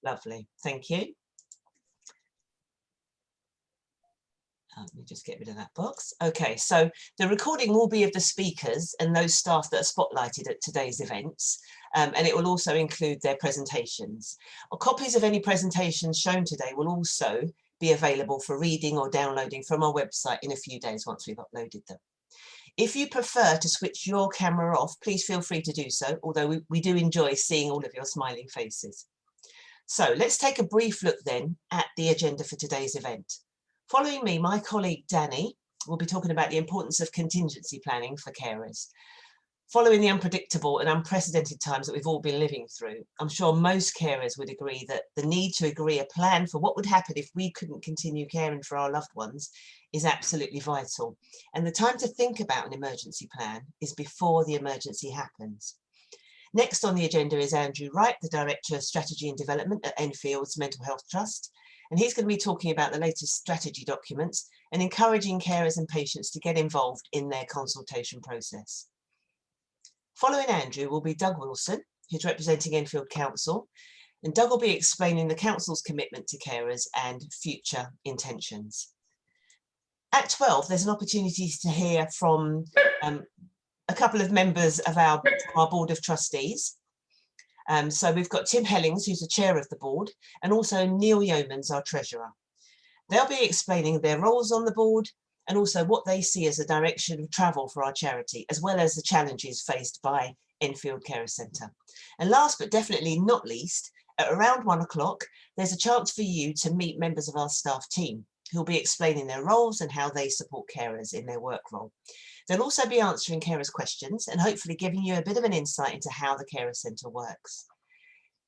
Lovely, thank you. Let me just get rid of that box. Okay, so the recording will be of the speakers and those staff that are spotlighted at today's events, and it will also include their presentations. Copies of any presentations shown today will also be available for reading or downloading from our website in a few days once we've uploaded them. If you prefer to switch your camera off, please feel free to do so, although we do enjoy seeing all of your smiling faces. So let's take a brief look then at the agenda for today's event. Following me, my colleague Danny will be talking about the importance of contingency planning for carers. Following the unpredictable and unprecedented times that we've all been living through, I'm sure most carers would agree that the need to agree a plan for what would happen if we couldn't continue caring for our loved ones is absolutely vital. And the time to think about an emergency plan is before the emergency happens. Next on the agenda is Andrew Wright, the Director of Strategy and Development at Enfield's Mental Health Trust. And he's going to be talking about the latest strategy documents and encouraging carers and patients to get involved in their consultation process. Following Andrew will be Doug Wilson, who's representing Enfield Council, and Doug will be explaining the Council's commitment to carers and future intentions. At 12, there's an opportunity to hear from a couple of members of our Board of Trustees. So we've got Tim Hellings, who's the chair of the board, and also Neil Yeomans, our treasurer. They'll be explaining their roles on the board and also what they see as a direction of travel for our charity, as well as the challenges faced by Enfield Carers Centre. And last but definitely not least, at around 1 o'clock, there's a chance for you to meet members of our staff team who'll be explaining their roles and how they support carers in their work role. They'll also be answering carers' questions and hopefully giving you a bit of an insight into how the Carers Centre works.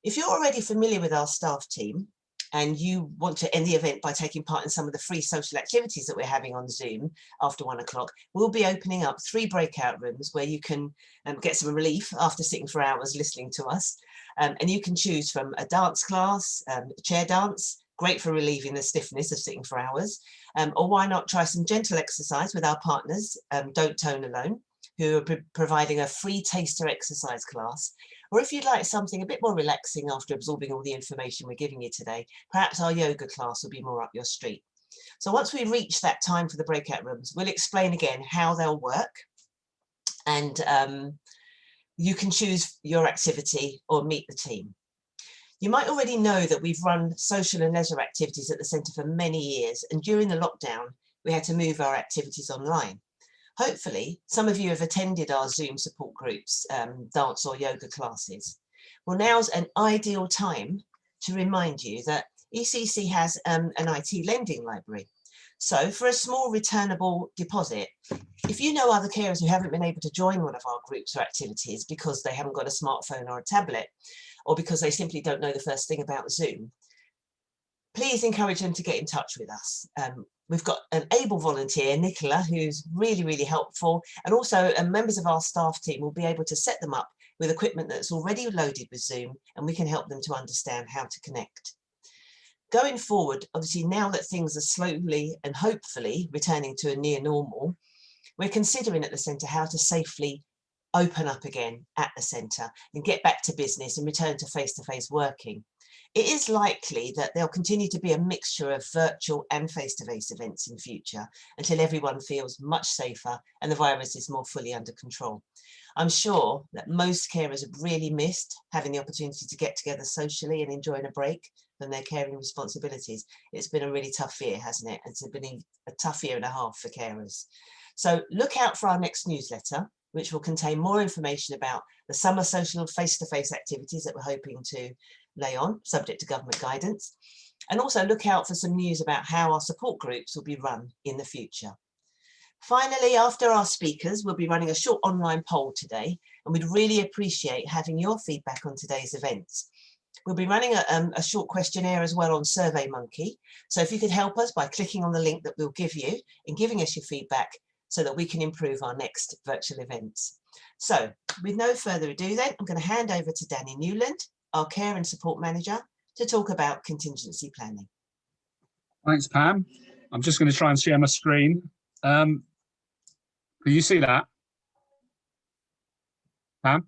If you're already familiar with our staff team and you want to end the event by taking part in some of the free social activities that we're having on Zoom after 1 o'clock, we'll be opening up 3 breakout rooms where you can get some relief after sitting for hours listening to us. And you can choose from a dance class, a chair dance, great for relieving the stiffness of sitting for hours, or why not try some gentle exercise with our partners, Don't Tone Alone, who are providing a free taster exercise class. Or if you'd like something a bit more relaxing after absorbing all the information we're giving you today, perhaps our yoga class will be more up your street. So once we reach that time for the breakout rooms, we'll explain again how they'll work, and you can choose your activity or meet the team. You might already know that we've run social and leisure activities at the centre for many years, and during the lockdown, we had to move our activities online. Hopefully, some of you have attended our Zoom support groups, dance or yoga classes. Well, now's an ideal time to remind you that ECC has an IT lending library. So for a small returnable deposit, if you know other carers who haven't been able to join one of our groups or activities because they haven't got a smartphone or a tablet, or because they simply don't know the first thing about Zoom, please encourage them to get in touch with us. We've got an able volunteer, Nicola, who's really, really helpful, and also members of our staff team will be able to set them up with equipment that's already loaded with Zoom, and we can help them to understand how to connect. Going forward, obviously now that things are slowly and hopefully returning to a near normal, we're considering at the centre how to safely open up again at the centre and get back to business and return to face-to-face working. It is likely that there'll continue to be a mixture of virtual and face-to-face events in future until everyone feels much safer and the virus is more fully under control. I'm sure that most carers have really missed having the opportunity to get together socially and enjoying a break from their caring responsibilities. It's been a really tough year, hasn't it? It's been a tough year and a half for carers. So look out for our next newsletter, which will contain more information about the summer social face-to-face activities that we're hoping to lay on, subject to government guidance. And also look out for some news about how our support groups will be run in the future. Finally, after our speakers, we'll be running a short online poll today, and we'd really appreciate having your feedback on today's events. We'll be running a short questionnaire as well on SurveyMonkey. So if you could help us by clicking on the link that we'll give you and giving us your feedback so that we can improve our next virtual events. So with no further ado then, I'm going to hand over to Danny Newland, our Care and Support Manager, to talk about contingency planning. Thanks, Pam. I'm just going to try and share my screen. Can you see that, Pam?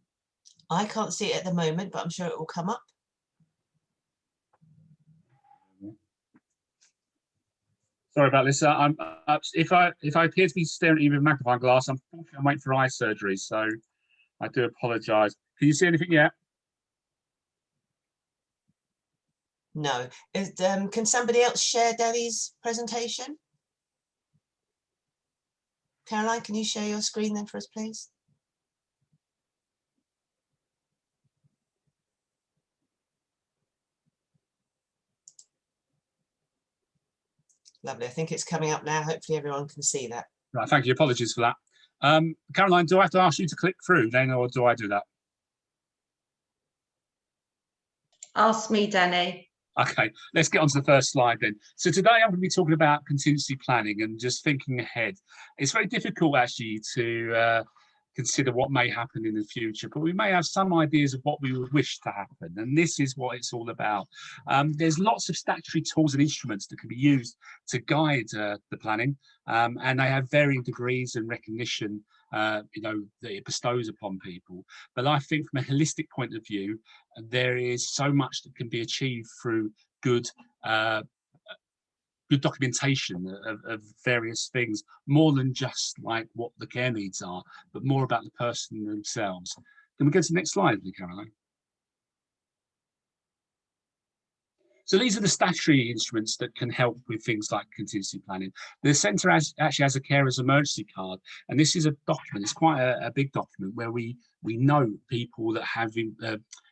I can't see it at the moment, but I'm sure it will come up. Sorry about this. If I appear to be staring at you with a magnifying glass, unfortunately I'm waiting for eye surgery, so I do apologise. Can you see anything yet? No. Can somebody else share Debbie's presentation? Caroline, can you share your screen then for us, please? Lovely. I think it's coming up now. Hopefully everyone can see that. Right, thank you. Apologies for that. Caroline, do I have to ask you to click through then, or do I do that? Ask me, Danny. Okay, let's get on to the first slide then. So today I'm going to be talking about contingency planning and just thinking ahead. It's very difficult actually to consider what may happen in the future, but we may have some ideas of what we would wish to happen, and this is what it's all about. There's lots of statutory tools and instruments that can be used to guide the planning, and they have varying degrees and recognition that it bestows upon people. But I think from a holistic point of view, there is so much that can be achieved through good documentation of various things, more than just like what the care needs are, but more about the person themselves. Can we go to the next slide, Caroline? So these are the statutory instruments that can help with things like contingency planning. The centre actually has a carer's emergency card, and this is a document. It's quite a big document where we know people that have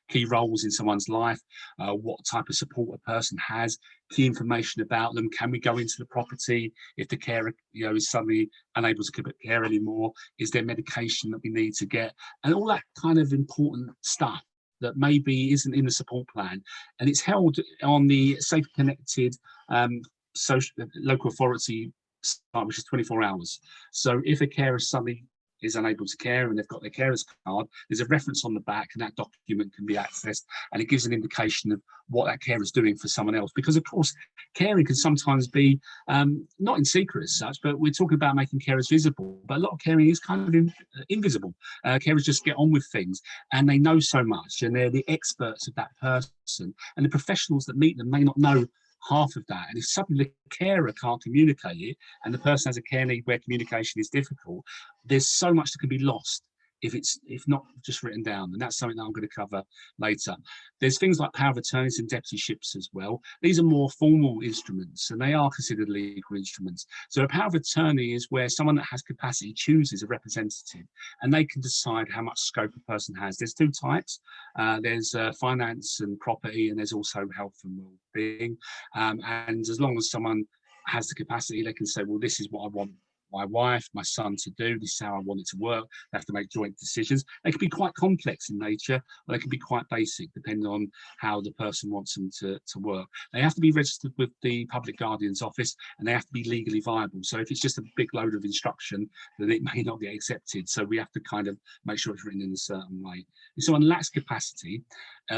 key roles in someone's life, what type of support a person has, key information about them. Can we go into the property if the carer is suddenly unable to commit care anymore? Is there medication that we need to get? And all that kind of important stuff that maybe isn't in the support plan. And it's held on the Safe Connected local authority site, which is 24 hours. So if a carer suddenly is unable to care and they've got their carer's card, there's a reference on the back, and that document can be accessed, and it gives an indication of what that carer is doing for someone else. Because of course, caring can sometimes be not in secret as such, but we're talking about making carers visible. But a lot of caring is kind of invisible. Carers just get on with things, and they know so much, and they're the experts of that person, and the professionals that meet them may not know half of that. And if suddenly the carer can't communicate it, and the person has a care need where communication is difficult, there's so much that can be lost if not just written down. And that's something that I'm going to cover later. There's things like power of attorneys and deputyships as well. These are more formal instruments, and they are considered legal instruments. So a power of attorney is where someone that has capacity chooses a representative, and they can decide how much scope a person has. There's two types. There's finance and property, and there's also health and well-being. And as long as someone has the capacity, they can say, well, this is what I want my wife, my son to do, this is how I want it to work. They have to make joint decisions. They can be quite complex in nature, or they can be quite basic, depending on how the person wants them to work. They have to be registered with the Public Guardian's Office, and they have to be legally viable. So if it's just a big load of instruction, then it may not get accepted. So we have to kind of make sure it's written in a certain way. If someone lacks capacity,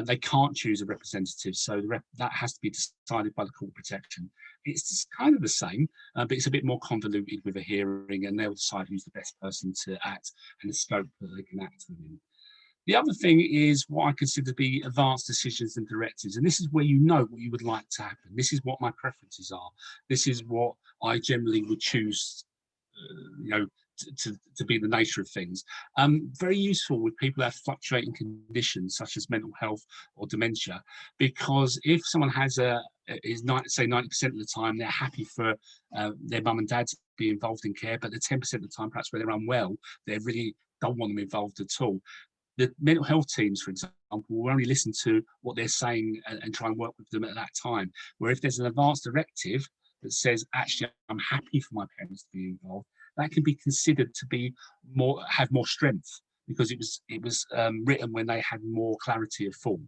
they can't choose a representative, so that has to be decided by the Court of Protection. It's just kind of the same, but it's a bit more convoluted with a hearing, and they'll decide who's the best person to act and the scope that they can act within. The other thing is what I consider to be advanced decisions and directives, and this is where you know what you would like to happen. This is what my preferences are. This is what I generally would choose, to be the nature of things. Very useful with people that have fluctuating conditions such as mental health or dementia, because if someone has say 90% of the time they're happy for their mum and dad to be involved in care, but the 10% of the time perhaps where they're unwell, they really don't want them involved at all. The mental health teams, for example, will only listen to what they're saying and try and work with them at that time. Where if there's an advance directive that says, actually, I'm happy for my parents to be involved, that can be considered to be have more strength, because it was written when they had more clarity of form.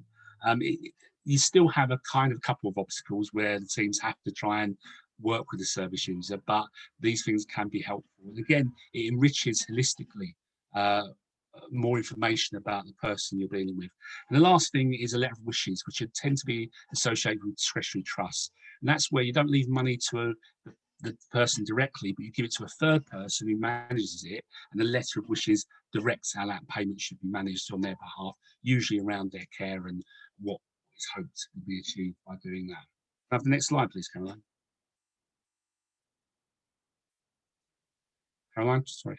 You still have a couple of obstacles where the teams have to try and work with the service user, but these things can be helpful. And again, it enriches holistically more information about the person you're dealing with. And the last thing is a letter of wishes, which tend to be associated with discretionary trusts. And that's where you don't leave money to the person directly, but you give it to a third person who manages it, and the letter of wishes directs how that payment should be managed on their behalf, usually around their care and what is hoped to be achieved by doing that. Have the next slide, please, Caroline. Caroline, sorry.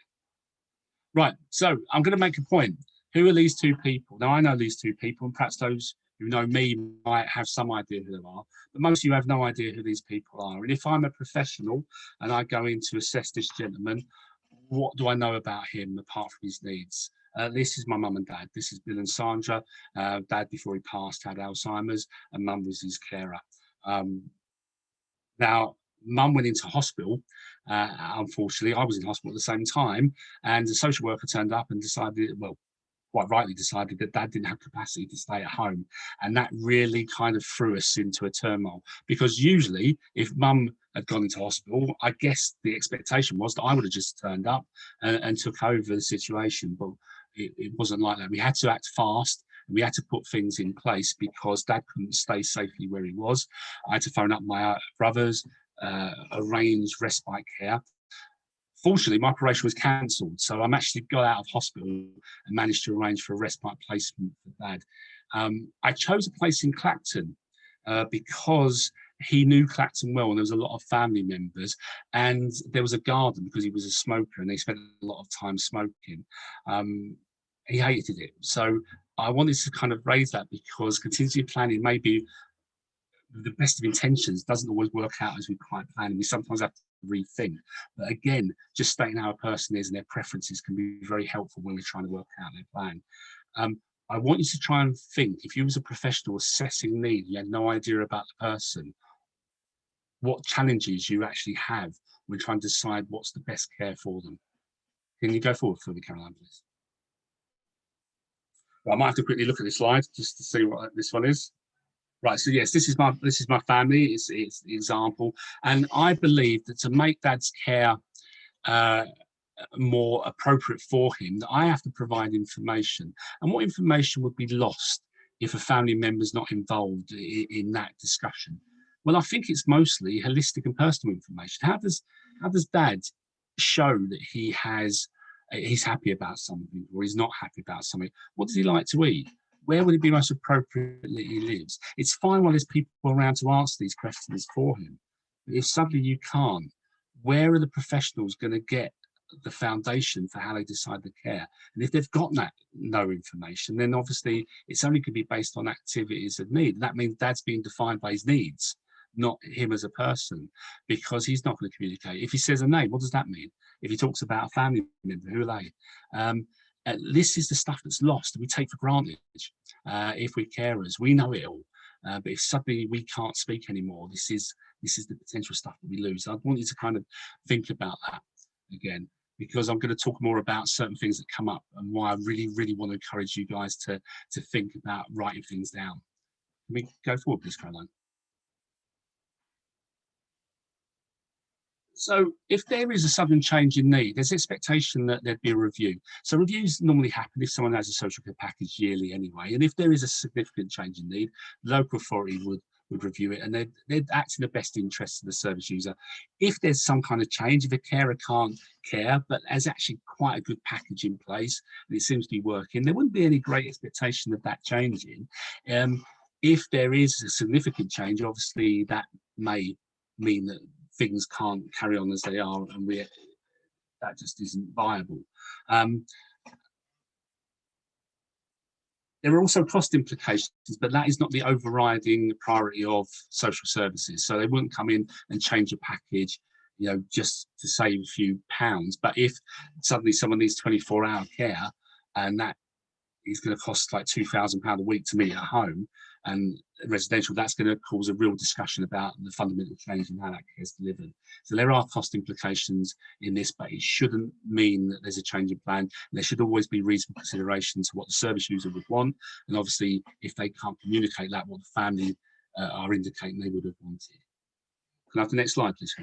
Right, so I'm going to make a point. Who are these two people? Now, I know these two people, and perhaps those who know me might have some idea who they are, but most of you have no idea who these people are. And if I'm a professional and I go in to assess this gentleman, what do I know about him apart from his needs? This is my mum and dad. This is Bill and Sandra. Dad, before he passed, had Alzheimer's, and mum was his carer. Now, mum went into hospital. Unfortunately, I was in hospital at the same time, and the social worker turned up and decided, well, quite rightly decided that dad didn't have capacity to stay at home. And that really kind of threw us into a turmoil, because usually if mum had gone into hospital, I guess the expectation was that I would have just turned up and took over the situation. But it wasn't like that. We had to act fast. We had to put things in place because dad couldn't stay safely where he was. I had to phone up my brothers, arrange respite care. Fortunately, my operation was cancelled, so I'm actually got out of hospital and managed to arrange for a respite placement for dad. I chose a place in Clacton because he knew Clacton well, and there was a lot of family members, and there was a garden because he was a smoker and they spent a lot of time smoking. He hated it, so I wanted to kind of raise that, because contingency planning may be the best of intentions doesn't always work out as we quite plan, and we sometimes have to rethink. But again, just stating how a person is and their preferences can be very helpful when we're trying to work out their plan. I want you to try and think, if you was a professional assessing need, you had no idea about the person, what challenges you actually have when trying to decide what's the best care for them. Can you go forward for me, Caroline, please? Well, I might have to quickly look at this slide just to see what this one is. Right, so yes, this is my family. It's an example, and I believe that to make dad's care more appropriate for him, that I have to provide information. And what information would be lost if a family member is not involved in that discussion? Well, I think it's mostly holistic and personal information. How does dad show that he's happy about something, or he's not happy about something? What does he like to eat? Where would it be most appropriate that he lives? It's fine while there's people around to answer these questions for him. But if suddenly you can't, where are the professionals going to get the foundation for how they decide the care? And if they've got no information, then obviously it's only going to be based on activities of need. And that means dad's being defined by his needs, not him as a person, because he's not going to communicate. If he says a name, what does that mean? If he talks about a family member, who are they? This is the stuff that's lost and we take for granted. If we're carers, we know it all. But if suddenly we can't speak anymore, this is the potential stuff that we lose. I want you to kind of think about that again, because I'm going to talk more about certain things that come up and why I really, really want to encourage you guys to think about writing things down. Can we go forward, please, Caroline? So if there is a sudden change in need, there's expectation that there'd be a review. So reviews normally happen if someone has a social care package yearly anyway. And if there is a significant change in need, the local authority would review it, and they'd act in the best interest of the service user. If there's some kind of change, if a carer can't care, but has actually quite a good package in place, and it seems to be working, there wouldn't be any great expectation of that changing. If there is a significant change, obviously that may mean that things can't carry on as they are, and that just isn't viable. There are also cost implications, but that is not the overriding priority of social services. So they wouldn't come in and change a package, just to save a few pounds. But if suddenly someone needs 24-hour care, and that is going to cost like £2,000 a week to meet at home, and residential, that's going to cause a real discussion about the fundamental change in how that care is delivered. So there are cost implications in this, but it shouldn't mean that there's a change in plan. There should always be reasonable consideration to what the service user would want, and obviously if they can't communicate that, what the family are indicating they would have wanted. Can I have the next slide, please?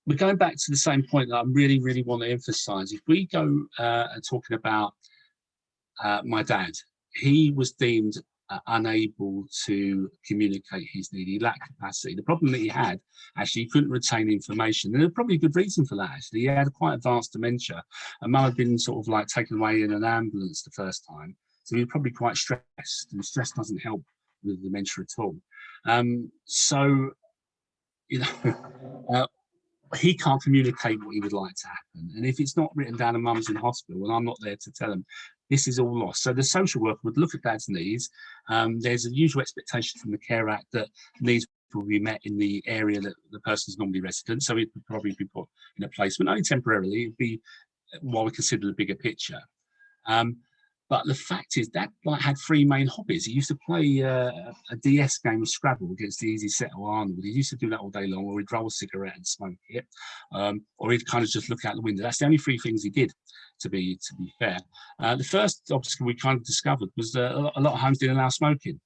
We're going back to the same point that I really, really want to emphasise. If we go talking about my dad, he was deemed unable to communicate his need. He lacked capacity. The problem that he had, actually, he couldn't retain information. And there's probably a good reason for that, actually. He had quite advanced dementia, and mum had been sort of like taken away in an ambulance the first time. So he was probably quite stressed, and stress doesn't help with dementia at all. So, you know, he can't communicate what he would like to happen. And if it's not written down and mum's in hospital and I'm not there to tell him, this is all lost. So the social worker would look at dad's needs. There's a usual expectation from the Care Act that needs will be met in the area that the person's normally resident. So it would probably be put in a placement, only temporarily. It'd be what we consider the bigger picture. But the fact is, Dad had three main hobbies. He used to play a DS game of Scrabble against the Easy Set or Arnold. He used to do that all day long, or he'd roll a cigarette and smoke it, or he'd kind of just look out the window. That's the only three things he did, to be fair. The first obstacle we kind of discovered was a lot of homes didn't allow smoking.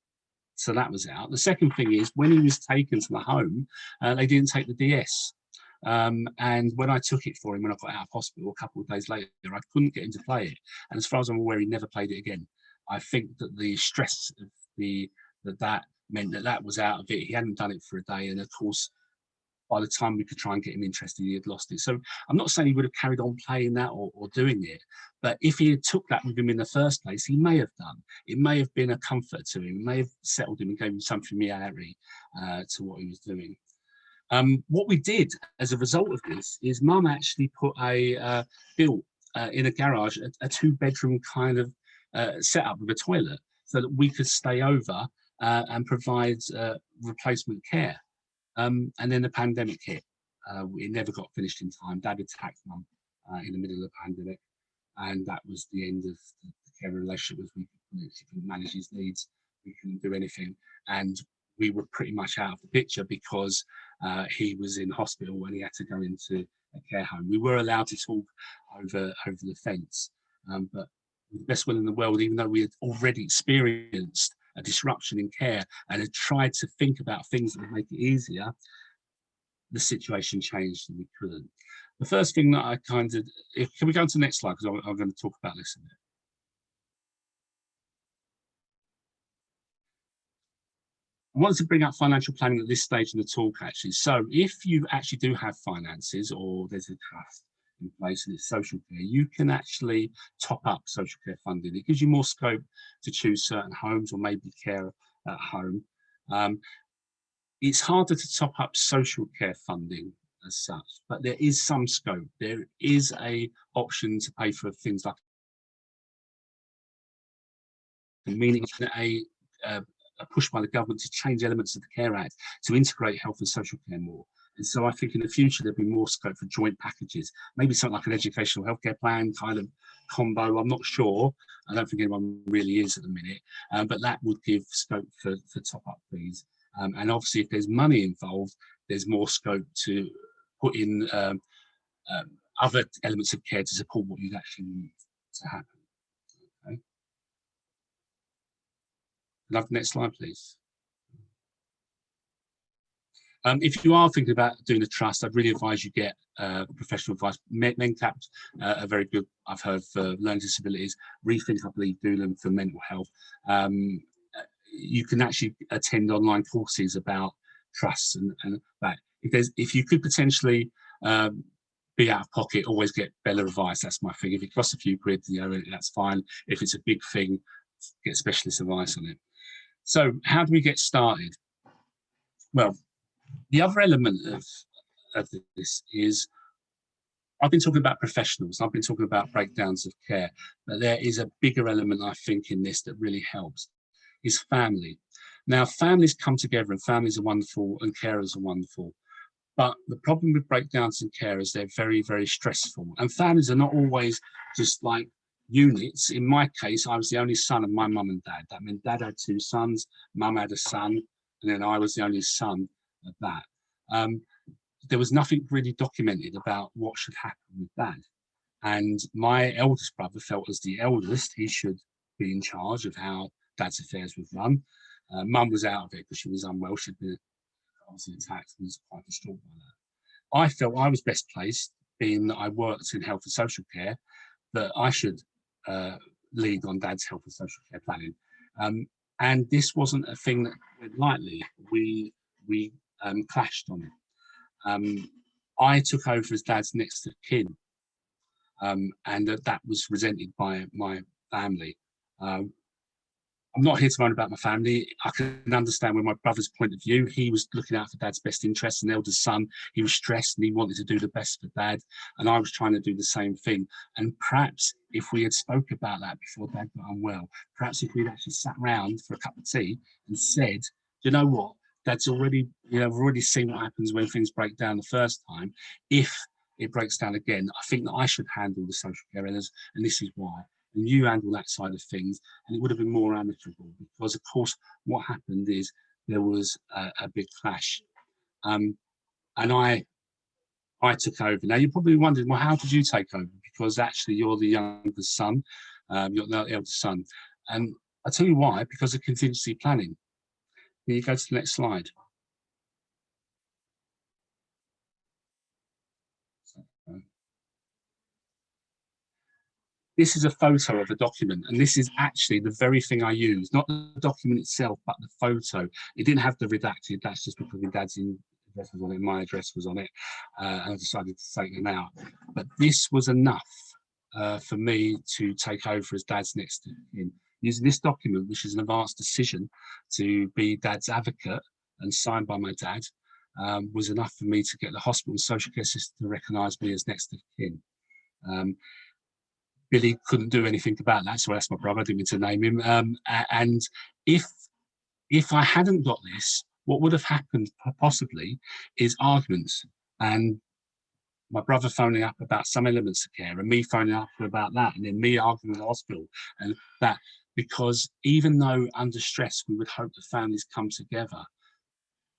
So that was out. The second thing is, when he was taken to the home, they didn't take the DS. And when I took it for him, when I got out of hospital a couple of days later, I couldn't get him to play it. And as far as I'm aware, he never played it again. I think that the stress of that meant that was out of it. He hadn't done it for a day. And of course, by the time we could try and get him interested, he had lost it. So I'm not saying he would have carried on playing that or doing it, but if he had took that with him in the first place, he may have done. It may have been a comfort to him, may have settled him and gave him some familiarity to what he was doing. What we did as a result of this is Mum actually put built in a garage a two-bedroom kind of setup with a toilet so that we could stay over and provide replacement care. And then the pandemic hit. It never got finished in time. Dad attacked Mum in the middle of the pandemic, and that was the end of the care relationship. We couldn't manage his needs, we couldn't do anything, and we were pretty much out of the picture because he was in hospital and he had to go into a care home. We were allowed to talk over the fence, but with the best will in the world, even though we had already experienced a disruption in care and had tried to think about things that would make it easier, the situation changed and we couldn't. The first thing that I can we go on to the next slide, because I'm going to talk about this a bit. I wanted to bring up financial planning at this stage in the talk, actually. So if you actually do have finances, or there's a trust in place and it's social care, you can actually top up social care funding. It gives you more scope to choose certain homes or maybe care at home. It's harder to top up social care funding as such, but there is some scope. There is a option to pay for things like meaning a push by the government to change elements of the Care Act to integrate health and social care more. And so I think in the future there'll be more scope for joint packages, maybe something like an educational healthcare plan kind of combo. I'm not sure. I don't think anyone really is at the minute, but that would give scope for top-up fees. And obviously, if there's money involved, there's more scope to put in other elements of care to support what you'd actually need to happen. Okay. Can I have the next slide, please? If you are thinking about doing a trust, I'd really advise you get professional advice. MENCAP are very good, I've heard, for learning disabilities. Rethink, I believe, do them for mental health. You can actually attend online courses about trusts and that. If you could potentially be out of pocket, always get Bella advice. That's my thing. If it costs a few quid, that's fine. If it's a big thing, get specialist advice on it. So how do we get started? Well, the other element of this is, I've been talking about professionals, I've been talking about breakdowns of care, but there is a bigger element, I think, in this that really helps, is family. Now, families come together and families are wonderful and carers are wonderful, but the problem with breakdowns in care is they're very, very stressful, and families are not always just like units. In my case, I was the only son of my mum and dad. That meant Dad had two sons, Mum had a son, and then I was the only son of that. There was nothing really documented about what should happen with Dad. And my eldest brother felt, as the eldest, he should be in charge of how Dad's affairs were run. Mum was out of it because she was unwell. She'd been obviously attacked and was quite distraught by that. I felt I was best placed, being that I worked in health and social care, that I should lead on Dad's health and social care planning. And this wasn't a thing that went lightly. We clashed on it. I took over as Dad's next of kin, and that was resented by my family. I'm not here to moan about my family. I can understand where my brother's point of view. He was looking out for Dad's best interests, an eldest son. He was stressed and he wanted to do the best for Dad. And I was trying to do the same thing. And perhaps if we had spoke about that before Dad got unwell, perhaps if we'd actually sat round for a cup of tea and said, you know what, Dad's already, we've already seen what happens when things break down the first time. If it breaks down again, I think that I should handle the social care errors, and this is why. And you handle that side of things, and it would have been more amicable, because of course what happened is there was a big clash, and I took over. Now you're probably wondering, well, how did you take over? Because actually you're the youngest son, you're the eldest son, and I'll tell you why, because of contingency planning. Can you go to the next slide? This is a photo of a document, and this is actually the very thing I used, not the document itself, but the photo. It didn't have the redacted, that's just because my dad's address was on it, my address was on it, and I decided to take them out. But this was enough for me to take over as Dad's next of kin. Using this document, which is an advanced decision to be Dad's advocate and signed by my dad, was enough for me to get the hospital and social care system to recognise me as next of kin. Billy couldn't do anything about that, so that's my brother, I didn't mean to name him. And if I hadn't got this, what would have happened possibly is arguments, and my brother phoning up about some elements of care and me phoning up about that, and then me arguing in the hospital and that, because even though under stress we would hope the families come together,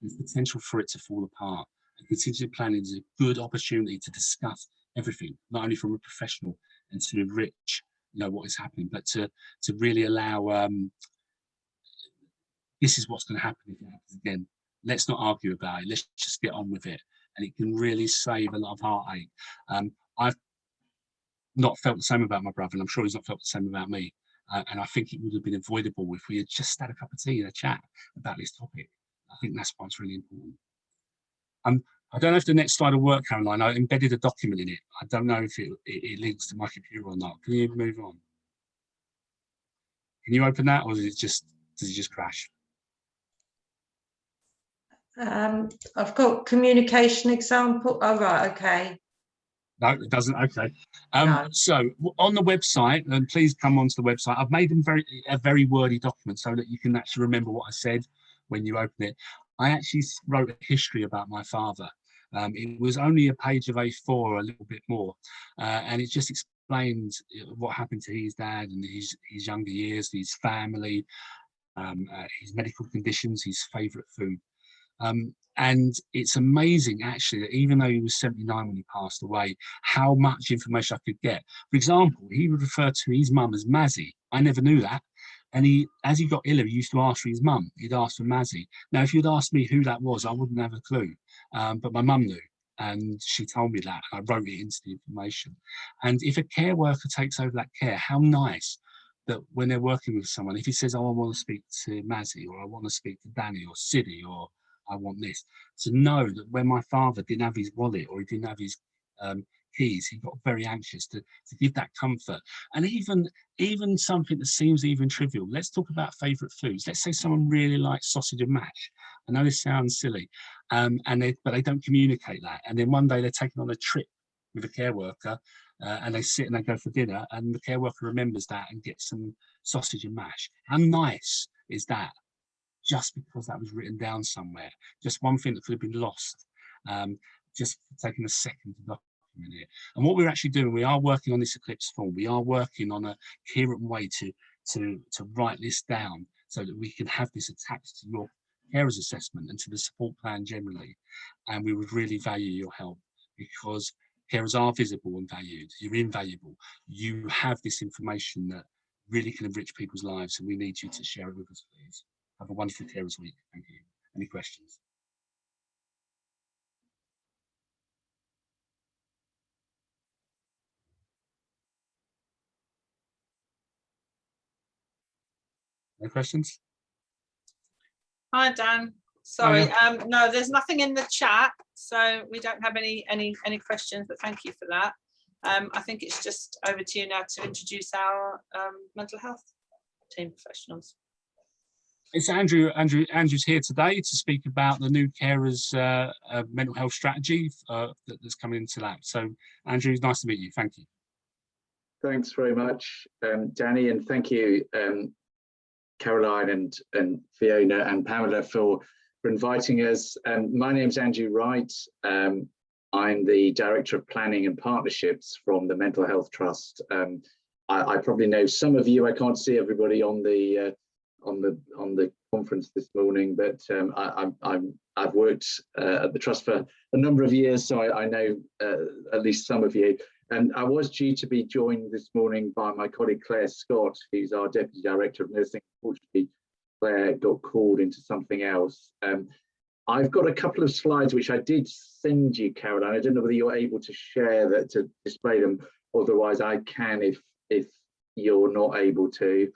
there's potential for it to fall apart. And contingency planning is a good opportunity to discuss everything, not only from a professional and to enrich, what is happening, but to really allow, this is what's going to happen if it happens again. Let's not argue about it. Let's just get on with it. And it can really save a lot of heartache. I've not felt the same about my brother, and I'm sure he's not felt the same about me. And I think it would have been avoidable if we had just had a cup of tea and a chat about this topic. I think that's why it's really important. I don't know if the next slide will work, Caroline. I embedded a document in it. I don't know if it links to my computer or not. Can you move on? Can you open that, or does it just crash? I've got communication example. Oh, right, okay. No, it doesn't. Okay. No. So on the website, and please come onto the website. I've made them a very wordy document so that you can actually remember what I said when you open it. I actually wrote a history about my father. It was only a page of A4, or a little bit more, and it just explained what happened to his dad and his younger years, his family, his medical conditions, his favourite food. And it's amazing, actually, that even though he was 79 when he passed away, how much information I could get. For example, he would refer to his mum as Mazzy. I never knew that. And as he got iller, he used to ask for his mum. He'd ask for Mazzy. Now, if you'd asked me who that was, I wouldn't have a clue. But my mum knew, and she told me that. I wrote it into the information. And if a care worker takes over that care, how nice that when they're working with someone, if he says, oh, I want to speak to Mazzy, or I want to speak to Danny or Siddy, or I want this, to know that when my father didn't have his wallet or he didn't have his keys, he got very anxious to give that comfort. And even something that seems even trivial, let's talk about favourite foods. Let's say someone really likes sausage and mash. I know this sounds silly, but they don't communicate that. And then one day they're taken on a trip with a care worker, and they sit and they go for dinner, and the care worker remembers that and gets some sausage and mash. How nice is that? Just because that was written down somewhere, just one thing that could have been lost, just taking a second to document it. And what we're actually doing, we are working on this Eclipse form. We are working on a coherent way to write this down so that we can have this attached to your carers assessment and to the support plan generally. And we would really value your help, because carers are visible and valued. You're invaluable. You have this information that really can enrich people's lives, and we need you to share it with us, please. Have a wonderful Carers Week. Thank you. Any questions? No questions? Hi, Dan. Sorry, Oh, no, there's nothing in the chat, so we don't have any questions, but thank you for that. I think it's just over to you now to introduce our mental health team professionals. It's Andrew. Andrew's here today to speak about the new carers mental health strategy that's coming into that. So, Andrew, nice to meet you. Thank you. Thanks very much, Danny, and thank you, Caroline and Fiona and Pamela for inviting us. My name's Andrew Wright. I'm the Director of Planning and Partnerships from the Mental Health Trust. I probably know some of you. I can't see everybody on the conference this morning, but I've worked at the Trust for a number of years, so I know at least some of you. And I was due to be joined this morning by my colleague Clare Scott, who's our Deputy Director of Nursing. Unfortunately, Claire got called into something else. I've got a couple of slides which I did send you, Caroline. I don't know whether you're able to share that to display them. Otherwise, I can if you're not able to.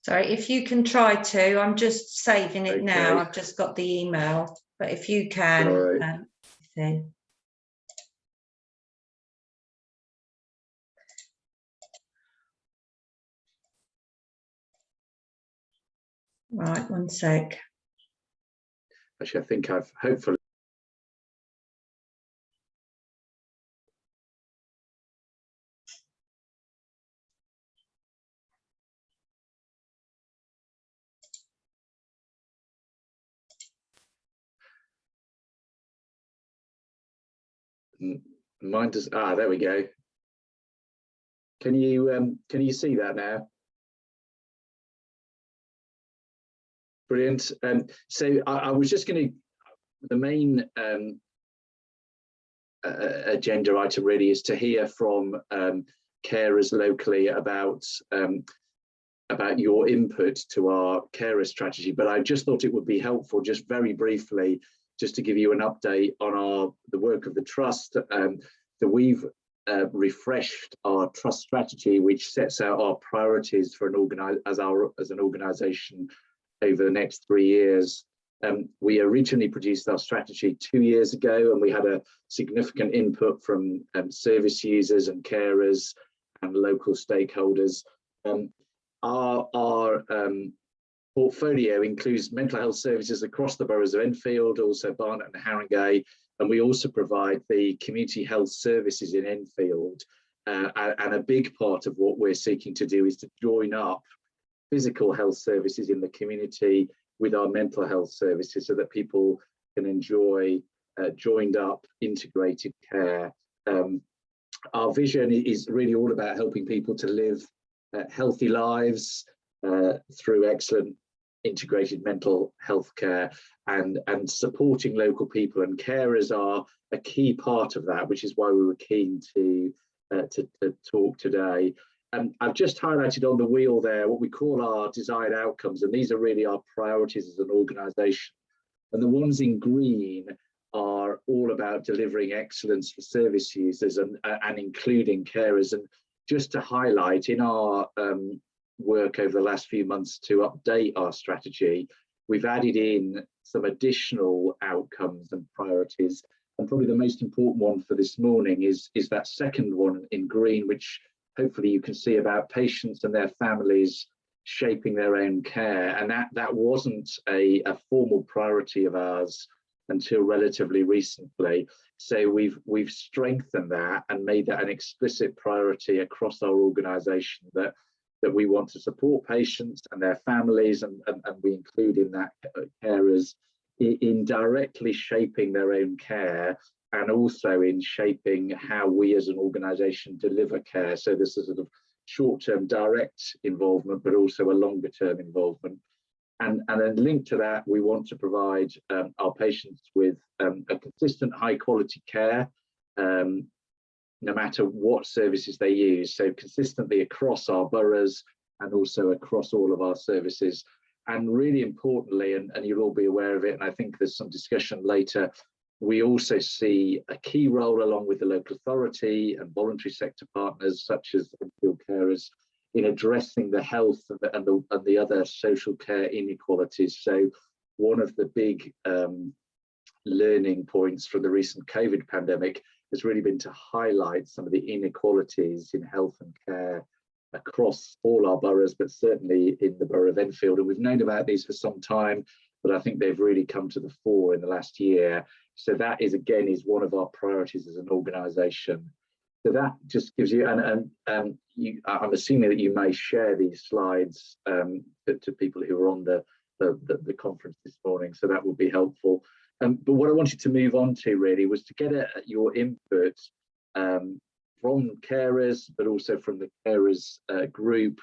Sorry, if you can try to, I'm just saving it Okay. now. I've just got the email, but if you can, Right. see. Right, one sec. Actually, I think I've hopefully. Mine does. Ah, there we go. Can you see that now? Brilliant. So I was just going to, the main agenda item really is to hear from carers locally about your input to our carer strategy. But I just thought it would be helpful, just very briefly, just to give you an update on the work of the Trust. So we've refreshed our Trust strategy, which sets out our priorities for as an organisation over the next 3 years. We originally produced our strategy 2 years ago, and we had a significant input from service users and carers and local stakeholders. Our portfolio includes mental health services across the boroughs of Enfield, also Barnet and Haringey, and we also provide the community health services in Enfield. And a big part of what we're seeking to do is to join up physical health services in the community with our mental health services so that people can enjoy joined up integrated care. Our vision is really all about helping people to live healthy lives through excellent integrated mental health care, and supporting local people, and carers are a key part of that, which is why we were keen to talk today. I've just highlighted on the wheel there what we call our desired outcomes, and these are really our priorities as an organisation. And the ones in green are all about delivering excellence for service users and including carers. And just to highlight, in our work over the last few months to update our strategy, we've added in some additional outcomes and priorities. And probably the most important one for this morning is that second one in green, which hopefully you can see, about patients and their families shaping their own care. And that wasn't a formal priority of ours until relatively recently. So we've strengthened that and made that an explicit priority across our organisation, that we want to support patients and their families, and we include in that carers in directly shaping their own care, and also in shaping how we as an organisation deliver care. So there's a sort of short-term direct involvement, but also a longer-term involvement. And then linked to that, we want to provide our patients with a consistent high-quality care, no matter what services they use. So consistently across our boroughs and also across all of our services. And really importantly, and you'll all be aware of it, and I think there's some discussion later, we also see a key role along with the local authority and voluntary sector partners such as Enfield Carers in addressing the health and the other social care inequalities. So one of the big learning points from the recent COVID pandemic has really been to highlight some of the inequalities in health and care across all our boroughs, but certainly in the borough of Enfield. And we've known about these for some time, but I think they've really come to the fore in the last year. So that is, again, is one of our priorities as an organisation. So that just gives you, and I'm assuming that you may share these slides to people who are on the conference this morning, so that will be helpful. But what I wanted to move on to really was to get your input from carers, but also from the carers group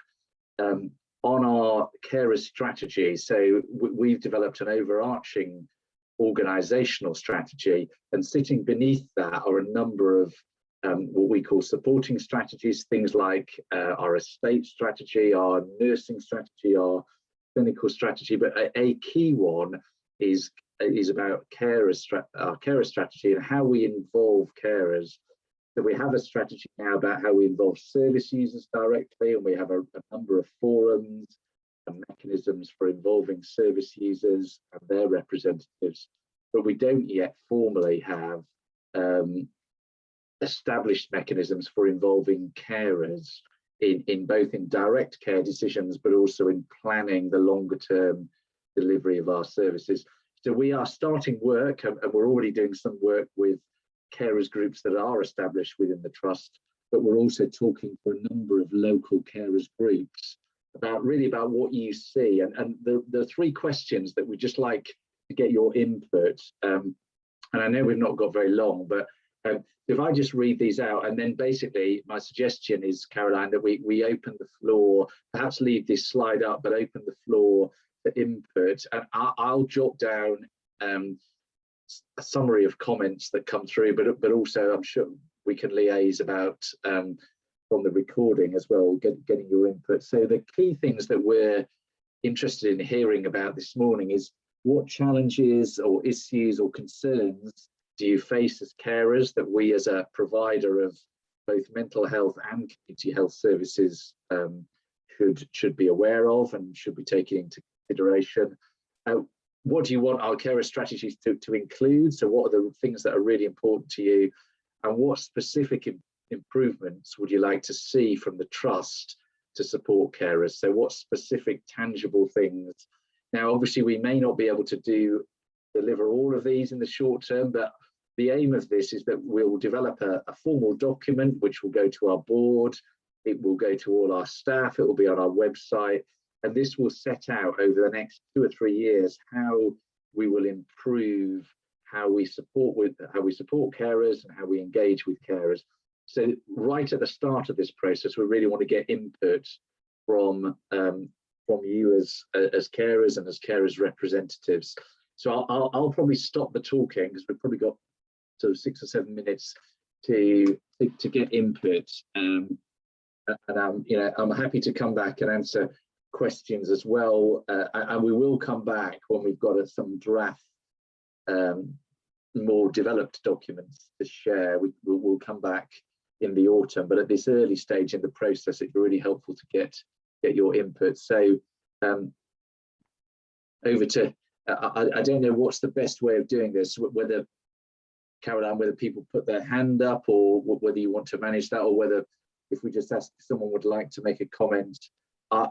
on our carers strategy. So we've developed an overarching organisational strategy, and sitting beneath that are a number of what we call supporting strategies, things like our estate strategy, our nursing strategy, our clinical strategy, but a key one is about our carer strategy and how we involve carers. So we have a strategy now about how we involve service users directly, and we have a number of forums and mechanisms for involving service users and their representatives, but we don't yet formally have established mechanisms for involving carers in both in direct care decisions, but also in planning the longer term delivery of our services. So we are starting work, and we're already doing some work with carers groups that are established within the trust, but we're also talking to a number of local carers groups about what you see. And the three questions that we'd just like to get your input, and I know we've not got very long, but if I just read these out, and then basically my suggestion is, Caroline, that we open the floor, perhaps leave this slide up, but open the floor for input, and I'll jot down a summary of comments that come through, but also I'm sure we can liaise about from the recording as well, getting your input. So the key things that we're interested in hearing about this morning is what challenges or issues or concerns do you face as carers that we as a provider of both mental health and community health services should be aware of and should be taken into consideration? What do you want our carer strategies to include? So what are the things that are really important to you? And what specific improvements would you like to see from the trust to support carers? So what specific tangible things? Now, obviously, we may not be able to deliver all of these in the short term, but the aim of this is that we'll develop a formal document which will go to our board, it will go to all our staff, it will be on our website, and this will set out over the next 2 or 3 years how we will improve how we support carers and how we engage with carers. So right at the start of this process, we really want to get input from you as carers and as carers representatives. So I'll probably stop the talking because we've probably got sort of 6 or 7 minutes to get input, and I'm happy to come back and answer questions as well, and we will come back when we've got some draft more developed documents to share. We'll come back in the autumn, but at this early stage in the process it's really helpful to get your input. So over to I don't know what's the best way of doing this, whether Caroline, whether people put their hand up or whether you want to manage that, or whether if we just ask if someone would like to make a comment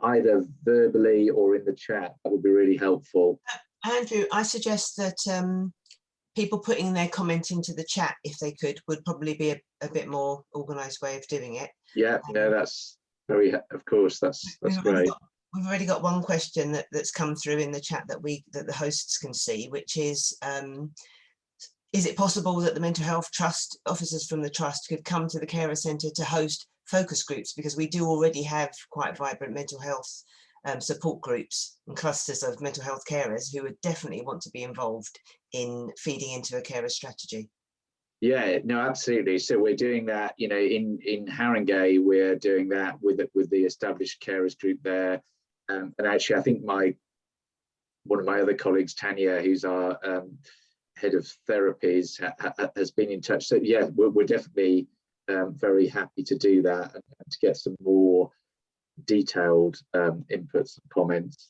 either verbally or in the chat, that would be really helpful. Andrew, I suggest that people putting their comment into the chat, if they could, would probably be a bit more organised way of doing it. Yeah, no, that's very, of course, that's great. We've already got one question that's come through in the chat that the hosts can see, which is it possible that the mental health trust officers from the trust could come to the Carer Centre to host focus groups, because we do already have quite vibrant mental health support groups and clusters of mental health carers who would definitely want to be involved in feeding into a carer strategy. Yeah, no, absolutely. So we're doing that, in Haringey, we're doing that with the established carers group there. And actually, I think one of my other colleagues, Tanya, who's our head of therapies, has been in touch. So yeah, we're definitely very happy to do that and to get some more detailed inputs and comments.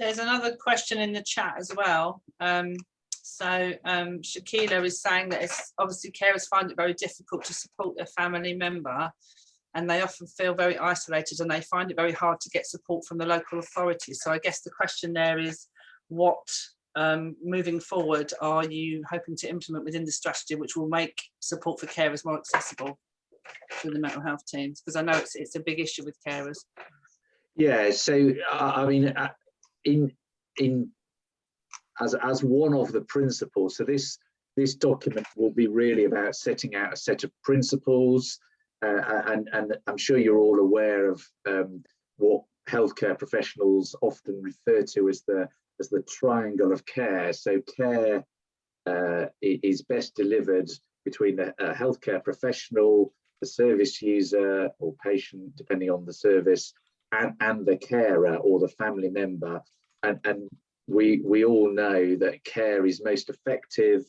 There's another question in the chat as well. Shakila is saying that it's obviously carers find it very difficult to support their family member, and they often feel very isolated, and they find it very hard to get support from the local authorities. So I guess the question there is, what moving forward are you hoping to implement within the strategy which will make support for carers more accessible to the mental health teams? Because I know it's a big issue with carers. Yeah, so I mean, as one of the principles, so this document will be really about setting out a set of principles, and I'm sure you're all aware of what healthcare professionals often refer to as the triangle of care. So care is best delivered between a healthcare professional, the service user or patient, depending on the service, and the carer or the family member. And we all know that care is most effective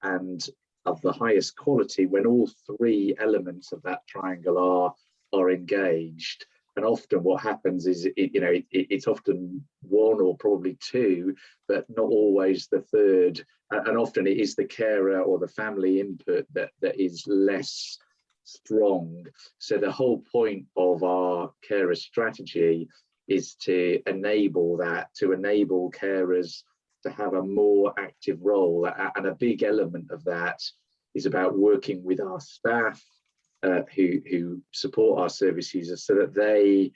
and of the highest quality when all three elements of that triangle are engaged. And often what happens is it's often one or probably two, but not always the third. And often it is the carer or the family input that is less strong. So the whole point of our carer strategy is to enable that, to enable carers to have a more active role. And a big element of that is about working with our staff who support our service users, so that they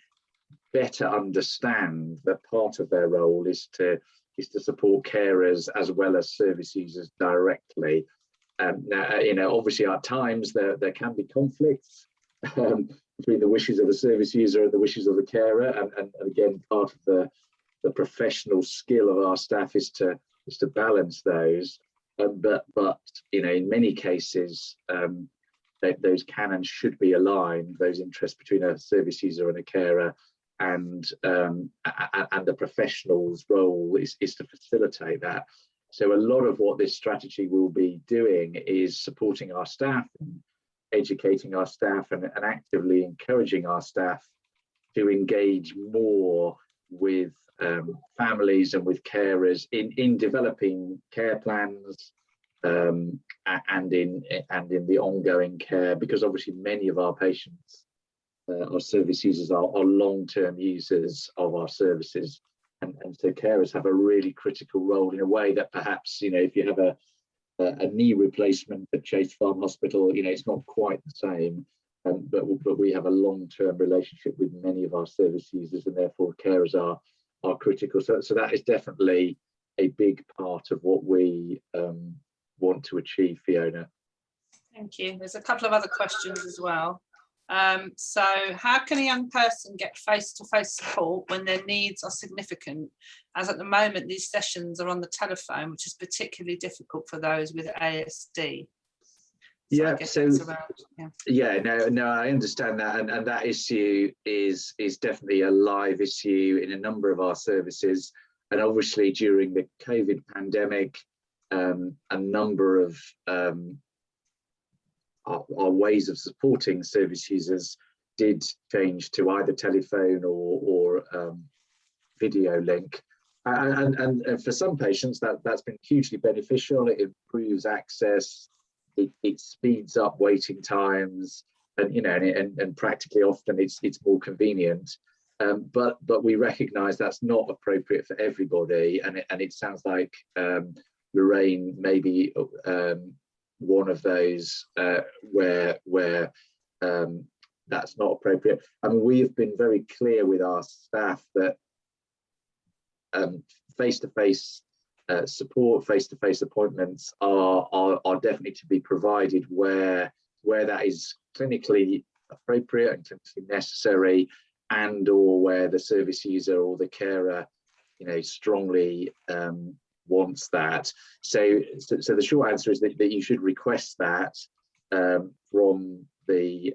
better understand that part of their role is to support carers as well as service users directly. Now, obviously at times there can be conflicts between the wishes of the service user and the wishes of the carer, and again, part of the professional skill of our staff is to balance those. But in many cases, those can and should be aligned, those interests between a service user and a carer, and the professional's role is to facilitate that. So a lot of what this strategy will be doing is supporting our staff, and educating our staff, and actively encouraging our staff to engage more with families and with carers in developing care plans, and in the ongoing care, because obviously many of our patients, our service users, are long-term users of our services, and so carers have a really critical role in a way that perhaps, if you have a knee replacement at Chase Farm Hospital, it's not quite the same, but we have a long-term relationship with many of our service users, and therefore carers are critical. So that is definitely a big part of what we want to achieve, Fiona. Thank you. There's a couple of other questions as well. So how can a young person get face-to-face support when their needs are significant, as at the moment these sessions are on the telephone, which is particularly difficult for those with ASD? No, I understand that, and that issue is definitely a live issue in a number of our services, and obviously during the COVID pandemic, a number of our ways of supporting service users did change to either telephone or video link, and for some patients that's been hugely beneficial. It improves access, it speeds up waiting times, and practically often it's more convenient, but we recognize that's not appropriate for everybody, and it sounds like Lorraine may be one of those where that's not appropriate. I mean, we have been very clear with our staff that face-to-face support, face-to-face appointments are definitely to be provided where that is clinically appropriate and clinically necessary, and or where the service user or the carer strongly wants that. So the short answer is that you should request that from the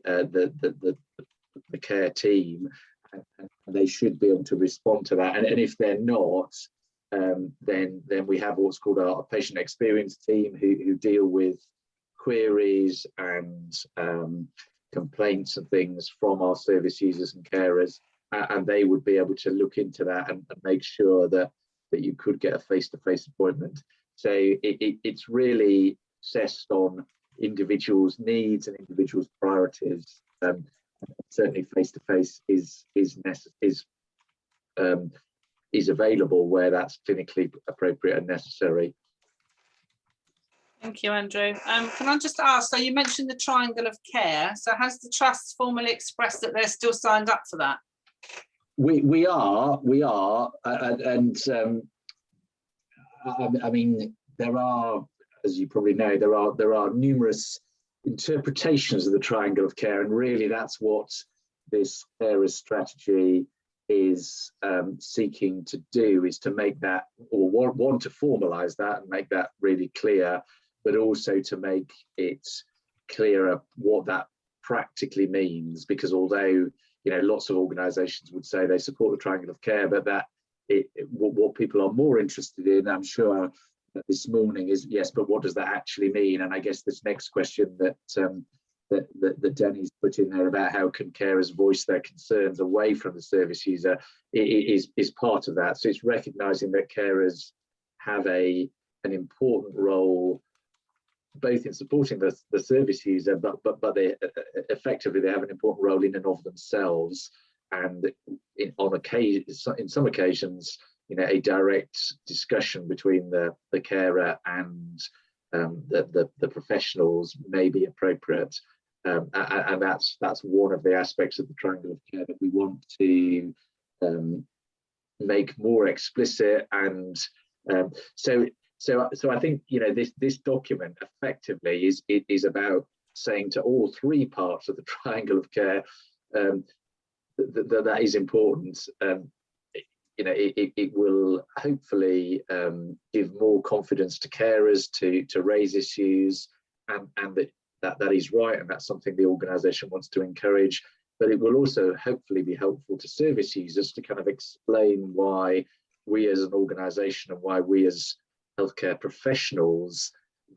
care team, and they should be able to respond to that. And if they're not, then we have what's called our patient experience team who deal with queries and complaints and things from our service users and carers, and they would be able to look into that and make sure that that you could get a face-to-face appointment. So it's really assessed on individuals' needs and individuals' priorities. Certainly, face-to-face is available where that's clinically appropriate and necessary. Thank you, Andrew. Can I just ask, so you mentioned the triangle of care. So has the trust formally expressed that they're still signed up for that? We are, and I mean, there are, as you probably know, there are numerous interpretations of the triangle of care, and really that's what this carers strategy is seeking to do, is to make that, or want to formalise that and make that really clear, but also to make it clearer what that practically means. Because although, you know, lots of organisations would say they support the triangle of care, but what people are more interested in, I'm sure, this morning is, yes, but what does that actually mean? And I guess this next question that Danny's put in there about how can carers voice their concerns away from the service user is part of that. So it's recognising that carers have an important role both in supporting the service user, but they effectively they have an important role in and of themselves, and in some occasions, you know, a direct discussion between the carer and the professionals may be appropriate, and that's one of the aspects of the triangle of care that we want to make more explicit. And so I think, you know, this document effectively is about saying to all three parts of the triangle of care that is important. You know, it will hopefully give more confidence to carers to raise issues, and that is right, and that's something the organisation wants to encourage. But it will also hopefully be helpful to service users to kind of explain why we as an organisation and why we as healthcare professionals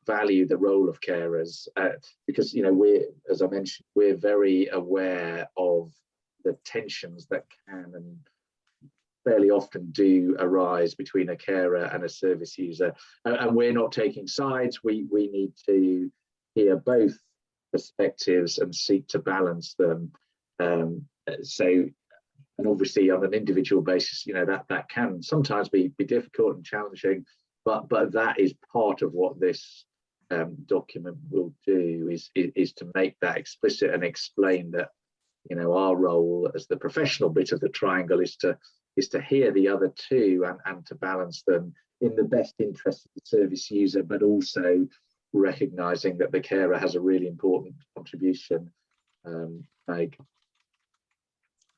value the role of carers, because, you know, as I mentioned, we're very aware of the tensions that can and fairly often do arise between a carer and a service user, and we're not taking sides. We need to hear both perspectives and seek to balance them. And obviously on an individual basis, you know, that can sometimes be difficult and challenging, but that is part of what this document will do, is to make that explicit and explain that, you know, our role as the professional bit of the triangle is to hear the other two and to balance them in the best interest of the service user, but also recognising that the carer has a really important contribution. Meg.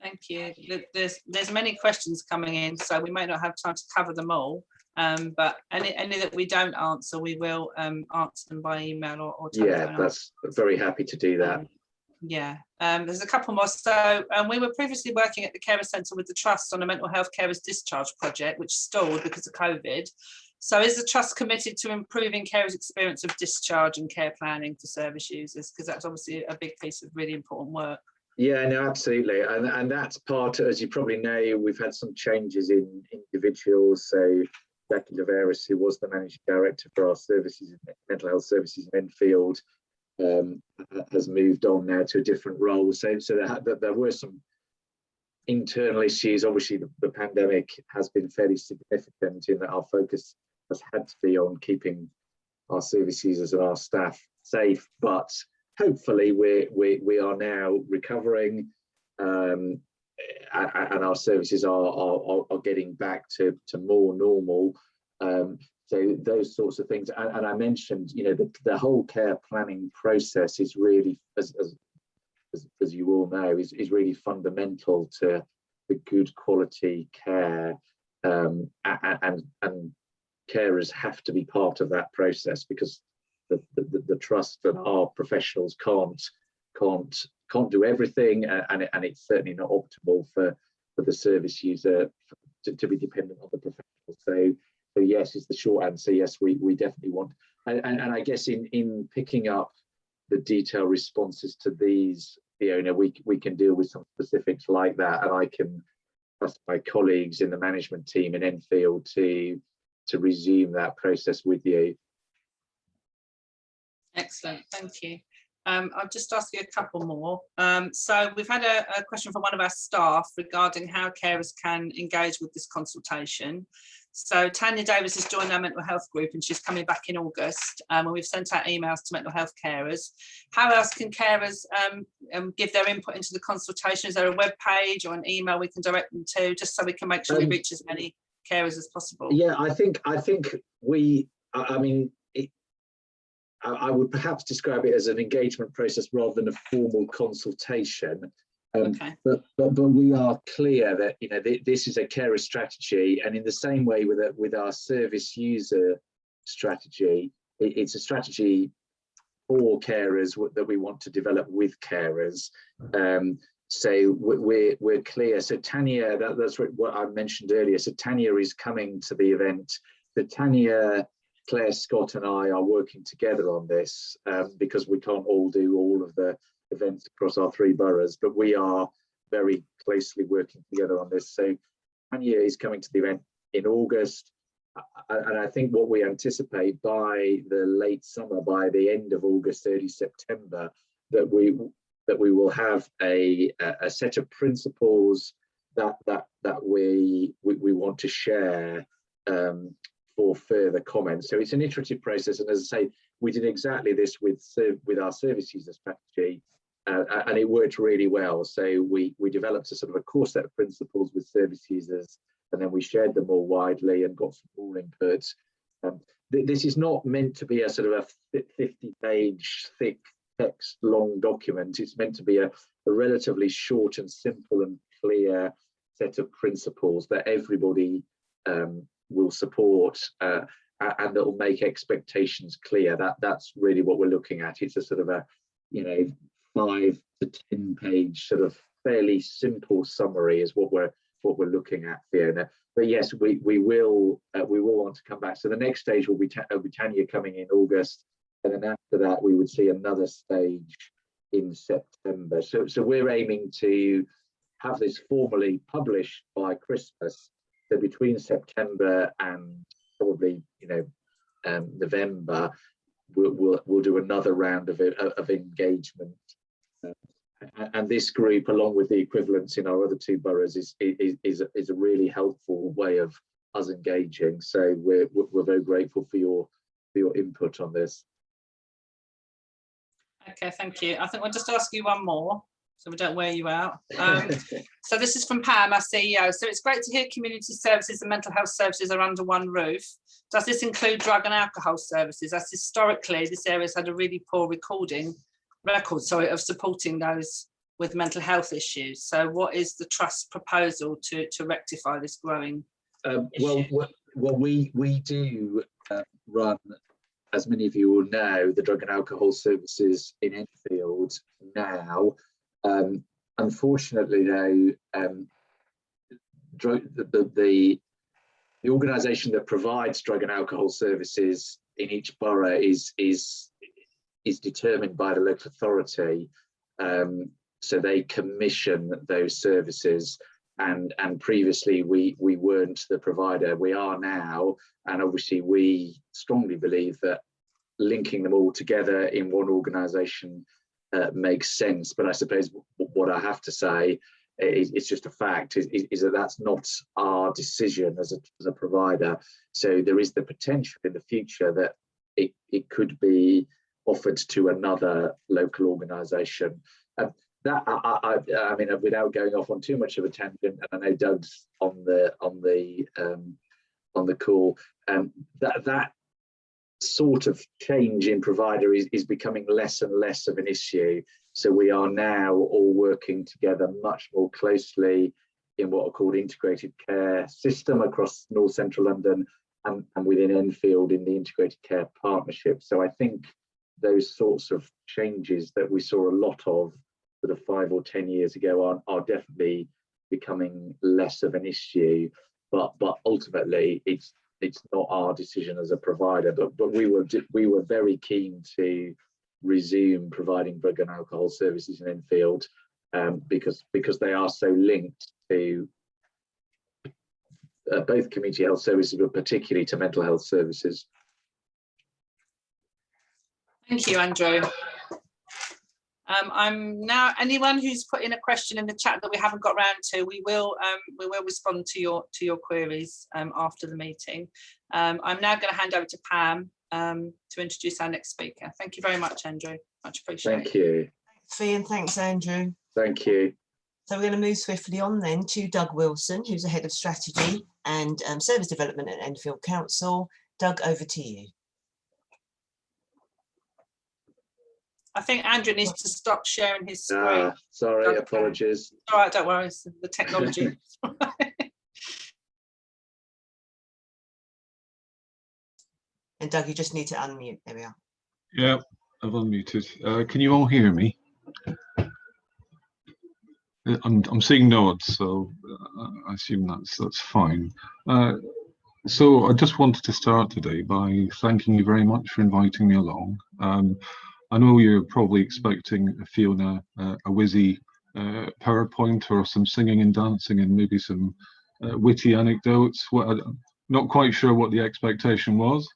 Thank you. There's many questions coming in, so we may not have time to cover them all. But any that we don't answer, we will answer them by email or telephone. Yeah, that's very happy to do that. Yeah, there's a couple more. So we were previously working at the Carers Centre with the Trust on a mental health carers discharge project, which stalled because of COVID. So is the Trust committed to improving carers' experience of discharge and care planning for service users? Because that's obviously a big piece of really important work. Yeah, no, absolutely. And that's part, as you probably know, we've had some changes in individuals. So Jackie Deveris, who was the managing director for our services, mental health services in Enfield, has moved on now to a different role. So there were some internal issues. Obviously, the pandemic has been fairly significant in that our focus has had to be on keeping our service users and our staff safe. But hopefully, we are now recovering, and our services are getting back to more normal. So those sorts of things, and I mentioned, you know, the whole care planning process is really, as you all know, is really fundamental to the good quality care, and carers have to be part of that process, because the trust and our professionals can't do everything, and it's certainly not optimal for the service user to be dependent on the professional. So yes, is the short answer. Yes, we definitely want, and I guess in picking up the detailed responses to these, Fiona, we can deal with some specifics like that, and I can ask my colleagues in the management team in Enfield to resume that process with you. Excellent, thank you. I'll just ask you a couple more. So we've had a question from one of our staff regarding how carers can engage with this consultation. So Tanya Davis has joined our mental health group and she's coming back in August, and we've sent out emails to mental health carers. How else can carers give their input into the consultation? Is there a web page or an email we can direct them to, just so we can make sure we reach as many carers as possible? Yeah, I think we, I mean, I would perhaps describe it as an engagement process rather than a formal consultation. Okay. But we are clear that, you know, this is a carer strategy, and in the same way with our service user strategy, it's a strategy for carers that we want to develop with carers. So we're clear. So Tanya, that's what I mentioned earlier. So Tanya is coming to the event. So Tanya, Clare, Scott and I are working together on this because we can't all do all of the events across our 3 boroughs, but we are very closely working together on this. So Tanya is coming to the event in August, and I think what we anticipate by the late summer, by the end of August, early September, that we will have a set of principles that we want to share for further comments. So it's an iterative process, and as I say, we did exactly this with our service user strategy, and it worked really well. So we developed a sort of a core set of principles with service users, and then we shared them more widely and got some more input. This is not meant to be a sort of a 50-page thick text long document. It's meant to be a relatively short and simple and clear set of principles that everybody will support, and that will make expectations clear. That's really what we're looking at. It's a sort of a, you know, 5 to 10 page sort of fairly simple summary is what we're looking at, Fiona. But yes, we will want to come back. So the next stage will be Tanya coming in August, and then after that we would see another stage in September. So we're aiming to have this formally published by Christmas. So between September and probably, you know, November, we'll do another round of engagement, and this group, along with the equivalents in our other 2 boroughs, is a really helpful way of us engaging. So we're very grateful for your input on this. Okay, thank you. I think we'll just ask you one more, so we don't wear you out. So this is from Pam, our CEO. So it's great to hear community services and mental health services are under one roof. Does this include drug and alcohol services? As historically, this area has had a really poor record of supporting those with mental health issues. So what is the Trust's proposal to rectify this growing issue? Well, we do run, as many of you will know, the drug and alcohol services in Enfield now. Unfortunately, though, the organisation that provides drug and alcohol services in each borough is determined by the local authority. So they commission those services, and previously we weren't the provider. We are now, and obviously we strongly believe that linking them all together in one organisation makes sense. But I suppose what I have to say it's just a fact is that that's not our decision as a provider. So there is the potential in the future that it could be offered to another local organisation. That I mean, without going off on too much of a tangent, and I know Doug's on the call, that sort of change in provider is becoming less and less of an issue. So we are now all working together much more closely in what are called integrated care system across North Central London and within Enfield in the integrated care partnership. So I think those sorts of changes that we saw a lot of sort of 5 or 10 years ago are definitely becoming less of an issue. But ultimately, it's not our decision as a provider. But we were very keen to resume providing drug and alcohol services in Enfield because they are so linked to both community health services, but particularly to mental health services. Thank you, Andrew. I'm now, anyone who's put in a question in the chat that we haven't got round to, we will respond to your queries after the meeting. I'm now going to hand over to Pam to introduce our next speaker. Thank you very much, Andrew. Much appreciated. Thank you. Thanks, Fee, and thanks, Andrew. Thank you. So we're going to move swiftly on then to Doug Wilson, who's the Head of Strategy and Service Development at Enfield Council. Doug, over to you. I think Andrew needs to stop sharing his screen. Sorry, apologies. All right, don't worry, it's the technology. And Doug, you just need to unmute. There we are. Yeah, I've unmuted. Can you all hear me? I'm seeing nods, so I assume that's fine. So I just wanted to start today by thanking you very much for inviting me along. I know you're probably expecting Fiona a whizzy PowerPoint or some singing and dancing and maybe some witty anecdotes. I'm not quite sure what the expectation was.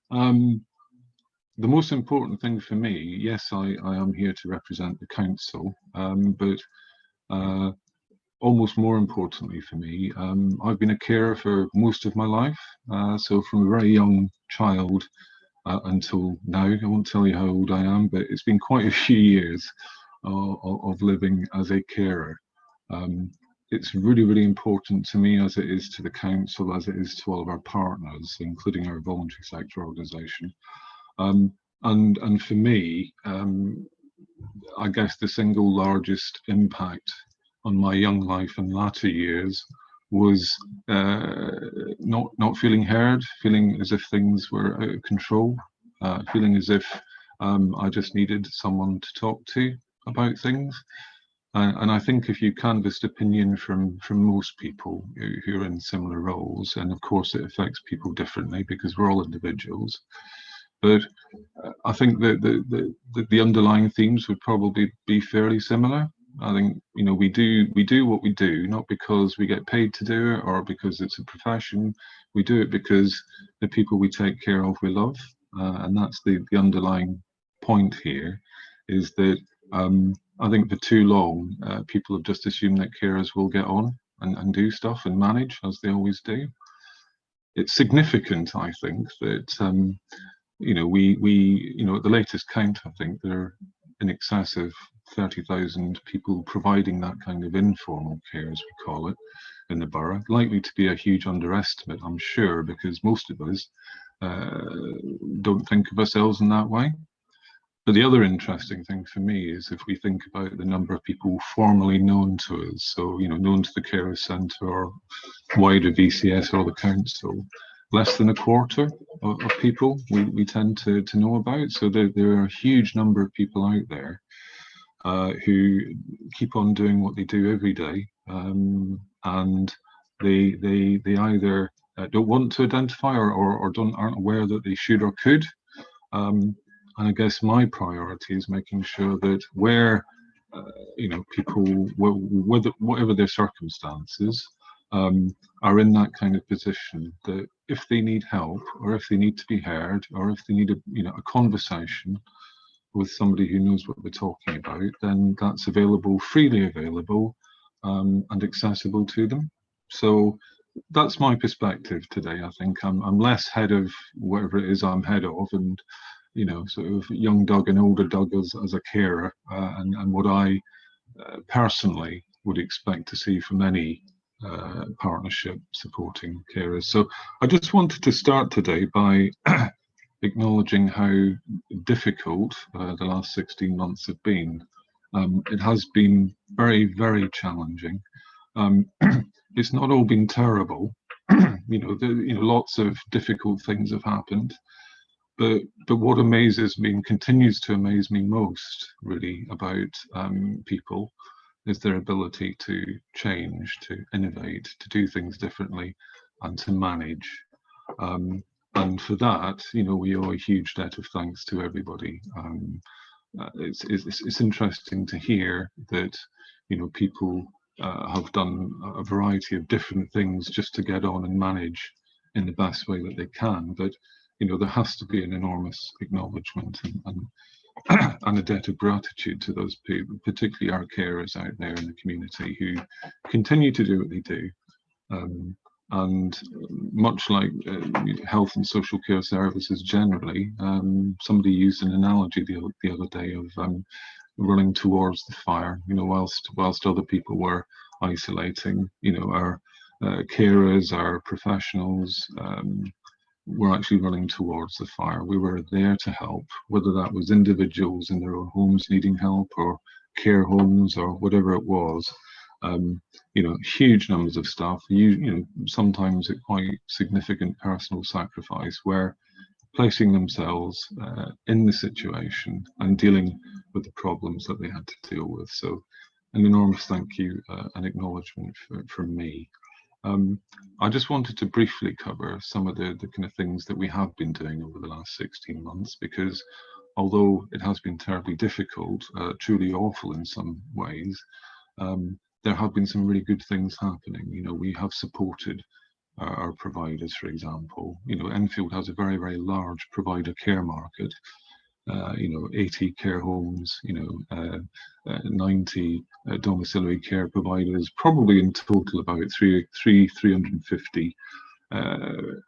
The most important thing for me, yes, I am here to represent the council, but almost more importantly for me, I've been a carer for most of my life. So from a very young child until now, I won't tell you how old I am, but it's been quite a few years of living as a carer. It's really, really important to me, as it is to the council, as it is to all of our partners, including our voluntary sector organisation. And for me, I guess the single largest impact on my young life and latter years was not feeling heard, feeling as if things were out of control, feeling as if I just needed someone to talk to about things. And I think if you canvassed opinion from most people who are in similar roles, and of course it affects people differently because we're all individuals, but I think that the underlying themes would probably be fairly similar. I think, you know, we do what we do, not because we get paid to do it or because it's a profession. We do it because the people we take care of we love, and that's the underlying point here, is that I think for too long people have just assumed that carers will get on and do stuff and manage as they always do. It's significant, I think, that you know, we you know, at the latest count, I think there are in excess of 30,000 people providing that kind of informal care, as we call it, in the borough. Likely to be a huge underestimate, I'm sure, because most of us don't think of ourselves in that way. But the other interesting thing for me is if we think about the number of people formally known to us, so, you know, known to the Carers Centre or wider VCS or the council, less than a quarter of people we tend to know about. So there are a huge number of people out there who keep on doing what they do every day, and they either don't want to identify or aren't aware that they should or could. And I guess my priority is making sure that where you know, people, whatever their circumstances, are in that kind of position, that if they need help or if they need to be heard or if they need a conversation with somebody who knows what they're talking about, then that's available, freely available, and accessible to them. So that's my perspective today. I think I'm less head of whatever it is I'm head of, and, you know, sort of young Doug and older Doug as a carer, and what I personally would expect to see from any partnership supporting carers. So I just wanted to start today by acknowledging how difficult the last 16 months have been. It has been very, very challenging. It's not all been terrible. You know, lots of difficult things have happened. But what amazes me and continues to amaze me most, really, about people is their ability to change, to innovate, to do things differently, and to manage. And for that, you know, we owe a huge debt of thanks to everybody. It's interesting to hear that, you know, people have done a variety of different things just to get on and manage in the best way that they can. But you know, there has to be an enormous acknowledgement and and a debt of gratitude to those people, particularly our carers out there in the community who continue to do what they do. And much like health and social care services generally, somebody used an analogy the other day of running towards the fire. You know, whilst other people were isolating, you know, our carers, our professionals, were actually running towards the fire. We were there to help, whether that was individuals in their own homes needing help, or care homes, or whatever it was. You know, huge numbers of staff, you know, sometimes at quite significant personal sacrifice, were placing themselves in the situation and dealing with the problems that they had to deal with. So an enormous thank you and acknowledgement from me. I just wanted to briefly cover some of the kind of things that we have been doing over the last 16 months, because although it has been terribly difficult, truly awful in some ways, there have been some really good things happening. You know, we have supported our providers, for example. You know, Enfield has a very, very large provider care market. You know, 80 care homes, you know, 90 domiciliary care providers, probably in total about 350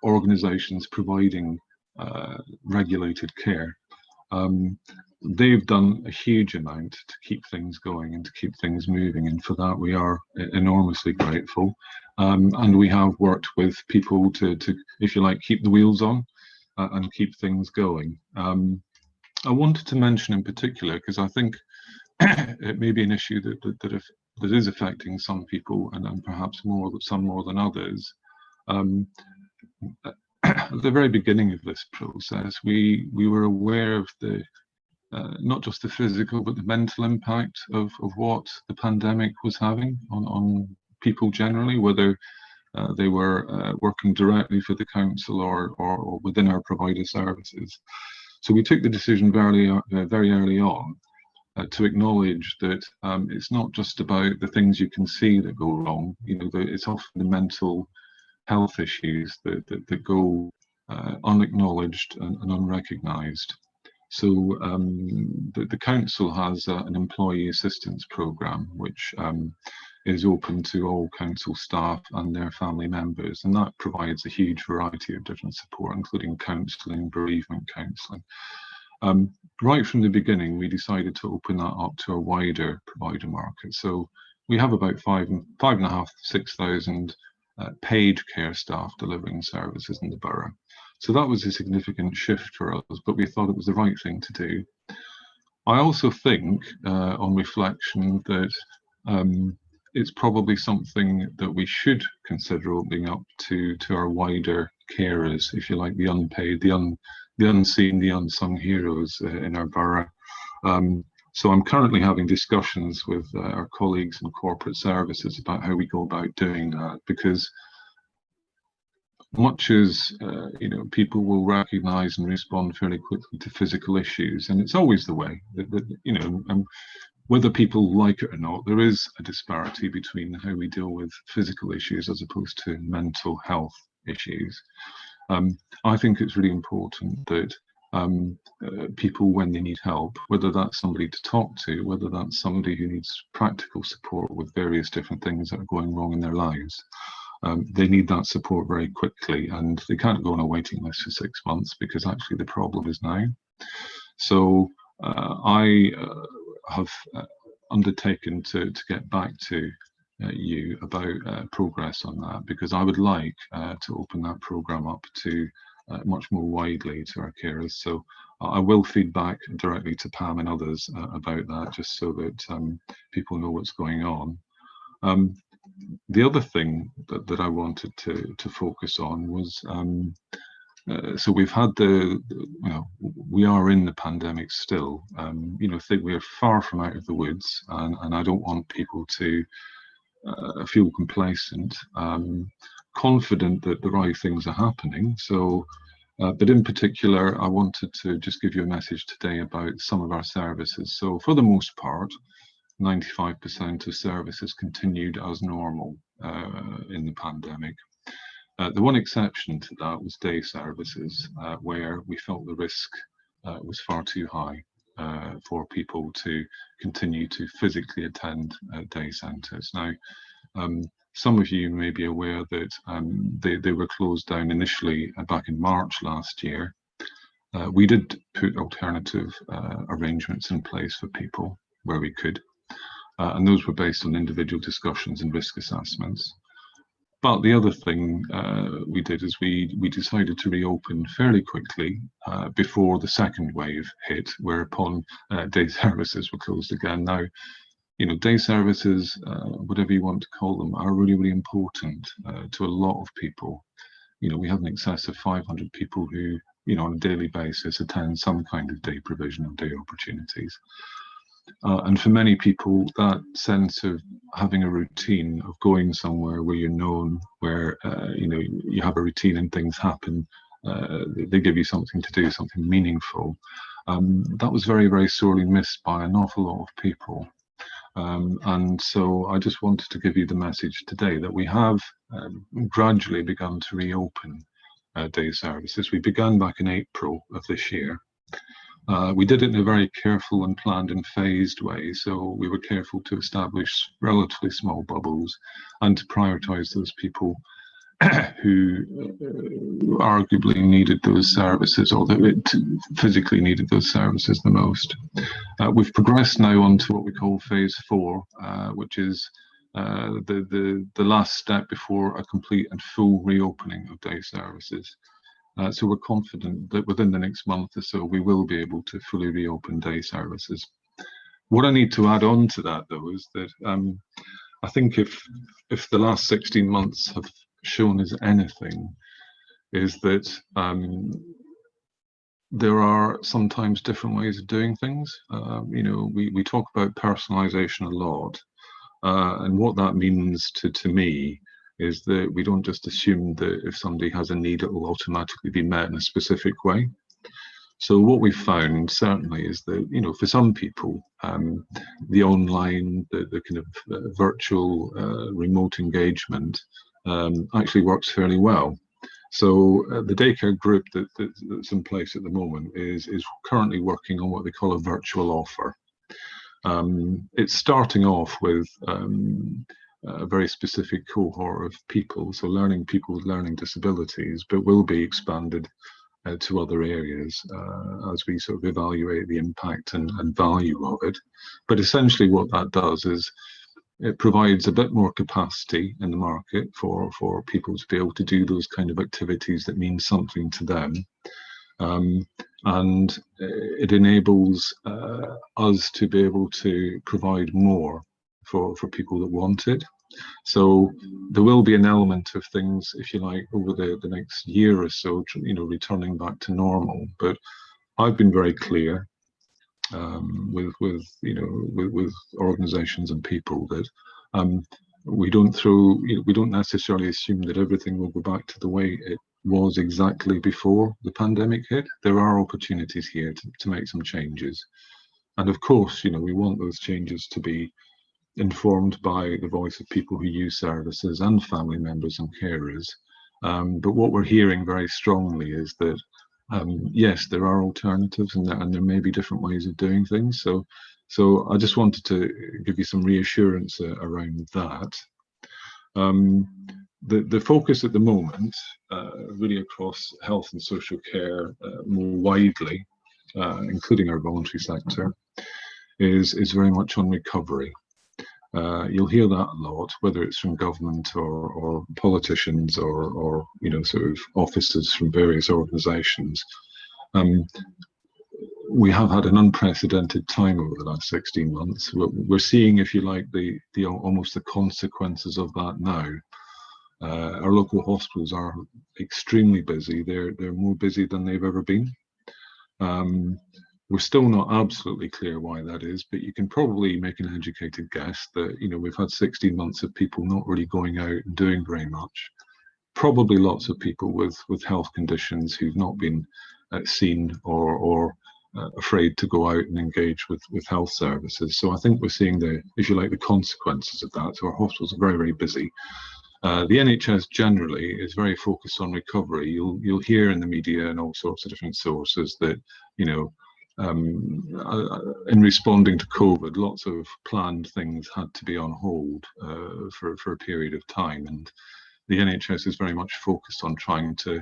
organisations providing regulated care. They've done a huge amount to keep things going and to keep things moving, and for that we are enormously grateful. And we have worked with people to, if you like, keep the wheels on and keep things going. I wanted to mention in particular, because I think it may be an issue that is affecting some people, and perhaps some more than others. At the very beginning of this process, we were aware of the not just the physical but the mental impact of what the pandemic was having on people generally, whether they were working directly for the council or within our provider services. So we took the decision very early on to acknowledge that it's not just about the things you can see that go wrong. You know, it's often the mental health issues that go unacknowledged and unrecognised. So the council has an employee assistance programme which is open to all council staff and their family members, and that provides a huge variety of different support, including counselling, bereavement counselling. Right from the beginning, we decided to open that up to a wider provider market. So we have about 5,500 to 6,000 paid care staff delivering services in the borough. So that was a significant shift for us, but we thought it was the right thing to do. I also think, on reflection, that it's probably something that we should consider opening up to our wider carers, if you like, the unpaid, the unseen, the unsung heroes in our borough. So I'm currently having discussions with our colleagues in corporate services about how we go about doing that, because much as you know, people will recognise and respond fairly quickly to physical issues, and it's always the way that you know, whether people like it or not, there is a disparity between how we deal with physical issues as opposed to mental health issues. I think it's really important that people, when they need help, whether that's somebody to talk to, whether that's somebody who needs practical support with various different things that are going wrong in their lives, they need that support very quickly, and they can't go on a waiting list for 6 months, because actually the problem is now. So I have undertaken to get back to you about progress on that, because I would like to open that programme up to much more widely to our carers. So I will feed back directly to Pam and others about that, just so that people know what's going on. The other thing that I wanted to focus on was, so we've had you know, we are in the pandemic still. You know, think we are far from out of the woods, and I don't want people to feel complacent, confident that the right things are happening. So, but in particular, I wanted to just give you a message today about some of our services. So for the most part, 95% of services continued as normal in the pandemic. The one exception to that was day services, where we felt the risk was far too high for people to continue to physically attend day centres. Now, some of you may be aware that they were closed down initially back in March last year. We did put alternative arrangements in place for people where we could, and those were based on individual discussions and risk assessments. But the other thing we did is we decided to reopen fairly quickly before the second wave hit, whereupon day services were closed again. Now, you know, day services, whatever you want to call them, are really, really important to a lot of people. You know, we have in excess of 500 people who, you know, on a daily basis attend some kind of day provision or day opportunities. And for many people, that sense of having a routine, of going somewhere where you're known, where you know, you have a routine and things happen, they give you something to do, something meaningful. That was very, very sorely missed by an awful lot of people. And so I just wanted to give you the message today that we have gradually begun to reopen day services. We began back in April of this year. We did it in a very careful and planned and phased way. So we were careful to establish relatively small bubbles and to prioritise those people who arguably needed those services, or that physically needed those services the most. We've progressed now on to what we call phase 4, which is the last step before a complete and full reopening of day services. So we're confident that within the next month or so, we will be able to fully reopen day services. What I need to add on to that, though, is that I think if the last 16 months have shown us anything, is that there are sometimes different ways of doing things. You know, we talk about personalisation a lot, and what that means to me is that we don't just assume that if somebody has a need, it will automatically be met in a specific way. So what we've found certainly is that, you know, for some people, the online, the kind of virtual remote engagement actually works fairly well. So the daycare group that's in place at the moment is currently working on what they call a virtual offer. It's starting off with a very specific cohort of people, so people with learning disabilities, but will be expanded to other areas as we sort of evaluate the impact and value of it. But essentially what that does is it provides a bit more capacity in the market for people to be able to do those kind of activities that mean something to them. And it enables us to be able to provide more for people that want it. So there will be an element of things, if you like, over the next year or so, you know, returning back to normal. But I've been very clear with organisations and people that we don't necessarily assume that everything will go back to the way it was exactly before the pandemic hit. There are opportunities here to make some changes, and of course, you know, we want those changes to be informed by the voice of people who use services and family members and carers. But what we're hearing very strongly is that yes, there are alternatives, and there may be different ways of doing things. So I just wanted to give you some reassurance around that. The focus at the moment, really across health and social care more widely, including our voluntary sector, is very much on recovery. You'll hear that a lot, whether it's from government or politicians or you know, sort of officers from various organisations. We have had an unprecedented time over the last 16 months. We're seeing, if you like, the almost the consequences of that now. Our local hospitals are extremely busy. They're more busy than they've ever been. We're still not absolutely clear why that is, but you can probably make an educated guess that, you know, we've had 16 months of people not really going out and doing very much. Probably lots of people with health conditions who've not been seen or afraid to go out and engage with health services. So I think we're seeing the, if you like, the consequences of that. So our hospitals are very, very busy. The NHS generally is very focused on recovery. You'll hear in the media and all sorts of different sources that, you know, in responding to COVID, lots of planned things had to be on hold for a period of time, and the NHS is very much focused on trying to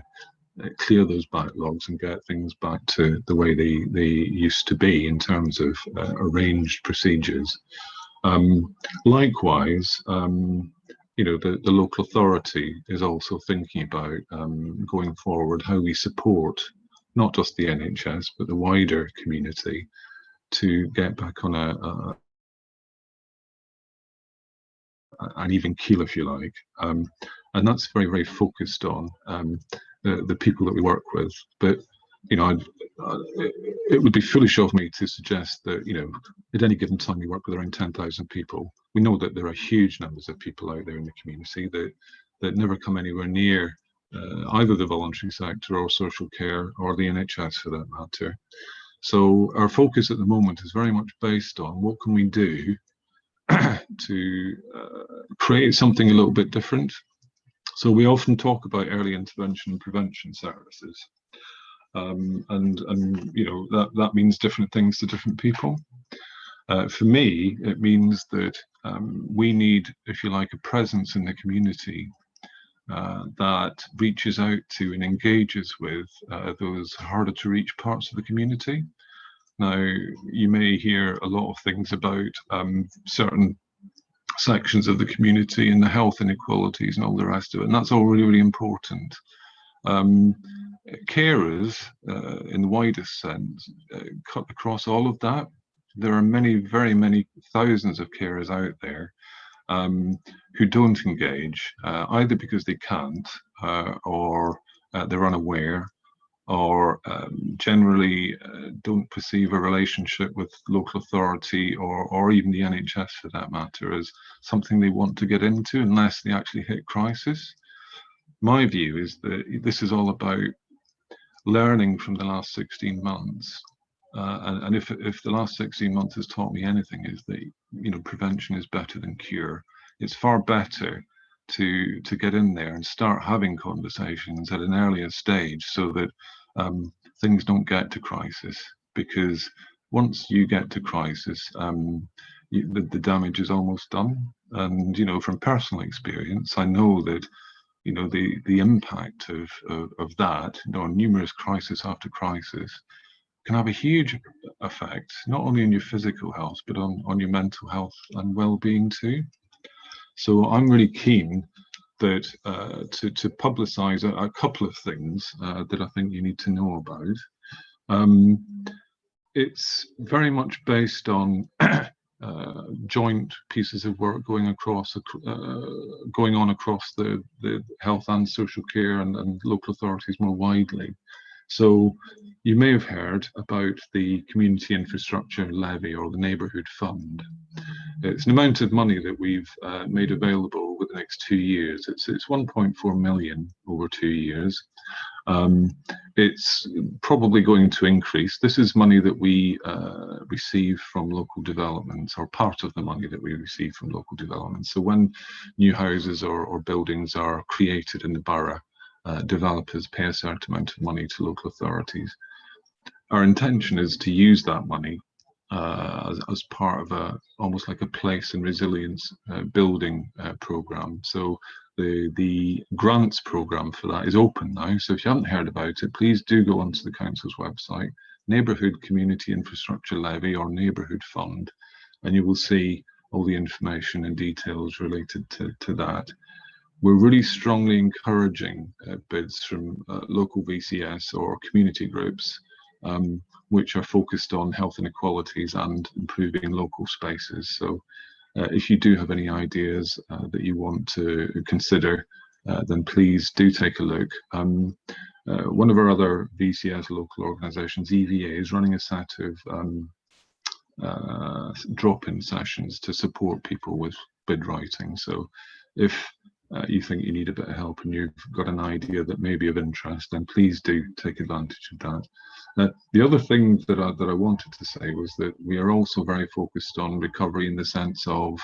clear those backlogs and get things back to the way they used to be in terms of arranged procedures. Likewise, you know, the local authority is also thinking about going forward how we support not just the NHS but the wider community to get back on an even keel, if you like, and that's very, very focused on the people that we work with. But you know, it would be foolish of me to suggest that, you know, at any given time we work with around 10,000 people. We know that there are huge numbers of people out there in the community that never come anywhere near either the voluntary sector or social care or the NHS for that matter. So our focus at the moment is very much based on what can we do to create something a little bit different. So we often talk about early intervention and prevention services, and you know, that means different things to different people. For me, it means that we need, if you like, a presence in the community that reaches out to and engages with those harder to reach parts of the community. Now, you may hear a lot of things about certain sections of the community and the health inequalities and all the rest of it, and that's all really, really important. Carers, in the widest sense, cut across all of that. There are many, very many thousands of carers out there who don't engage, either because they can't, or they're unaware, or generally don't perceive a relationship with local authority or even the NHS for that matter as something they want to get into unless they actually hit crisis. My view is that this is all about learning from the last 16 months. And if the last 16 months has taught me anything, is that, you know, prevention is better than cure. It's far better to get in there and start having conversations at an earlier stage so that things don't get to crisis, because once you get to crisis, the damage is almost done. And, you know, from personal experience, I know that, you know, the impact of that, you know, numerous crisis after crisis, can have a huge effect, not only on your physical health, but on your mental health and well-being too. So I'm really keen that to publicise a couple of things that I think you need to know about. It's very much based on joint pieces of work going on across the health and social care and local authorities more widely. So you may have heard about the Community Infrastructure Levy or the Neighbourhood Fund. It's an amount of money that we've made available over the next 2 years. It's 1.4 million over 2 years. It's probably going to increase. This is money that we receive from local developments, or part of the money that we receive from local developments. So when new houses or buildings are created in the borough, developers pay a certain amount of money to local authorities. Our intention is to use that money as part of almost like a place and resilience building programme. So the grants programme for that is open now. So if you haven't heard about it, please do go onto the council's website, Neighbourhood Community Infrastructure Levy or Neighbourhood Fund, and you will see all the information and details related to that. We're really strongly encouraging bids from local VCS or community groups, which are focused on health inequalities and improving local spaces. So if you do have any ideas that you want to consider, then please do take a look. One of our other VCS local organisations, EVA, is running a set of drop-in sessions to support people with bid writing. So if you think you need a bit of help and you've got an idea that may be of interest, then please do take advantage of that. The other thing that I wanted to say was that we are also very focused on recovery in the sense of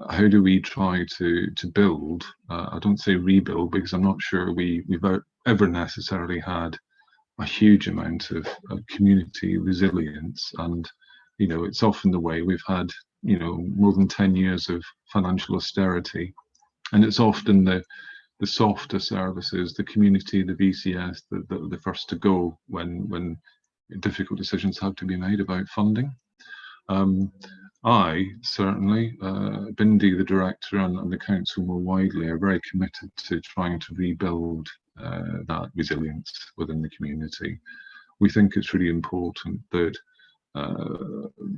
how do we try to build, I don't say rebuild, because I'm not sure we've ever necessarily had a huge amount of community resilience. And, you know, it's often the way we've had, you know, more than 10 years of financial austerity. And it's often the softer services, the community, the VCS, that are the first to go when difficult decisions have to be made about funding. I certainly, Bindi, the director, and the council more widely are very committed to trying to rebuild that resilience within the community. We think it's really important that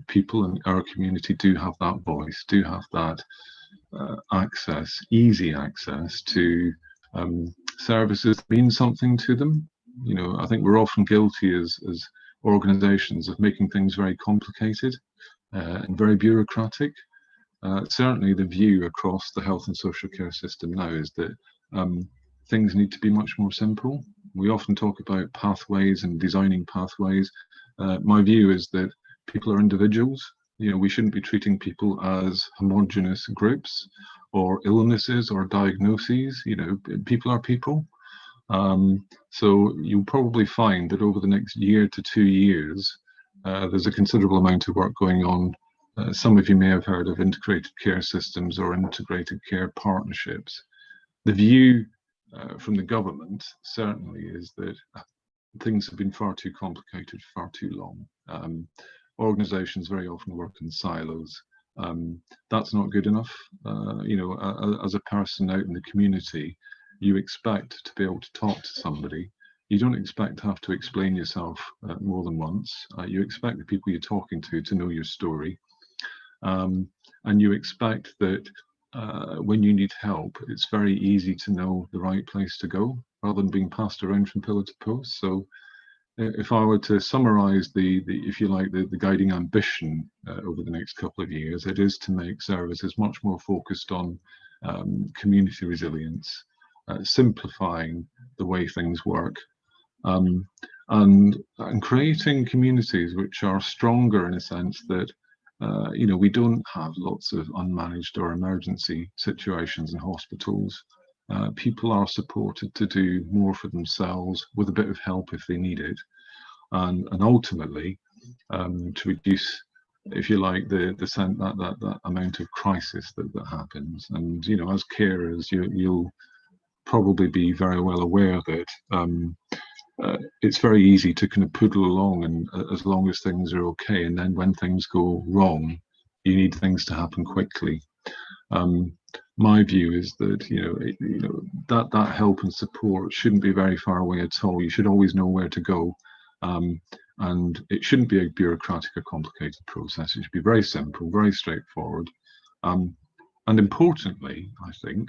people in our community do have that voice, do have that access, easy access to services that mean something to them. You know, I think we're often guilty as organisations of making things very complicated and very bureaucratic. Certainly the view across the health and social care system now is that things need to be much more simple. We often talk about pathways and designing pathways. My view is that people are individuals. You know, we shouldn't be treating people as homogenous groups or illnesses or diagnoses. You know, people are people. So you'll probably find that over the next year to 2 years, there's a considerable amount of work going on. Some of you may have heard of integrated care systems or integrated care partnerships. The view from the government certainly is that things have been far too complicated, far too long. Organisations very often work in silos. That's not good enough. You know, as a person out in the community, you expect to be able to talk to somebody. You don't expect to have to explain yourself more than once. You expect the people you're talking to know your story. And you expect that when you need help, it's very easy to know the right place to go rather than being passed around from pillar to post. So if I were to summarise if you like, the guiding ambition over the next couple of years, it is to make services much more focused on community resilience, simplifying the way things work, and creating communities which are stronger in a sense that you know, we don't have lots of unmanaged or emergency situations in hospitals. People are supported to do more for themselves with a bit of help if they need it, and ultimately to reduce, if you like, that amount of crisis that happens. And you know, as carers, you'll probably be very well aware that it's very easy to kind of poodle along, and as long as things are okay, and then when things go wrong, you need things to happen quickly. My view is that that help and support shouldn't be very far away at all. You should always know where to go, and it shouldn't be a bureaucratic or complicated process. It should be very simple, very straightforward, and importantly, I think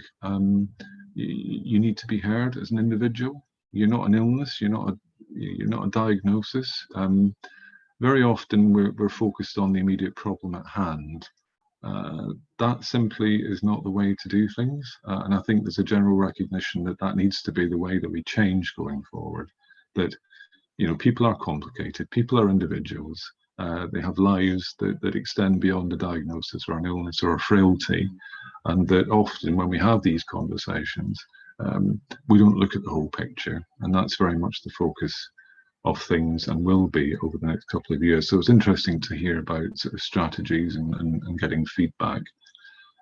you need to be heard as an individual. You're not an illness. You're not a diagnosis. Very often we're focused on the immediate problem at hand. That simply is not the way to do things, and I think there's a general recognition that needs to be the way that we change going forward. That people are complicated. People are individuals. They have lives that extend beyond a diagnosis or an illness or a frailty, and that often when we have these conversations, we don't look at the whole picture, and that's very much the focus of things and will be over the next couple of years. So it's interesting to hear about sort of strategies and getting feedback.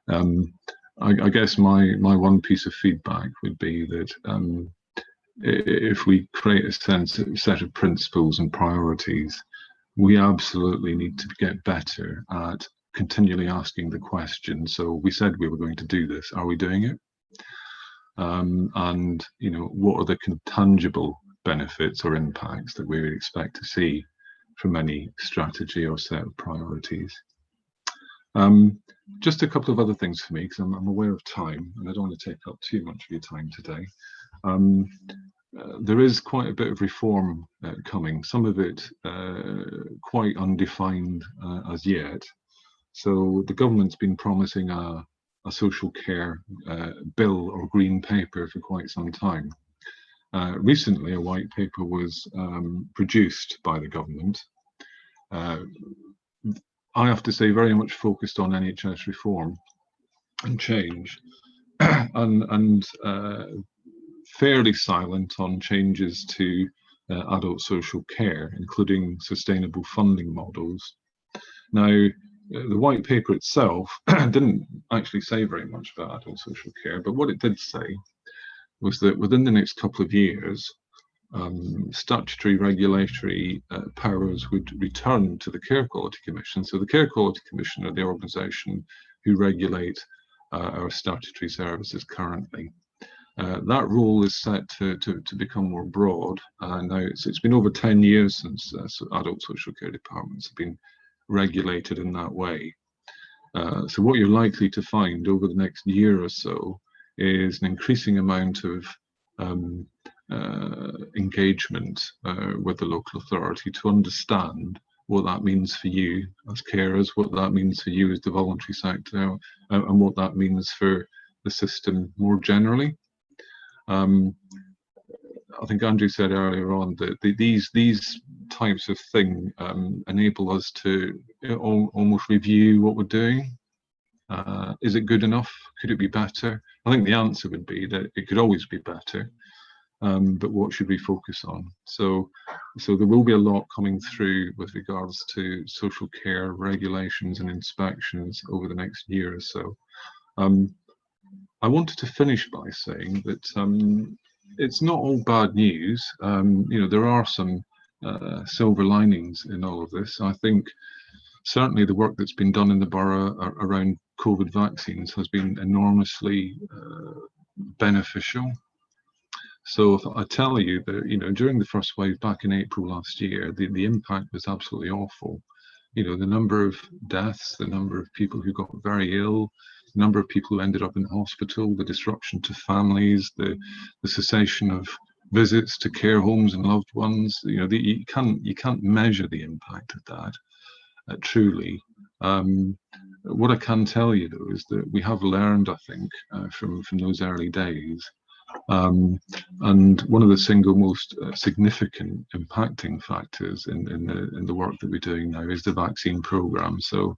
I guess my one piece of feedback would be that if we create a set of principles and priorities, we absolutely need to get better at continually asking the question. So we said we were going to do this. Are we doing it? And what are the tangible benefits or impacts that we would expect to see from any strategy or set of priorities? Just a couple of other things for me, because I'm aware of time and I don't want to take up too much of your time today. There is quite a bit of reform coming, some of it quite undefined as yet. So the government's been promising a a social care bill or green paper for quite some time. Recently, a white paper was produced by the government. I have to say, very much focused on NHS reform and change, and fairly silent on changes to adult social care, including sustainable funding models. Now, the white paper itself didn't actually say very much about adult social care, but what it did say was that within the next couple of years, statutory regulatory powers would return to the Care Quality Commission. So the Care Quality Commission are the organisation who regulate our statutory services currently. That role is set to become more broad. Now it's been over 10 years since adult social care departments have been regulated in that way. So what you're likely to find over the next year or so is an increasing amount of engagement with the local authority to understand what that means for you as carers, what that means for you as the voluntary sector, and what that means for the system more generally. I think Andrew said earlier on that these types of thing enable us to almost review what we're doing. Is it good enough? Could it be better? I think the answer would be that it could always be better, but what should we focus on? So there will be a lot coming through with regards to social care regulations and inspections over the next year or so. I wanted to finish by saying that it's not all bad news. You know, there are some silver linings in all of this. I think certainly the work that's been done in the borough around COVID vaccines has been enormously beneficial. So if I tell you that, you know, during the first wave back in April last year, the impact was absolutely awful. You know, the number of deaths, the number of people who got very ill, the number of people who ended up in hospital, the disruption to families, the cessation of visits to care homes and loved ones. You know, you can't measure the impact of that truly. What I can tell you though is that we have learned, I think, from those early days. And one of the single most significant impacting factors in the work that we're doing now is the vaccine programme. So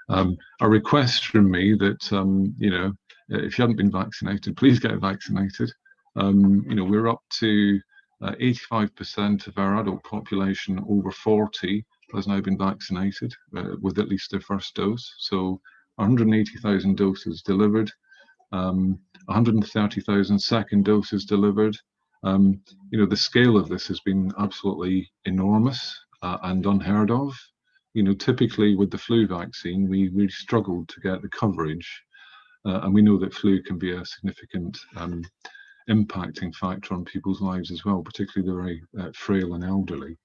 a request from me that you know, if you haven't been vaccinated, please get vaccinated. You know, we're up to 85% of our adult population over 40 has now been vaccinated with at least their first dose. So 180,000 doses delivered. 130,000 second doses delivered. You know, the scale of this has been absolutely enormous and unheard of. You know, typically with the flu vaccine, we really struggled to get the coverage, and we know that flu can be a significant impacting factor on people's lives as well, particularly the very frail and elderly.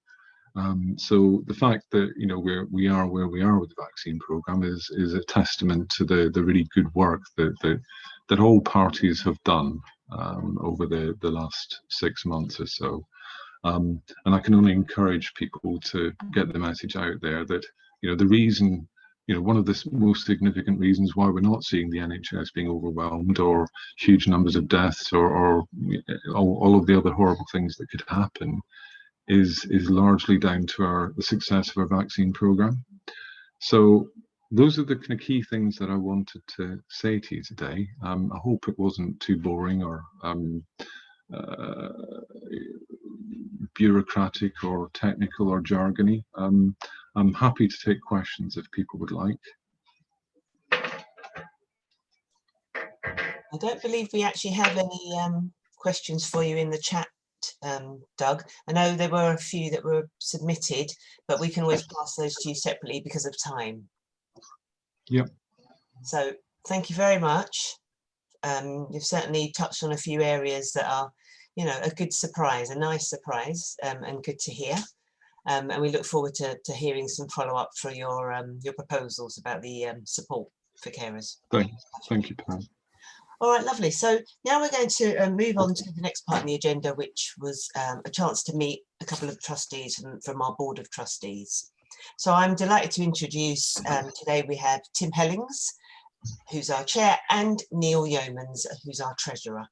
So the fact that, you know, we are where we are with the vaccine programme is a testament to the really good work that all parties have done over the last 6 months or so. And I can only encourage people to get the message out there that, you know, the reason, you know, one of the most significant reasons why we're not seeing the NHS being overwhelmed or huge numbers of deaths or all of the other horrible things that could happen is largely down to the success of our vaccine programme. So those are the kind of key things that I wanted to say to you today. I hope it wasn't too boring or bureaucratic or technical or jargony. I'm happy to take questions if people would like. I don't believe we actually have any questions for you in the chat, Doug. I know there were a few that were submitted, but we can always pass those to you separately because of time. Yep. So thank you very much. You've certainly touched on a few areas that are, you know, a good surprise, a nice surprise, and good to hear. And we look forward to hearing some follow-up for your proposals about the support for carers. Thank you, Pam. All right, lovely. So now we're going to move on to the next part of the agenda, which was a chance to meet a couple of trustees from our board of trustees. So I'm delighted to introduce, today we have Tim Hellings, who's our chair, and Neil Yeomans, who's our treasurer.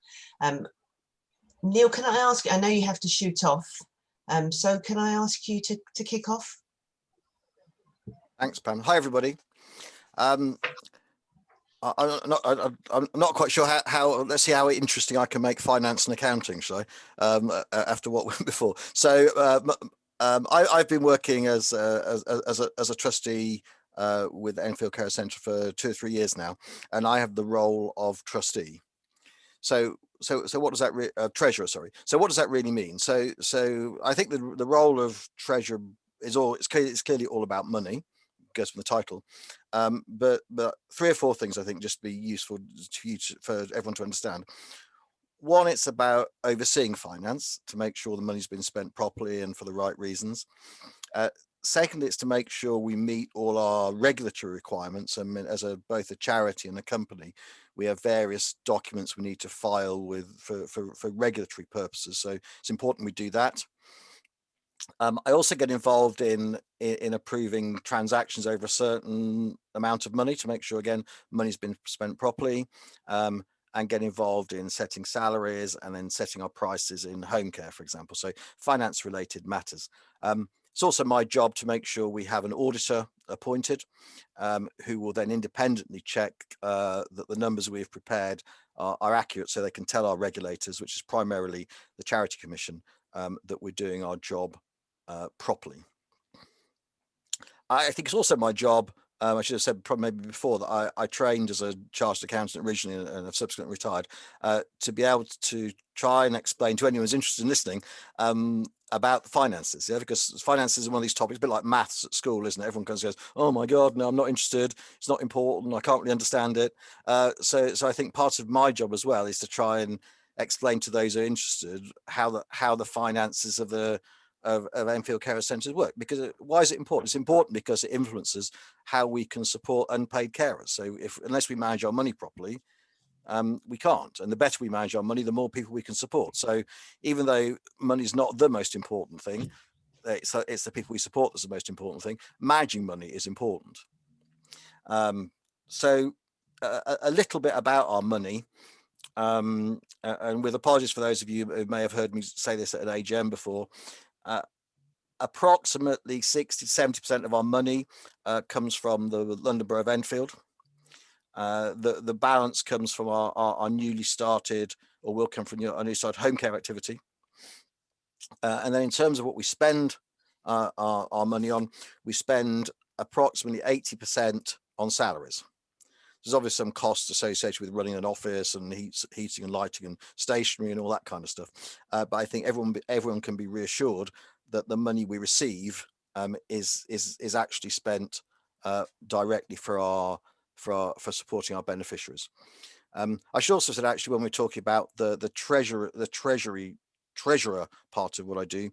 Neil, can I ask, I know you have to shoot off, so can I ask you to kick off? Thanks, Pam. Hi, everybody. I'm not quite sure how let's see how interesting I can make finance and accounting, shall I, after what went before. So I've been working as a trustee with Enfield Carers Centre for 2 or 3 years now, and I have the role of trustee. So what does that treasurer? Sorry. So what does that really mean? So I think the role of treasurer is it's clearly all about money. Goes from the title, but 3 or 4 things I think just be useful for everyone to understand. One, it's about overseeing finance to make sure the money's been spent properly and for the right reasons. Second, it's to make sure we meet all our regulatory requirements. I mean, as both a charity and a company, we have various documents we need to file with for regulatory purposes. So it's important we do that. I also get involved in approving transactions over a certain amount of money to make sure, again, money's been spent properly, and get involved in setting salaries and then setting our prices in home care, for example. So finance related matters. It's also my job to make sure we have an auditor appointed, who will then independently check that the numbers we've prepared are accurate, so they can tell our regulators, which is primarily the Charity Commission, that we're doing our job properly. I think it's also my job, I should have said probably maybe before, that I trained as a chartered accountant originally and have subsequently retired, to be able to try and explain to anyone who's interested in listening about the finances. Yeah, because finances is one of these topics, a bit like maths at school, isn't it? Everyone comes and goes, oh my God, no, I'm not interested. It's not important. I can't really understand it. So I think part of my job as well is to try and explain to those who are interested how the finances of Enfield Carers Centres work. Because why is it important? It's important because it influences how we can support unpaid carers. So unless we manage our money properly, we can't. And the better we manage our money, the more people we can support. So even though money is not the most important thing, it's the people we support that's the most important thing. Managing money is important. So a little bit about our money. And with apologies for those of you who may have heard me say this at an AGM before, approximately 60-70% of our money comes from the London Borough of Enfield. The balance comes from our newly started, or will come from our newly started home care activity. And then in terms of what we spend our money on, we spend approximately 80% on salaries. There's obviously some costs associated with running an office and heating and lighting and stationery and all that kind of stuff. But I think everyone can be reassured that the money we receive is actually spent directly for supporting our beneficiaries. I should also say, actually, when we're talking about the treasurer part of what I do,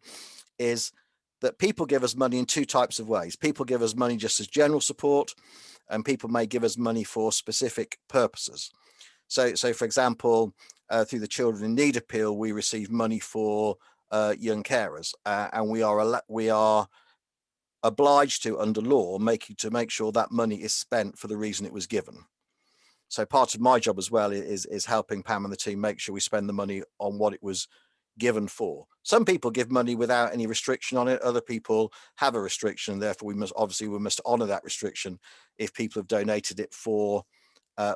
is that people give us money in 2 types of ways. People give us money just as general support, and people may give us money for specific purposes. So for example, through the Children in Need Appeal, we receive money for young carers, and we are obliged to, under law, make sure that money is spent for the reason it was given. So part of my job as well is helping Pam and the team make sure we spend the money on what it was given for. Some people give money without any restriction on it. Other people have a restriction, and therefore we must honour that restriction if people have donated it for a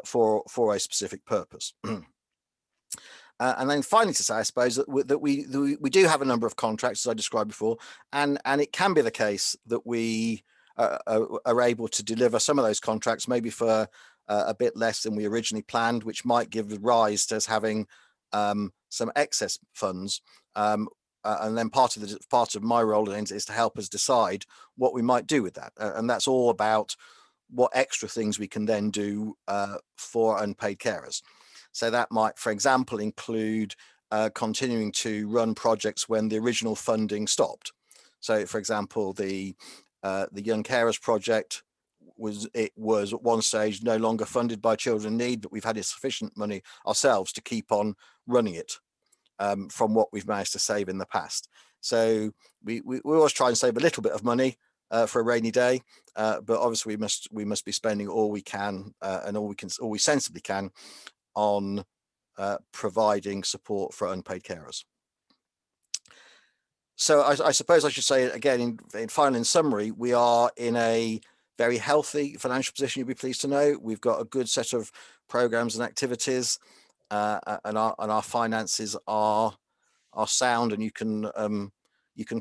specific purpose. And then finally to say, I suppose, that we do have a number of contracts, as I described before, and it can be the case that we are able to deliver some of those contracts maybe for a bit less than we originally planned, which might give rise to us having some excess funds. And then part of my role is to help us decide what we might do with that. And that's all about what extra things we can then do for unpaid carers. So that might, for example, include continuing to run projects when the original funding stopped. So, for example, the Young Carers project was at one stage no longer funded by Children in Need, but we've had sufficient money ourselves to keep on running it from what we've managed to save in the past. So we always try and save a little bit of money for a rainy day, but obviously we must be spending all we can and all we sensibly can on providing support for unpaid carers. So I suppose I should say again, in summary, we are in a very healthy financial position. You'll be pleased to know we've got a good set of programs and activities, and our finances are sound, and you can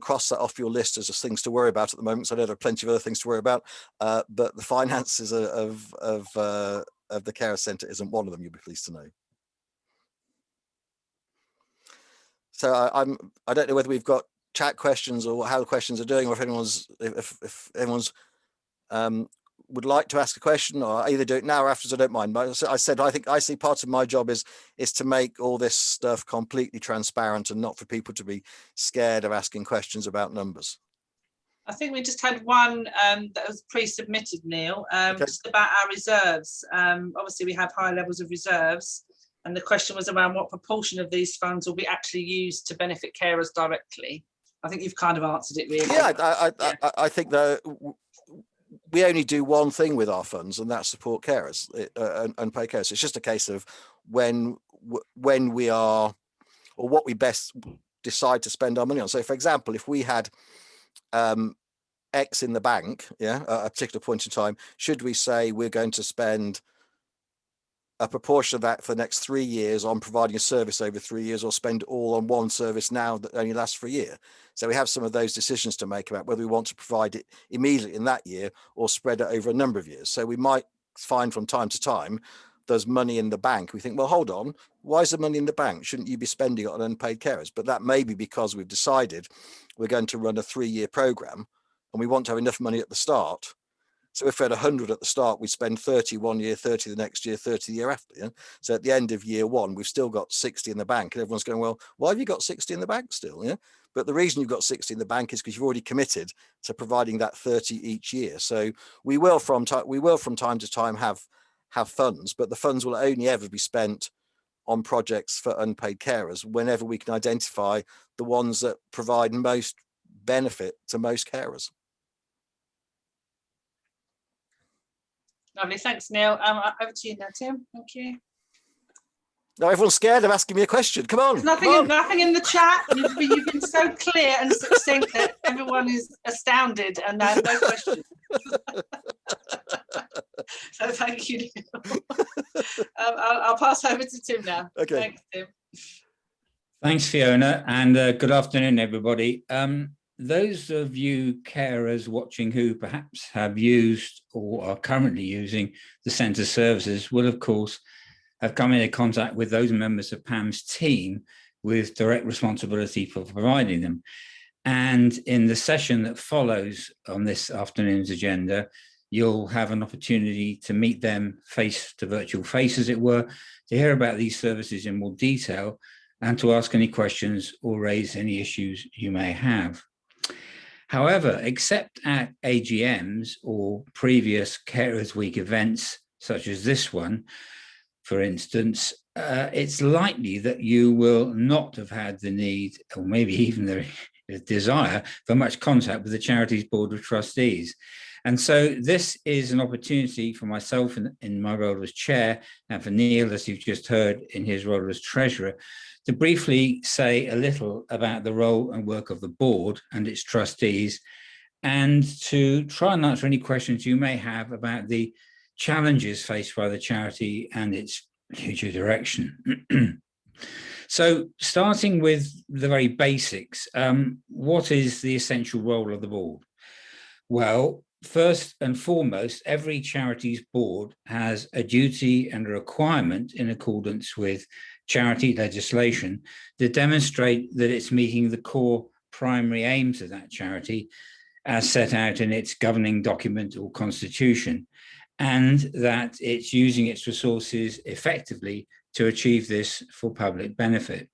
cross that off your list as just things to worry about at the moment. So I know there are plenty of other things to worry about, but the finances of the Carers Centre isn't one of them. You'll be pleased to know. So I don't know whether we've got chat questions or how the questions are doing, or if anyone's would like to ask a question, or either do it now or afterwards. I don't mind. But I said I see part of my job is to make all this stuff completely transparent and not for people to be scared of asking questions about numbers. I think we just had one that was pre-submitted, Neil, Okay. just about our reserves. Obviously, we have high levels of reserves, and the question was around what proportion of these funds will be actually used to benefit carers directly. I think you've kind of answered it, really. Yeah, I think that we only do one thing with our funds, and that's support carers, unpaid carers. It's just a case of when we are, or what we best decide to spend our money on. So, for example, if we had X in the bank, at a particular point in time, should we say we're going to spend a proportion of that for the next 3 years on providing a service over 3 years, or spend all on one service now that only lasts for a year? So we have some of those decisions to make about whether we want to provide it immediately in that year or spread it over a number of years. So we might find from time to time there's money in the bank. We think, well, hold on, why is the money in the bank? Shouldn't you be spending it on unpaid carers? But that may be because we've decided we're going to run a 3-year program and we want to have enough money at the start. So if we had 100 at the start, we spend 30 one year, 30 the next year, 30 the year after. Yeah? So at the end of year one, we've still got 60 in the bank, and everyone's going, well, why have you got 60 in the bank still? Yeah. But the reason you've got 60 in the bank is because you've already committed to providing that 30 each year. So we will from time to time have funds, but the funds will only ever be spent on projects for unpaid carers whenever we can identify the ones that provide most benefit to most carers. Lovely, thanks, Neil. Over to you now, Tim. Thank you. Now everyone's scared of asking me a question. Come on. There's nothing in the chat. You've been so clear and succinct that everyone is astounded, and no questions. So thank you, Neil. I'll pass over to Tim now. Okay. Thanks, Tim. Thanks, Fiona, and good afternoon, everybody. Those of you carers watching who perhaps have used or are currently using the centre services will, of course, have come into contact with those members of Pam's team with direct responsibility for providing them. And in the session that follows on this afternoon's agenda, you'll have an opportunity to meet them face to virtual face, as it were, to hear about these services in more detail and to ask any questions or raise any issues you may have. However, except at AGMs or previous Carers Week events, such as this one, for instance, it's likely that you will not have had the need, or maybe even the desire, for much contact with the charity's Board of Trustees. And so this is an opportunity for myself in my role as chair, and for Neil, as you've just heard, in his role as treasurer, to briefly say a little about the role and work of the board and its trustees, and to try and answer any questions you may have about the challenges faced by the charity and its future direction. So starting with the very basics, what is the essential role of the board? Well, first and foremost, every charity's board has a duty and a requirement in accordance with charity legislation to demonstrate that it's meeting the core primary aims of that charity as set out in its governing document or constitution, and that it's using its resources effectively to achieve this for public benefit.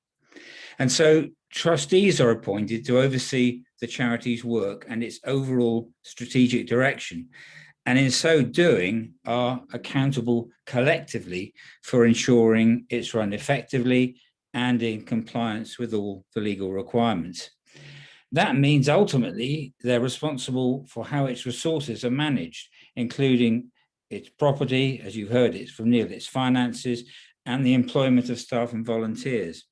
And so trustees are appointed to oversee the charity's work and its overall strategic direction, and in so doing are accountable collectively for ensuring it's run effectively and in compliance with all the legal requirements. That means ultimately they're responsible for how its resources are managed, including its property, as you've heard it's from Neil, its finances, and the employment of staff and volunteers.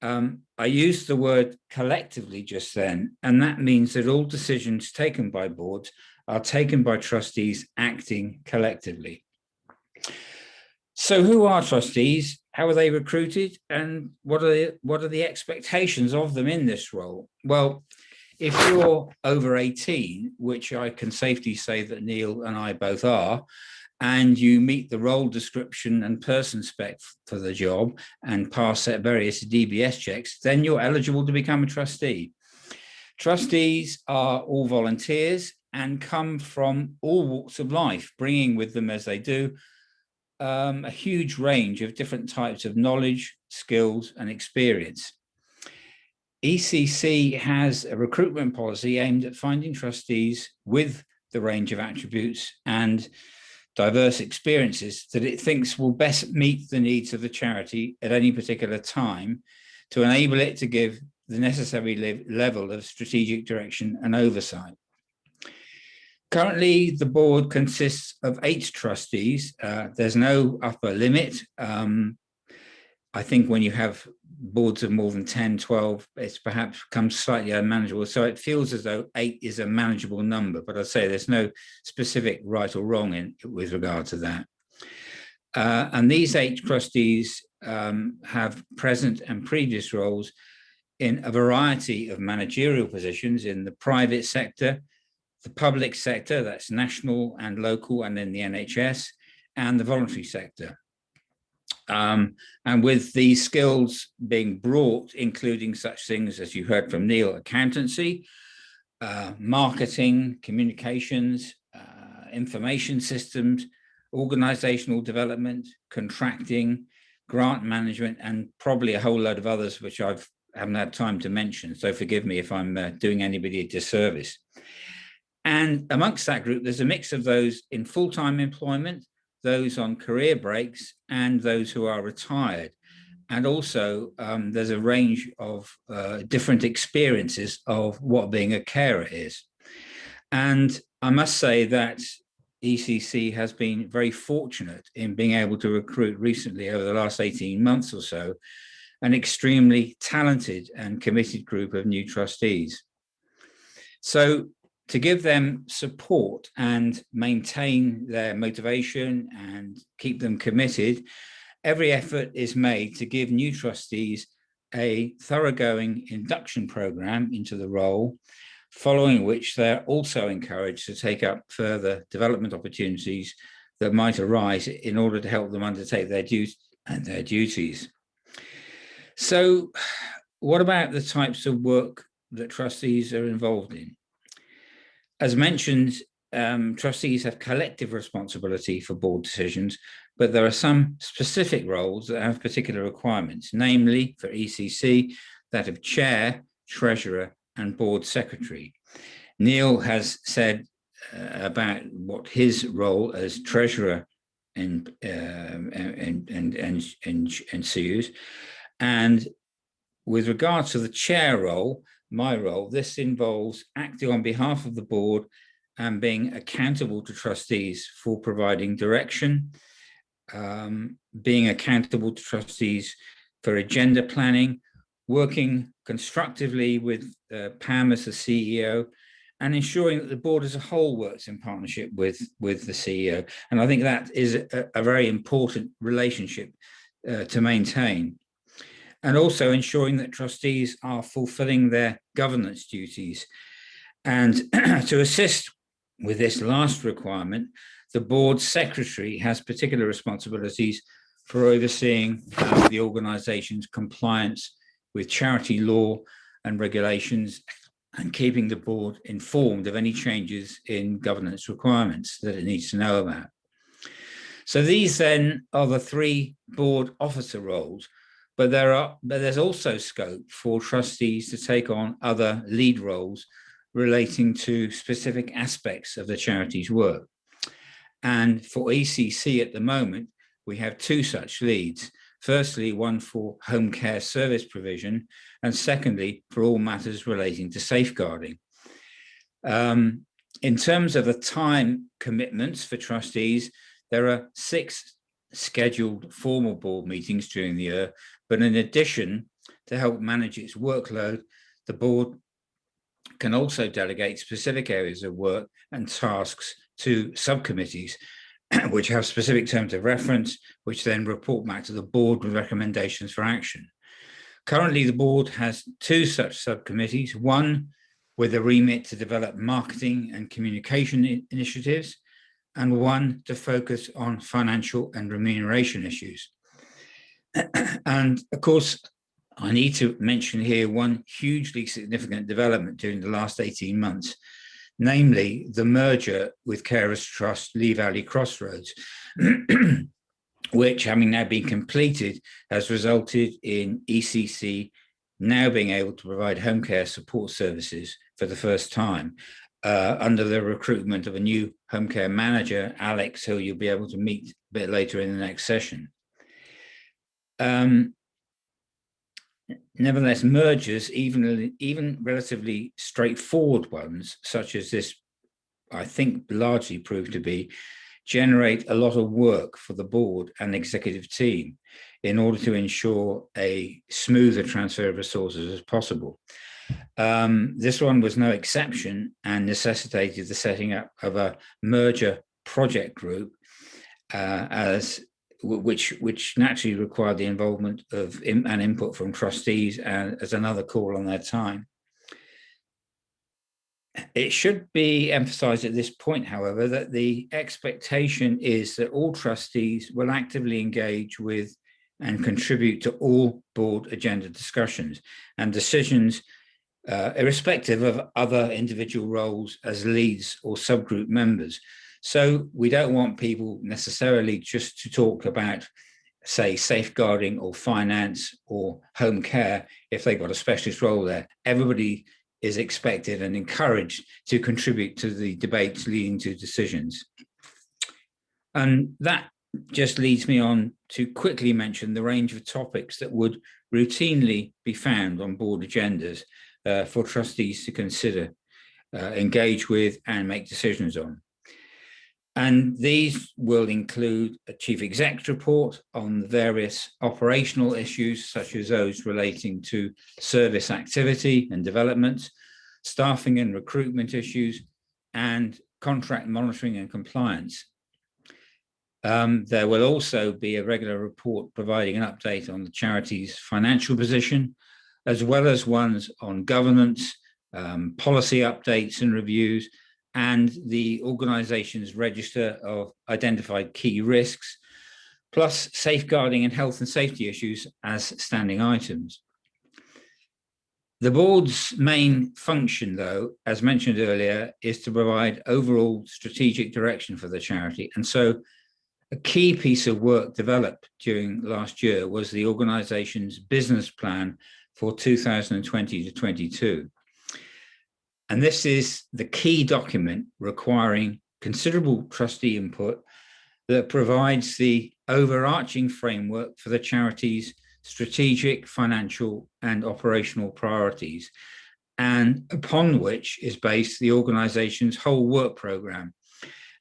I used the word collectively just then, and that means that all decisions taken by boards are taken by trustees acting collectively. So who are trustees? How are they recruited? And what are the expectations of them in this role? Well, if you're over 18, which I can safely say that Neil and I both are, and you meet the role description and person spec for the job and pass various DBS checks, then you're eligible to become a trustee. Trustees are all volunteers and come from all walks of life, bringing with them, as they do, a huge range of different types of knowledge, skills, and experience. ECC has a recruitment policy aimed at finding trustees with the range of attributes and diverse experiences that it thinks will best meet the needs of the charity at any particular time to enable it to give the necessary level of strategic direction and oversight. Currently, the board consists of 8 trustees. There's no upper limit. I think when you have boards of more than 10, 12, it's perhaps becomes slightly unmanageable. So it feels as though 8 is a manageable number, but I'd say there's no specific right or wrong with regard to that. And these 8 trustees have present and previous roles in a variety of managerial positions in the private sector, the public sector, that's national and local, and then the NHS, and the voluntary sector. And with these skills being brought, including such things as you heard from Neil, accountancy, marketing, communications, information systems, organizational development, contracting, grant management, and probably a whole load of others, which I haven't had time to mention. So forgive me if I'm doing anybody a disservice. And amongst that group, there's a mix of those in full-time employment, those on career breaks, and those who are retired. And also there's a range of different experiences of what being a carer is. And I must say that ECC has been very fortunate in being able to recruit recently, over the last 18 months or so, an extremely talented and committed group of new trustees. So to give them support and maintain their motivation and keep them committed, every effort is made to give new trustees a thoroughgoing induction program into the role, following which they're also encouraged to take up further development opportunities that might arise in order to help them undertake their duties. So what about the types of work that trustees are involved in? As mentioned, trustees have collective responsibility for board decisions, but there are some specific roles that have particular requirements, namely for ECC, that of chair, treasurer, and board secretary. Neil has said about what his role as treasurer ensues. And with regards to the chair role, my role, this involves acting on behalf of the board and being accountable to trustees for providing direction, being accountable to trustees for agenda planning, working constructively with Pam as the CEO, and ensuring that the board as a whole works in partnership with the CEO. And I think that is a very important relationship to maintain. And also ensuring that trustees are fulfilling their governance duties. And to assist with this last requirement, the board secretary has particular responsibilities for overseeing the organisation's compliance with charity law and regulations, and keeping the board informed of any changes in governance requirements that it needs to know about. So these then are the 3 board officer roles. But there's also scope for trustees to take on other lead roles relating to specific aspects of the charity's work. And for ECC at the moment, we have 2 such leads. Firstly, one for home care service provision, and secondly, for all matters relating to safeguarding. In terms of the time commitments for trustees, there are 6 scheduled formal board meetings during the year, but in addition, to help manage its workload, the board can also delegate specific areas of work and tasks to subcommittees, which have specific terms of reference, which then report back to the board with recommendations for action. Currently, the board has 2 such subcommittees, one with a remit to develop marketing and communication initiatives, and one to focus on financial and remuneration issues. And of course, I need to mention here one hugely significant development during the last 18 months, namely the merger with Carers Trust Lee Valley Crossroads, which, having now been completed, has resulted in ECC now being able to provide home care support services for the first time under the recruitment of a new home care manager, Alex, who you'll be able to meet a bit later in the next session. Nevertheless, mergers, even relatively straightforward ones, such as this, I think largely proved to be, generate a lot of work for the board and executive team in order to ensure a smoother transfer of resources as possible. This one was no exception and necessitated the setting up of a merger project group, which naturally required the involvement of and input from trustees and as another call on their time. It should be emphasised at this point, however, that the expectation is that all trustees will actively engage with and contribute to all board agenda discussions and decisions, irrespective of other individual roles as leads or subgroup members. So we don't want people necessarily just to talk about, say, safeguarding or finance or home care if they've got a specialist role there. Everybody is expected and encouraged to contribute to the debates leading to decisions. And that just leads me on to quickly mention the range of topics that would routinely be found on board agendas for trustees to consider, engage with, and make decisions on. And these will include a chief exec's report on the various operational issues, such as those relating to service activity and development, staffing and recruitment issues, and contract monitoring and compliance. There will also be a regular report providing an update on the charity's financial position, as well as ones on governance, policy updates and reviews, and the organisation's register of identified key risks, plus safeguarding and health and safety issues as standing items. The board's main function, though, as mentioned earlier, is to provide overall strategic direction for the charity. And so a key piece of work developed during last year was the organisation's business plan for 2020 to 22. And this is the key document requiring considerable trustee input that provides the overarching framework for the charity's strategic, financial, and operational priorities, and upon which is based the organisation's whole work programme,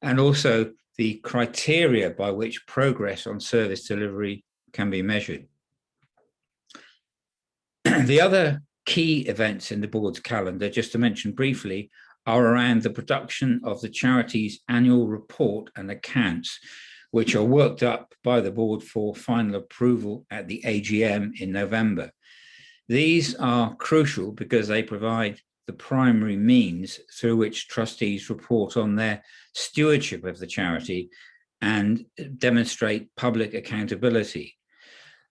and also the criteria by which progress on service delivery can be measured. The other key events in the board's calendar, just to mention briefly, are around the production of the charity's annual report and accounts, which are worked up by the board for final approval at the AGM in November. These are crucial because they provide the primary means through which trustees report on their stewardship of the charity and demonstrate public accountability.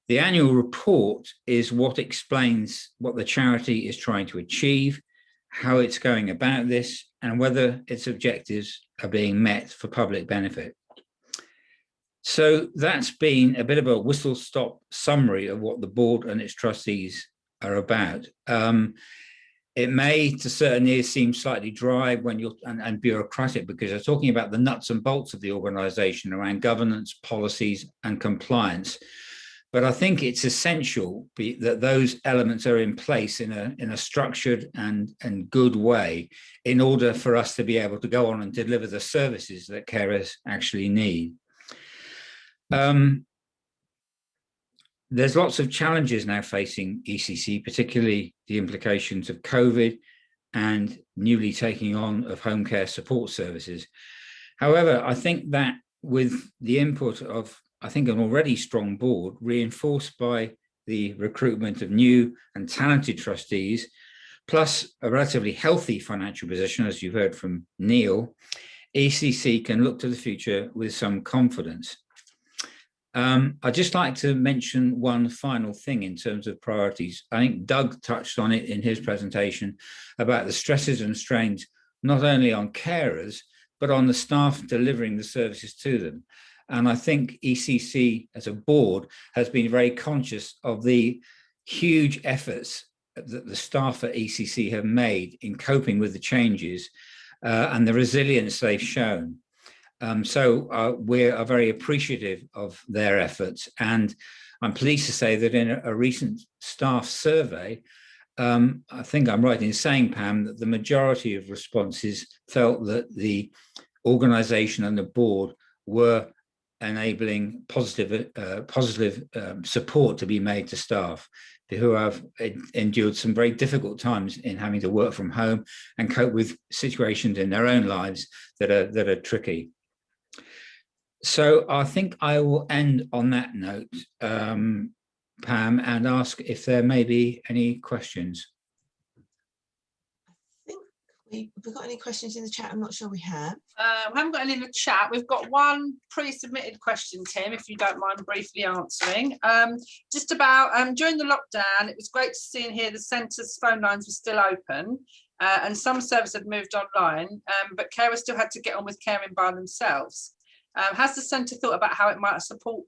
The annual report is what explains what the charity is trying to achieve, how it's going about this, and whether its objectives are being met for public benefit. So that's been a bit of a whistle-stop summary of what the board and its trustees are about. It may, to certain ears, seem slightly dry when you're and bureaucratic because you're talking about the nuts and bolts of the organisation around governance, policies, and compliance. But I think it's essential that those elements are in place in a structured and good way in order for us to be able to go on and deliver the services that carers actually need. There's lots of challenges now facing ECC, particularly the implications of COVID and newly taking on of home care support services. However, I think that with the input of, I think, an already strong board, reinforced by the recruitment of new and talented trustees, plus a relatively healthy financial position, as you heard from Neil, ECC can look to the future with some confidence. I'd just like to mention one final thing in terms of priorities. I think Doug touched on it in his presentation about the stresses and strains, not only on carers, but on the staff delivering the services to them. And I think ECC as a board has been very conscious of the huge efforts that the staff at ECC have made in coping with the changes and the resilience they've shown. So we are very appreciative of their efforts. And I'm pleased to say that in a recent staff survey, I think I'm right in saying, Pam, that the majority of responses felt that the organisation and the board were enabling positive support to be made to staff who have endured some very difficult times in having to work from home and cope with situations in their own lives that are tricky. So I think I will end on that note, Pam, and ask if there may be any questions. Have we got any questions in the chat? I'm not sure we have. We haven't got any in the chat. We've got one pre-submitted question, Tim, if you don't mind briefly answering. Just about during the lockdown, it was great to see and hear the centre's phone lines were still open and some services had moved online, but carers still had to get on with caring by themselves. Has the centre thought about how it might support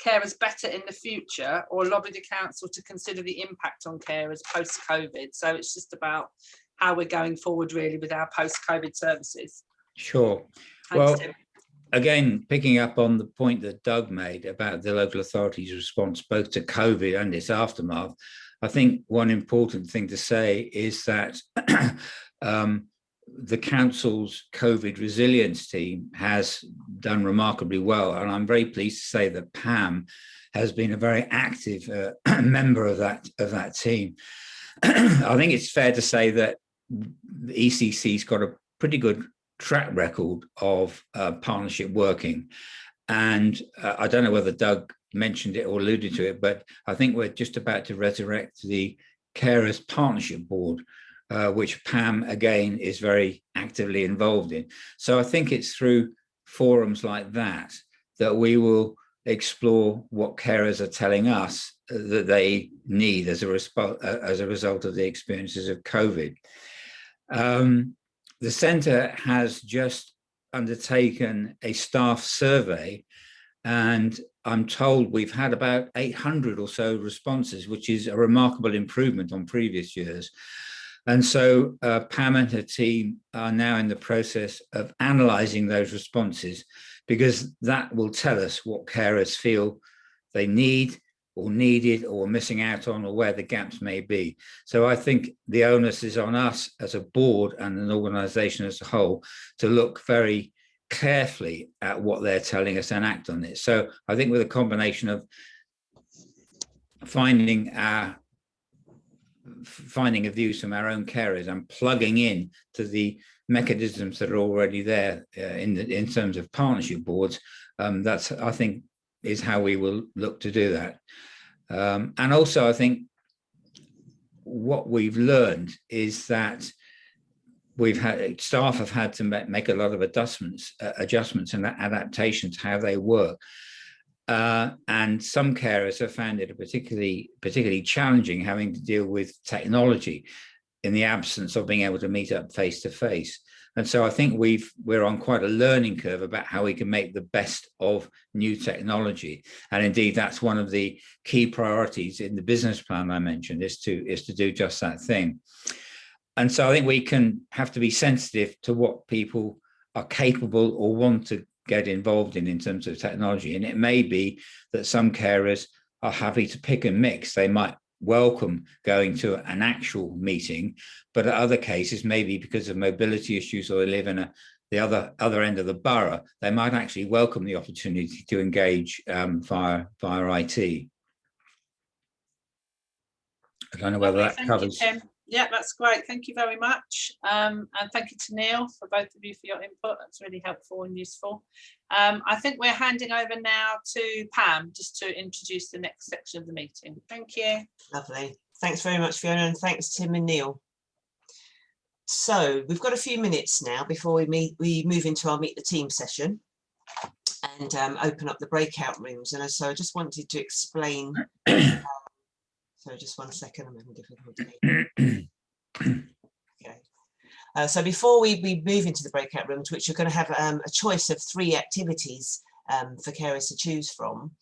carers better in the future, or lobby the council to consider the impact on carers post-COVID? So it's just about how we're going forward really with our post-COVID services. Sure. Thanks, well, Tim. Again, picking up on the point that Doug made about the local authorities' response both to COVID and its aftermath, I think one important thing to say is that the council's COVID resilience team has done remarkably well. And I'm very pleased to say that Pam has been a very active member of that team. I think it's fair to say that the ECC's got a pretty good track record of partnership working. And I don't know whether Doug mentioned it or alluded to it, but I think we're just about to resurrect the Carers Partnership Board, which Pam, again, is very actively involved in. So I think it's through forums like that that we will explore what carers are telling us that they need as a result of the experiences of COVID. The centre has just undertaken a staff survey, and I'm told we've had about 800 or so responses, which is a remarkable improvement on previous years. And so Pam and her team are now in the process of analysing those responses, because that will tell us what carers feel they need or needed or missing out on, or where the gaps may be. So I think the onus is on us as a board and an organisation as a whole to look very carefully at what they're telling us and act on it. So I think with a combination of finding a views from our own carers and plugging in to the mechanisms that are already there in terms of partnership boards, that's, I think, is how we will look to do that. And also, I think what we've learned is that staff have had to make a lot of adjustments and adaptations to how they work. And some carers have found it particularly challenging having to deal with technology in the absence of being able to meet up face to face. And so I think we're on quite a learning curve about how we can make the best of new technology. And indeed, that's one of the key priorities in the business plan I mentioned, is to do just that thing. And so I think we have to be sensitive to what people are capable or want to get involved in terms of technology. And it may be that some carers are happy to pick and mix. They might welcome going to an actual meeting, but at other cases, maybe because of mobility issues or they live in the other end of the borough, they might actually welcome the opportunity to engage via IT. I don't know whether that covers. Thank you, Tim. Yeah, that's great. Thank you very much. And thank you to Neil, for both of you, for your input. That's really helpful and useful. I think we're handing over now to Pam, just to introduce the next section of the meeting. Thank you. Lovely. Thanks very much, Fiona, and thanks, Tim and Neil. So we've got a few minutes now before we move into our Meet the Team session and open up the breakout rooms. And so I just wanted to explain. So just one second, I'm having difficulty. Okay. So before we move into the breakout rooms, which are going to have a choice of 3 activities for carers to choose from,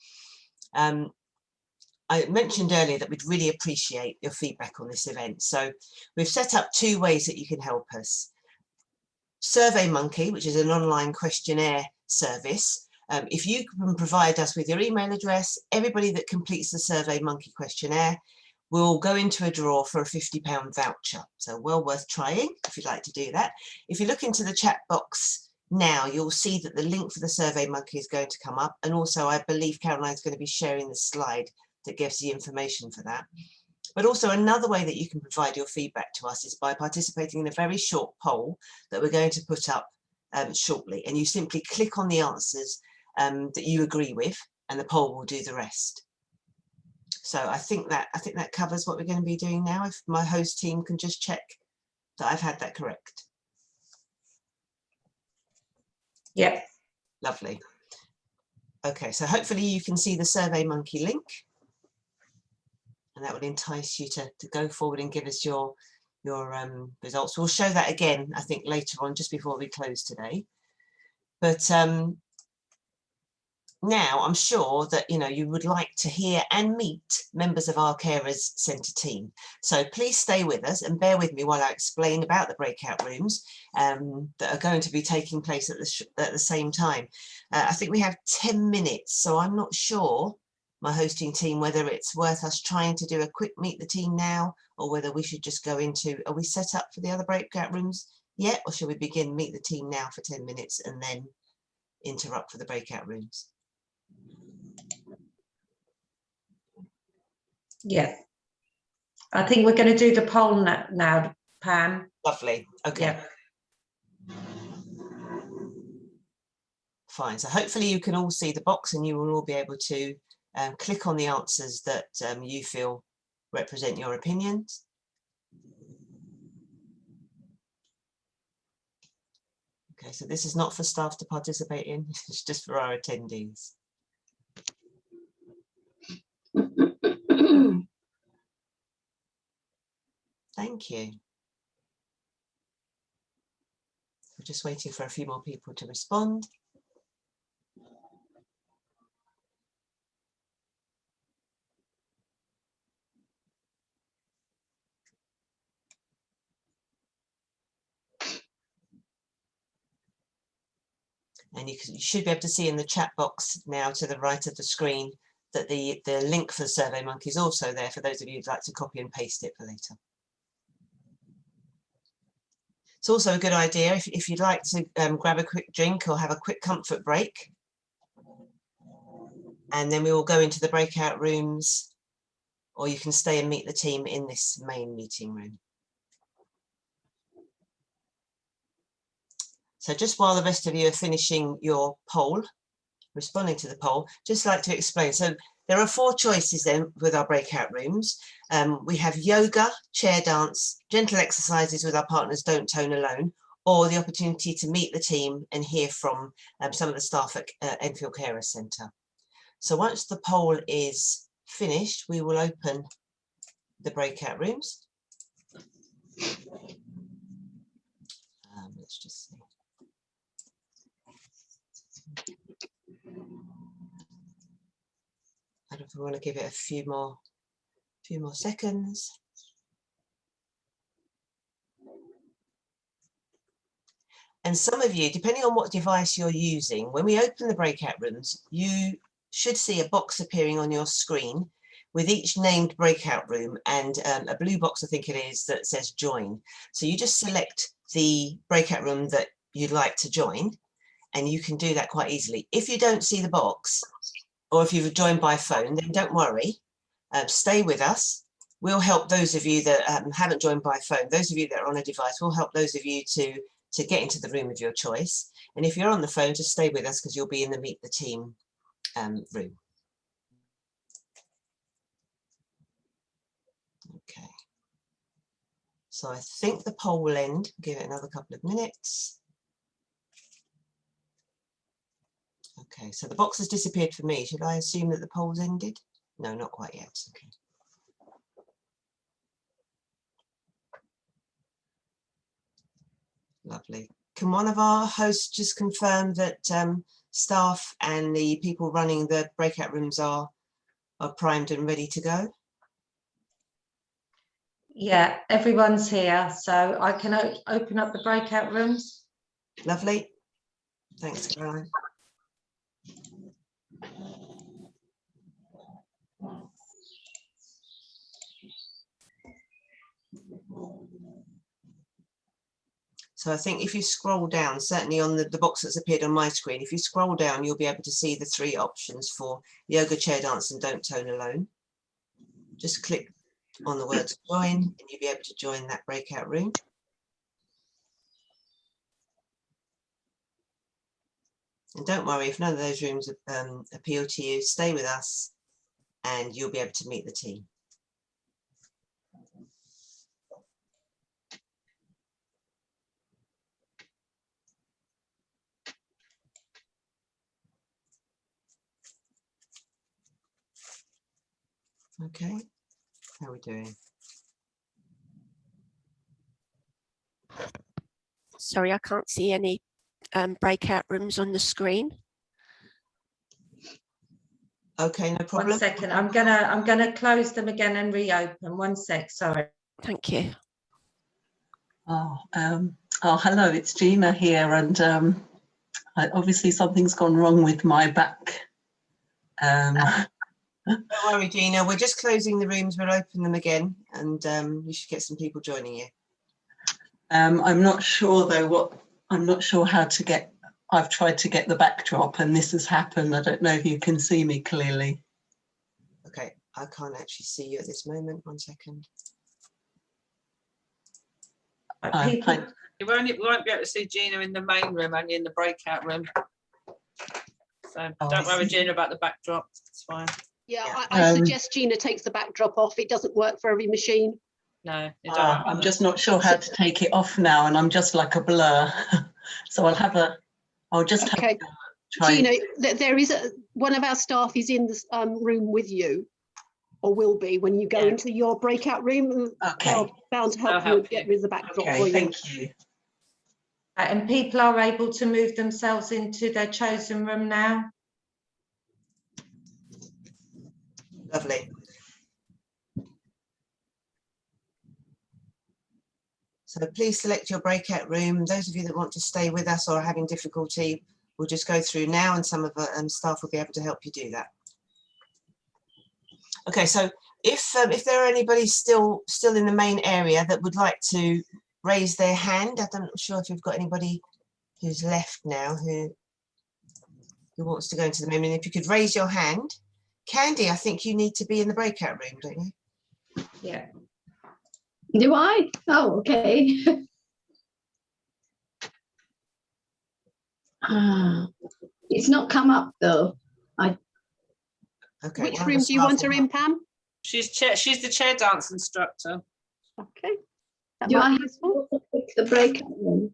I mentioned earlier that we'd really appreciate your feedback on this event. So we've set up 2 ways that you can help us. SurveyMonkey, which is an online questionnaire service. If you can provide us with your email address, everybody that completes the SurveyMonkey questionnaire will go into a draw for a £50 voucher. So well worth trying if you'd like to do that. If you look into the chat box now, you'll see that the link for the SurveyMonkey is going to come up. And also, I believe Caroline's going to be sharing the slide that gives the information for that. But also another way that you can provide your feedback to us is by participating in a very short poll that we're going to put up shortly. And you simply click on the answers that you agree with, and the poll will do the rest. So I think that covers what we're going to be doing now. If my host team can just check that I've had that correct. Yep. Lovely. Okay, so hopefully you can see the SurveyMonkey link, and that will entice you to go forward and give us your results. We'll show that again, I think, later on, just before we close today. But now I'm sure that you would like to hear and meet members of our Carers Centre team. So please stay with us and bear with me while I explain about the breakout rooms that are going to be taking place at the same time. I think we have 10 minutes, so I'm not sure, my hosting team, whether it's worth us trying to do a quick Meet the Team now, or whether we should just go into, are we set up for the other breakout rooms yet, or should we begin Meet the Team now for 10 minutes and then interrupt for the breakout rooms? Yeah, I think we're going to do the poll now, Pam. Lovely. Okay. Yeah. Fine. So hopefully you can all see the box and you will all be able to click on the answers that you feel represent your opinions. Okay, so this is not for staff to participate in, it's just for our attendees. Thank you. We're just waiting for a few more people to respond. And you should be able to see in the chat box now to the right of the screen that the link for the SurveyMonkey is also there for those of you who'd like to copy and paste it for later. It's also a good idea if you'd like to grab a quick drink or have a quick comfort break. And then we will go into the breakout rooms, or you can stay and meet the team in this main meeting room. So just while the rest of you are finishing your poll, responding to the poll, just like to explain. So there are 4 choices then with our breakout rooms. We have yoga, chair dance, gentle exercises with our partners Don't Tone Alone, or the opportunity to meet the team and hear from some of the staff at Enfield Carers Centre. So once the poll is finished, we will open the breakout rooms. Let's just see. I don't know if we want to give it a few more seconds. And some of you, depending on what device you're using, when we open the breakout rooms, you should see a box appearing on your screen with each named breakout room and a blue box, I think it is, that says join. So you just select the breakout room that you'd like to join, and you can do that quite easily. If you don't see the box, or if you've joined by phone, then don't worry, stay with us. We'll help those of you that haven't joined by phone. Those of you that are on a device, we'll help those of you to get into the room of your choice. And if you're on the phone, just stay with us because you'll be in the Meet the Team room. Okay. So I think the poll will end. Give it another couple of minutes. Okay, so the box has disappeared for me. Should I assume that the poll's ended? No, not quite yet. Okay. Lovely. Can one of our hosts just confirm that staff and the people running the breakout rooms are primed and ready to go? Yeah, everyone's here, so I can open up the breakout rooms. Lovely. Thanks, Caroline. So I think if you scroll down, certainly on the box that's appeared on my screen, if you scroll down, you'll be able to see the 3 options for yoga, chair dance and don't tone alone. Just click on the word join and you'll be able to join that breakout room. And don't worry, if none of those rooms appeal to you, stay with us and you'll be able to meet the team. Okay, how are we doing? Sorry, I can't see any breakout rooms on the screen. Okay, no problem. 1 second, I'm gonna close them again and reopen. 1 sec, sorry. Thank you. Oh, hello, it's Gina here, and obviously something's gone wrong with my back. Don't worry, Gina, we're just closing the rooms, we'll open them again, and you should get some people joining you. I'm not sure though I'm not sure how to get, I've tried to get the backdrop and this has happened. I don't know if you can see me clearly. Okay, I can't actually see you at this moment. 1 second. You won't be able to see Gina in the main room, only in the breakout room. So don't worry, Gina, about the backdrop. It's fine. Yeah, I suggest Gina takes the backdrop off. It doesn't work for every machine. No, I'm just not sure how to take it off now, and I'm just like a blur. So I'll just have to try. Gina, there is one of our staff is in the room with you, or will be when you go into your breakout room. Okay. They're bound to help you get rid of the backdrop for you. Thank you. And people are able to move themselves into their chosen room now. Lovely. So please select your breakout room. Those of you that want to stay with us or are having difficulty, we'll just go through now and some of the staff will be able to help you do that. Okay, so if there are anybody still in the main area that would like to raise their hand, I'm not sure if you've got anybody who's left now who wants to go into the main room. If you could raise your hand. Candy, I think you need to be in the breakout room, don't you? Yeah. Do I? Oh, okay. It's not come up though. Okay. Which room do you want her in, Pam? She's the chair dance instructor. Okay. Do I have to pick the breakout room?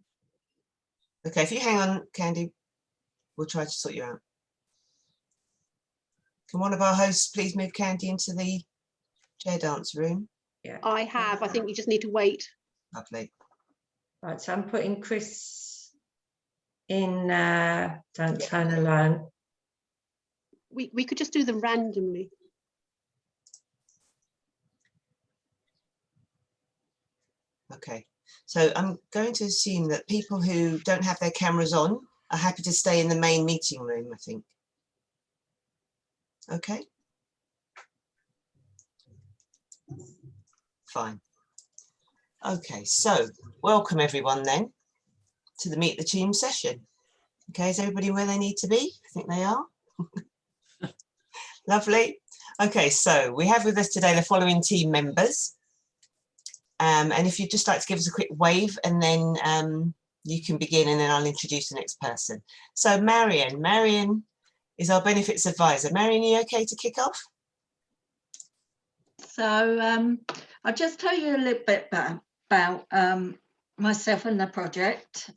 Okay, if you hang on, Candy, we'll try to sort you out. Can one of our hosts please move Candy into the chair dance room? Yeah. I have. I think you just need to wait. Lovely. Right, so I'm putting Chris in don't turn alone. We could just do them randomly. Okay, so I'm going to assume that people who don't have their cameras on are happy to stay in the main meeting room, I think. Okay. Fine. Okay, so welcome everyone then to the Meet the Team session. Okay, is everybody where they need to be? I think they are. Lovely. Okay, so we have with us today the following team members. And if you'd just like to give us a quick wave, and then you can begin, and then I'll introduce the next person. So Marion is our benefits advisor. Marion, are you okay to kick off? So I'll just tell you a little bit about myself and the project.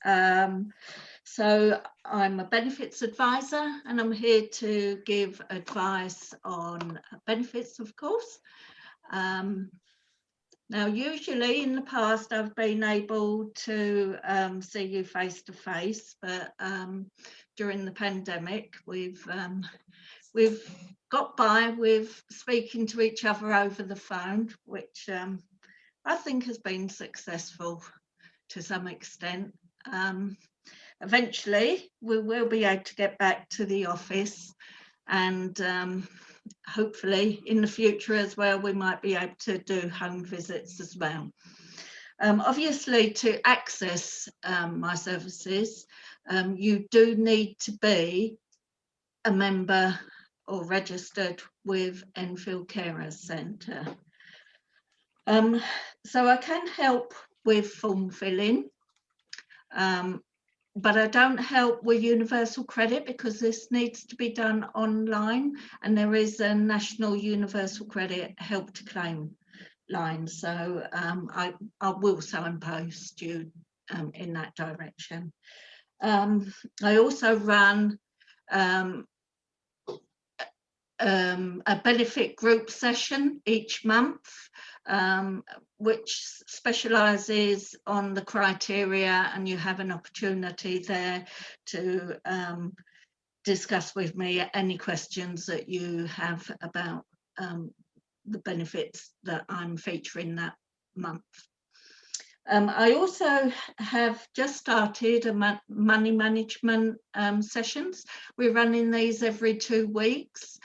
So I'm a benefits advisor, and I'm here to give advice on benefits, of course. Now, usually in the past, I've been able to see you face to face, but during the pandemic, we've got by with speaking to each other over the phone, which I think has been successful to some extent. Eventually, we will be able to get back to the office, and hopefully in the future as well, we might be able to do home visits as well. Obviously, to access my services, you do need to be a member or registered with Enfield Carers Centre. So I can help with form filling, but I don't help with universal credit because this needs to be done online, and there is a national universal credit help to claim line. So I will signpost you in that direction. I also run a benefit group session each month, which specialises on the criteria, and you have an opportunity there to discuss with me any questions that you have about the benefits that I'm featuring that month. I also have just started a money management sessions. We're running these every 2 weeks.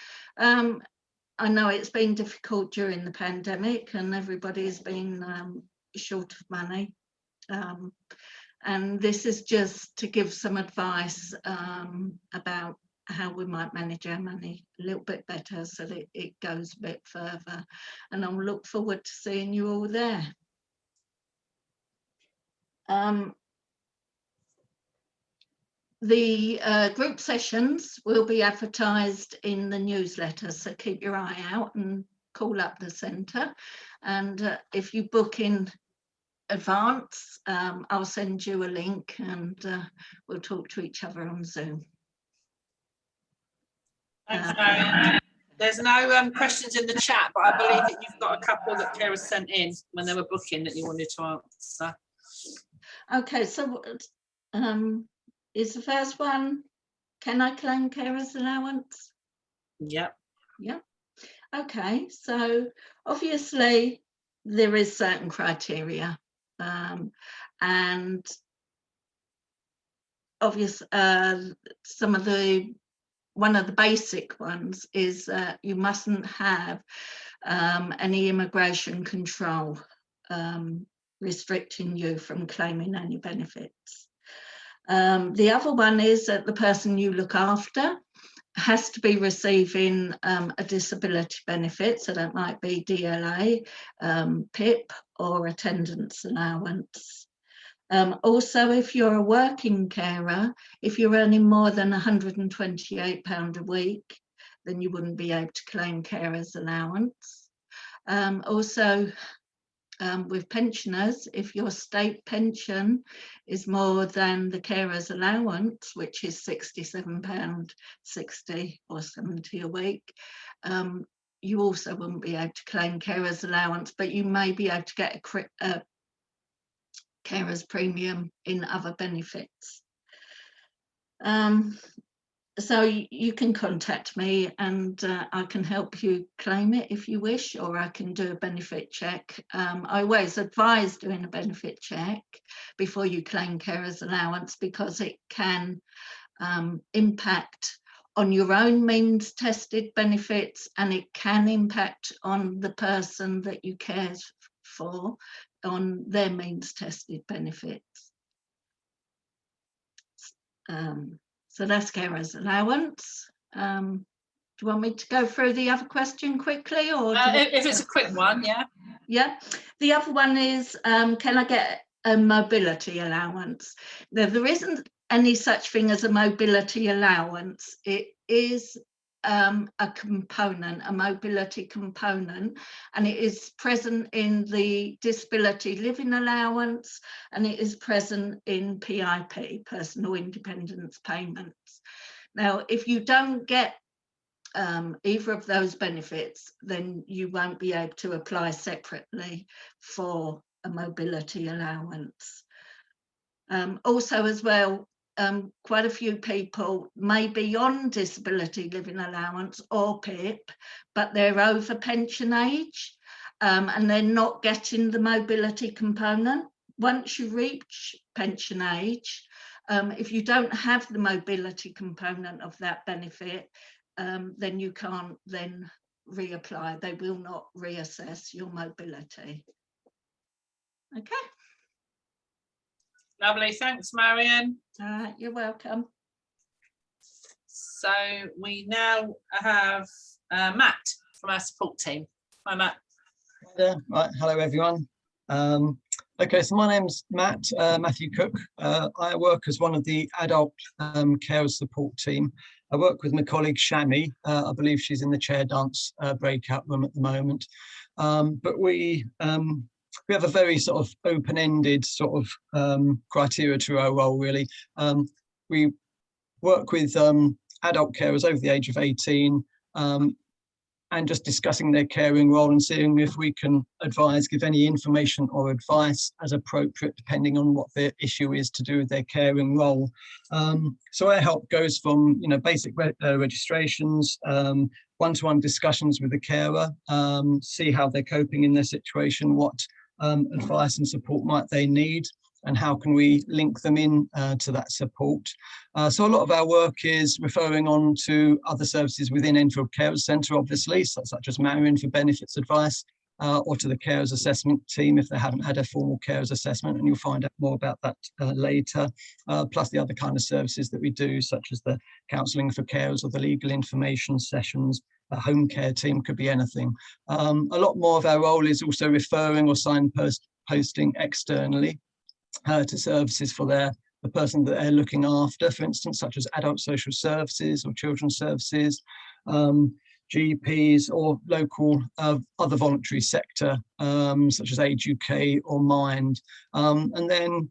I know it's been difficult during the pandemic, and everybody's been short of money. And this is just to give some advice about how we might manage our money a little bit better so that it goes a bit further. And I'll look forward to seeing you all there. The group sessions will be advertised in the newsletter, so keep your eye out and call up the centre. And if you book in advance, I'll send you a link, and we'll talk to each other on Zoom. Thanks, Marion. There's no questions in the chat, but I believe that you've got a couple that carers sent in when they were booking that you wanted to answer. Okay, so is the first one, can I claim carers allowance? Yep. Yeah. Okay, so obviously there is certain criteria, and obviously one of the basic ones is that you mustn't have any immigration control restricting you from claiming any benefits. The other one is that the person you look after has to be receiving a disability benefit, so that might be DLA, PIP, or attendance allowance. Also, if you're a working carer, if you're earning more than £128 a week, then you wouldn't be able to claim carers allowance. Also, with pensioners, if your state pension is more than the carers allowance, which is £67.60 or 70 a week, you also wouldn't be able to claim carers allowance, but you may be able to get a carers premium in other benefits. So you can contact me, and I can help you claim it if you wish, or I can do a benefit check. I always advise doing a benefit check before you claim carers allowance, because it can impact on your own means tested benefits, and it can impact on the person that you care for on their means tested benefits. So that's carers allowance. Do you want me to go through the other question quickly, or if it's a quick one? Yeah. The other one is, can I get a mobility allowance? Now, there isn't any such thing as a mobility allowance. It is a component, a mobility component, and it is present in the disability living allowance, and it is present in PIP, personal independence payments. Now, if you don't get either of those benefits, then you won't be able to apply separately for a mobility allowance. Also as well, quite a few people may be on disability living allowance or PIP, but they're over pension age, and they're not getting the mobility component. Once you reach pension age, if you don't have the mobility component of that benefit, then you can't then reapply. They will not reassess your mobility. Okay. Lovely, thanks, Marion. You're welcome. So we now have Matt from our support team. Hi, Matt. Hi there. Right, hello everyone. Okay, so my name's Matt, Matthew Cook. I work as one of the adult carers support team. I work with my colleague Shami. I believe she's in the chair dance breakout room at the moment. But we have a very sort of open-ended sort of criteria to our role, really. We work with adult carers over the age of 18, and just discussing their caring role and seeing if we can advise, give any information or advice as appropriate, depending on what their issue is to do with their caring role. So our help goes from, you know, basic registrations, one-to-one discussions with the carer, see how they're coping in their situation, what advice and support might they need, and how can we link them in to that support. So a lot of our work is referring on to other services within Enfield Carers Centre, obviously, such as Marion for benefits advice, or to the carers assessment team if they haven't had a formal carers assessment, and you'll find out more about that later, plus the other kind of services that we do, such as the counselling for carers or the legal information sessions. A home care team, could be anything. A lot more of our role is also referring or signposting externally to services for the person that they're looking after, for instance, such as adult social services or children's services, GPs or local other voluntary sector, such as Age UK or Mind. And then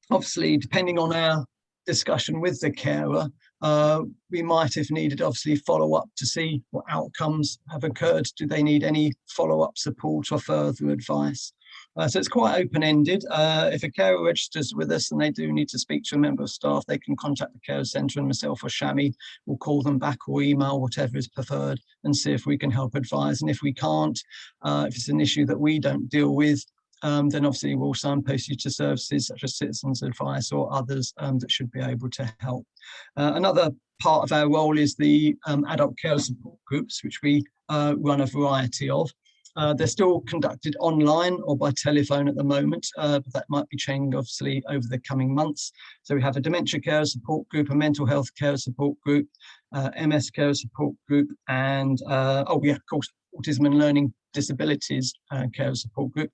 obviously, depending on our discussion with the carer, we might, if needed, obviously follow up to see what outcomes have occurred. Do they need any follow-up support or further advice? So it's quite open-ended. If a carer registers with us and they do need to speak to a member of staff, they can contact the Carers Centre, and myself or Shami will call them back or email, whatever is preferred, and see if we can help advise. And if we can't, if it's an issue that we don't deal with, then obviously we'll signpost you to services such as Citizens Advice or others that should be able to help. Another part of our role is the adult care support groups, which we run a variety of. They're still conducted online or by telephone at the moment, but that might be changing obviously over the coming months. So we have a dementia care support group, a mental health care support group, MS care support group, and oh yeah, of course, autism and learning disabilities care support group.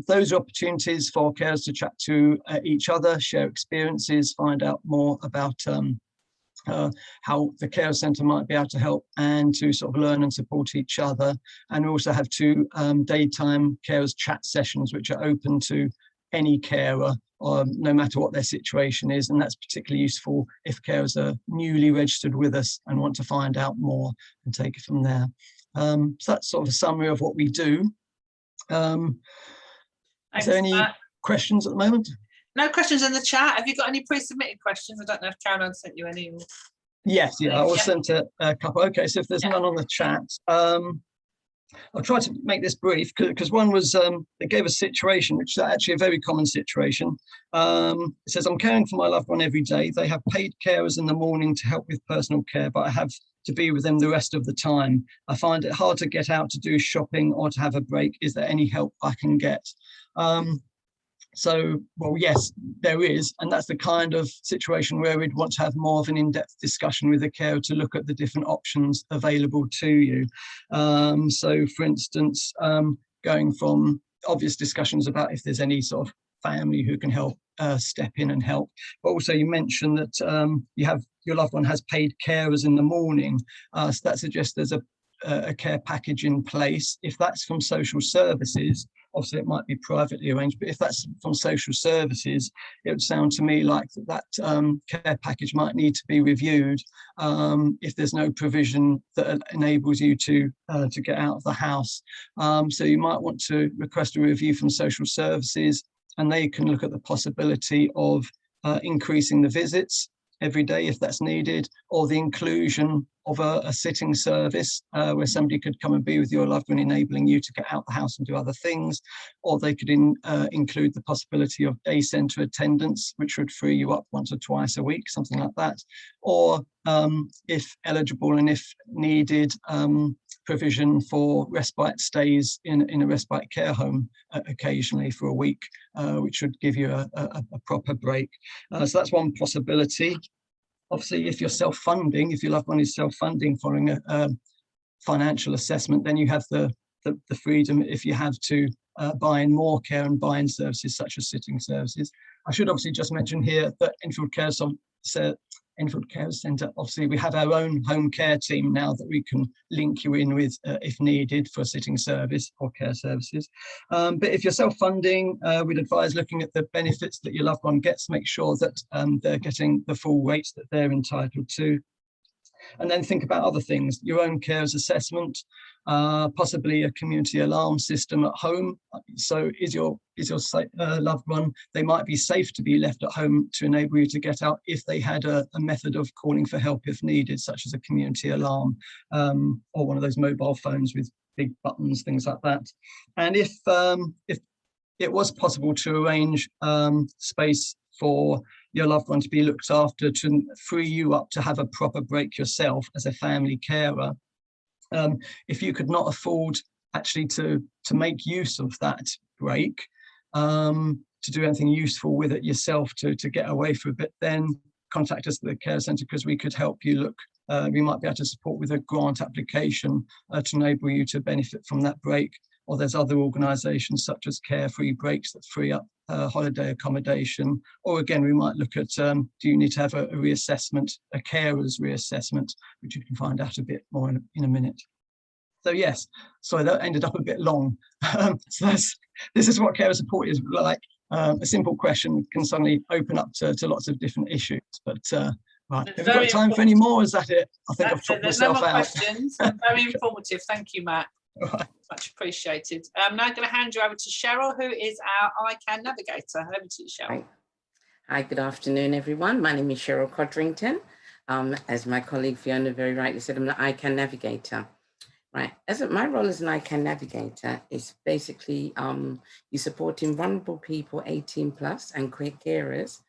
Those are opportunities for carers to chat to each other, share experiences, find out more about how the Carers Centre might be able to help, and to sort of learn and support each other. And we also have 2 daytime carers chat sessions, which are open to any carer, no matter what their situation is. And that's particularly useful if carers are newly registered with us and want to find out more and take it from there. So that's sort of a summary of what we do. Is there any questions at the moment? No questions in the chat. Have you got any pre-submitted questions? I don't know if Caroline sent you any. Yes, yeah, I was sent a couple. Okay, so if there's none on the chat, I'll try to make this brief because one was they gave a situation, which is actually a very common situation. It says, I'm caring for my loved one every day. They have paid carers in the morning to help with personal care, but I have to be with them the rest of the time. I find it hard to get out to do shopping or to have a break. Is there any help I can get? So, well, yes, there is. And that's the kind of situation where we'd want to have more of an in-depth discussion with the carer to look at the different options available to you. So, for instance, going from obvious discussions about if there's any sort of family who can help step in and help. But also you mentioned that you have your loved one has paid carers in the morning. So that suggests there's a care package in place. If that's from social services, obviously it might be privately arranged, but if that's from social services, it would sound to me like that care package might need to be reviewed if there's no provision that enables you to get out of the house. So you might want to request a review from social services, and they can look at the possibility of increasing the visits every day if that's needed, or the inclusion of a sitting service where somebody could come and be with your loved one, enabling you to get out the house and do other things, or they could include the possibility of day centre attendance, which would free you up once or twice a week, something like that, or if eligible and if needed, provision for respite stays in a respite care home occasionally for a week, which would give you a proper break. So that's one possibility. Obviously, if you're self-funding, if your loved one is self-funding following a financial assessment, then you have the freedom, if you have, to buy in more care and buy in services such as sitting services. I should obviously just mention here that Enfield Carers Centre, obviously we have our own home care team now that we can link you in with if needed for a sitting service or care services. But if you're self-funding, we'd advise looking at the benefits that your loved one gets, make sure that they're getting the full rates that they're entitled to. And then think about other things, your own carers assessment, possibly a community alarm system at home. So is your loved one, they might be safe to be left at home to enable you to get out if they had a method of calling for help if needed, such as a community alarm or one of those mobile phones with big buttons, things like that. And if it was possible to arrange space for your loved one to be looked after, to free you up to have a proper break yourself as a family carer. If you could not afford actually to make use of that break, to do anything useful with it yourself, to get away for a bit, then contact us at the Care Centre, because we could help you look. We might be able to support with a grant application to enable you to benefit from that break. Or there's other organisations such as Carefree Breaks that free up holiday accommodation. Or again, we might look at, do you need to have a reassessment, a carer's reassessment, which you can find out a bit more in a minute. So yes, sorry, that ended up a bit long. So this is what carer support is like. A simple question can suddenly open up to lots of different issues. But right, have we got time for any more? Is that it? I think I've talked myself out. There's no more questions. Very informative. Thank you, Matt. Right. Much appreciated. I'm now going to hand you over to Cheryl, who is our ICANN navigator. Over to you, Cheryl. Right. Hi, good afternoon, everyone. My name is Cheryl Codrington. As my colleague Fiona very rightly said, I'm the ICANN navigator. Right. My role as an ICANN navigator is basically you supporting vulnerable people 18 plus and carers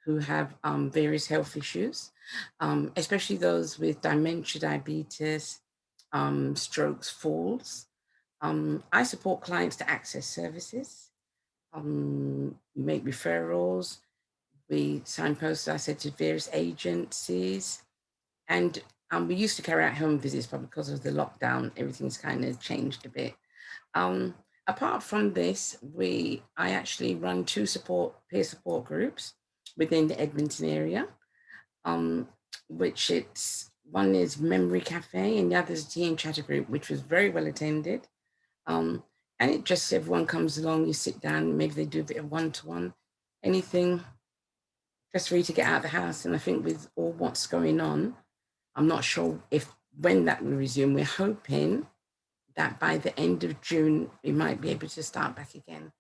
who have various health issues, especially those with dementia, diabetes, strokes, falls. I support clients to access services, make referrals, we signpost, I said, to various agencies, and we used to carry out home visits, but because of the lockdown, everything's kind of changed a bit. Apart from this, I actually run 2 peer support groups within the Edmonton area, which one is Memory Cafe and the other is Tea and Chatter group, which was very well attended. And it just, everyone comes along, you sit down, maybe they do a bit of one-to-one, anything, just for you to get out of the house. And I think with all what's going on, I'm not sure when that will resume. We're hoping that by the end of June, we might be able to start back again.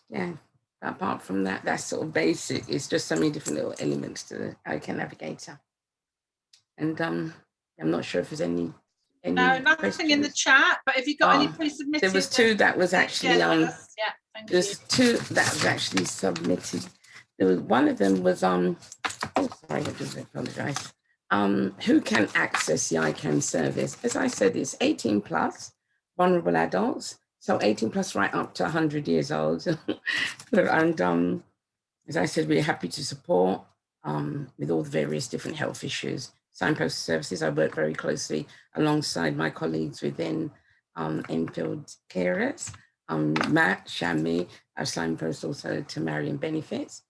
Yeah, apart from that, that's sort of basic. It's just so many different little elements to the ICANN navigator. And I'm not sure if there's No, nothing in the chat, but if you've got any pre-submitted. There was two that was actually yeah, there's two that was actually submitted. There was one of them was oh sorry, I do apologize. Who can access the ICANN service? As I said, it's 18 plus vulnerable adults, so 18 plus right up to 100 years old. And as I said, we're happy to support with all the various different health issues. Signpost services, I work very closely alongside my colleagues within Enfield Carers. Matt, Shami, our signpost also to Marion Benefits.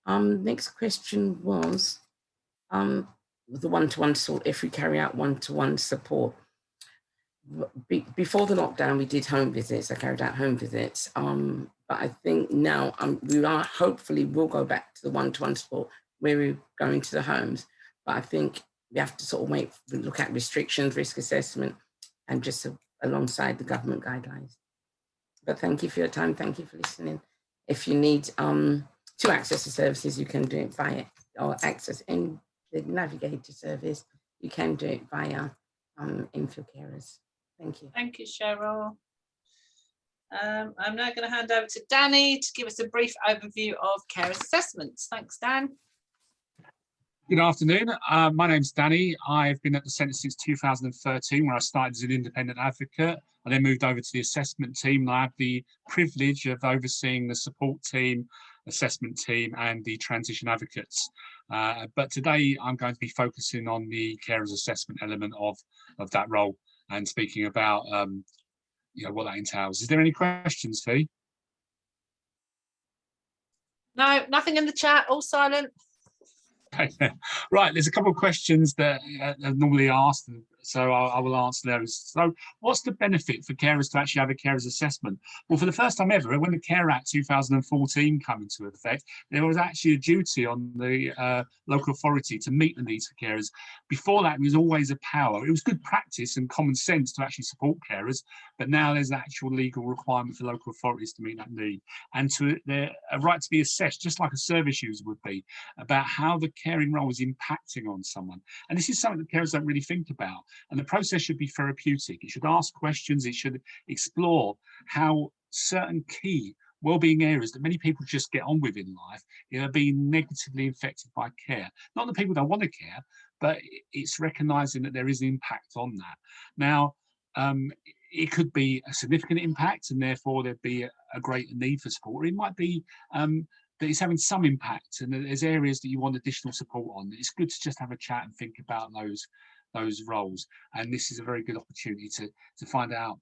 Next question was the one-to-one support, if we carry out one-to-one support. Before the lockdown, we did home visits. I carried out home visits. But I think now we are hopefully will go back to the one-to-one support where we're going to the homes. But I think we have to sort of look at restrictions, risk assessment, and just alongside the government guidelines. But thank you for your time. Thank you for listening. If you need to access the services, you can do it via, or access in the Navigator service, you can do it via Enfield Carers. Thank you. Thank you, Cheryl. I'm now going to hand over to Danny to give us a brief overview of carers assessments. Thanks, Dan. Good afternoon. My name's Danny. I've been at the centre since 2013, where I started as an independent advocate. I then moved over to the assessment team, and I have the privilege of overseeing the support team, assessment team, and the transition advocates. But today I'm going to be focusing on the carers assessment element of that role and speaking about what that entails. Is there any questions, Fee? No, nothing in the chat, all silent. Right, there's a couple of questions that are normally asked, so I will answer those. So what's the benefit for carers to actually have a carers assessment? Well, for the first time ever, when the Care Act 2014 came into effect, there was actually a duty on the local authority to meet the needs for carers. Before that, it was always a power. It was good practice and common sense to actually support carers, but now there's an actual legal requirement for local authorities to meet that need, and to a right to be assessed, just like a service user would be, about how the caring role is impacting on someone. And this is something that carers don't really think about. And the process should be therapeutic. It should ask questions. It should explore how certain key well-being areas that many people just get on with in life are being negatively affected by care. Not that people don't want to care, but it's recognizing that there is an impact on that. Now, it could be a significant impact, and therefore there'd be a greater need for support. Or it might be that it's having some impact, and there's areas that you want additional support on. It's good to just have a chat and think about those roles. And this is a very good opportunity to find out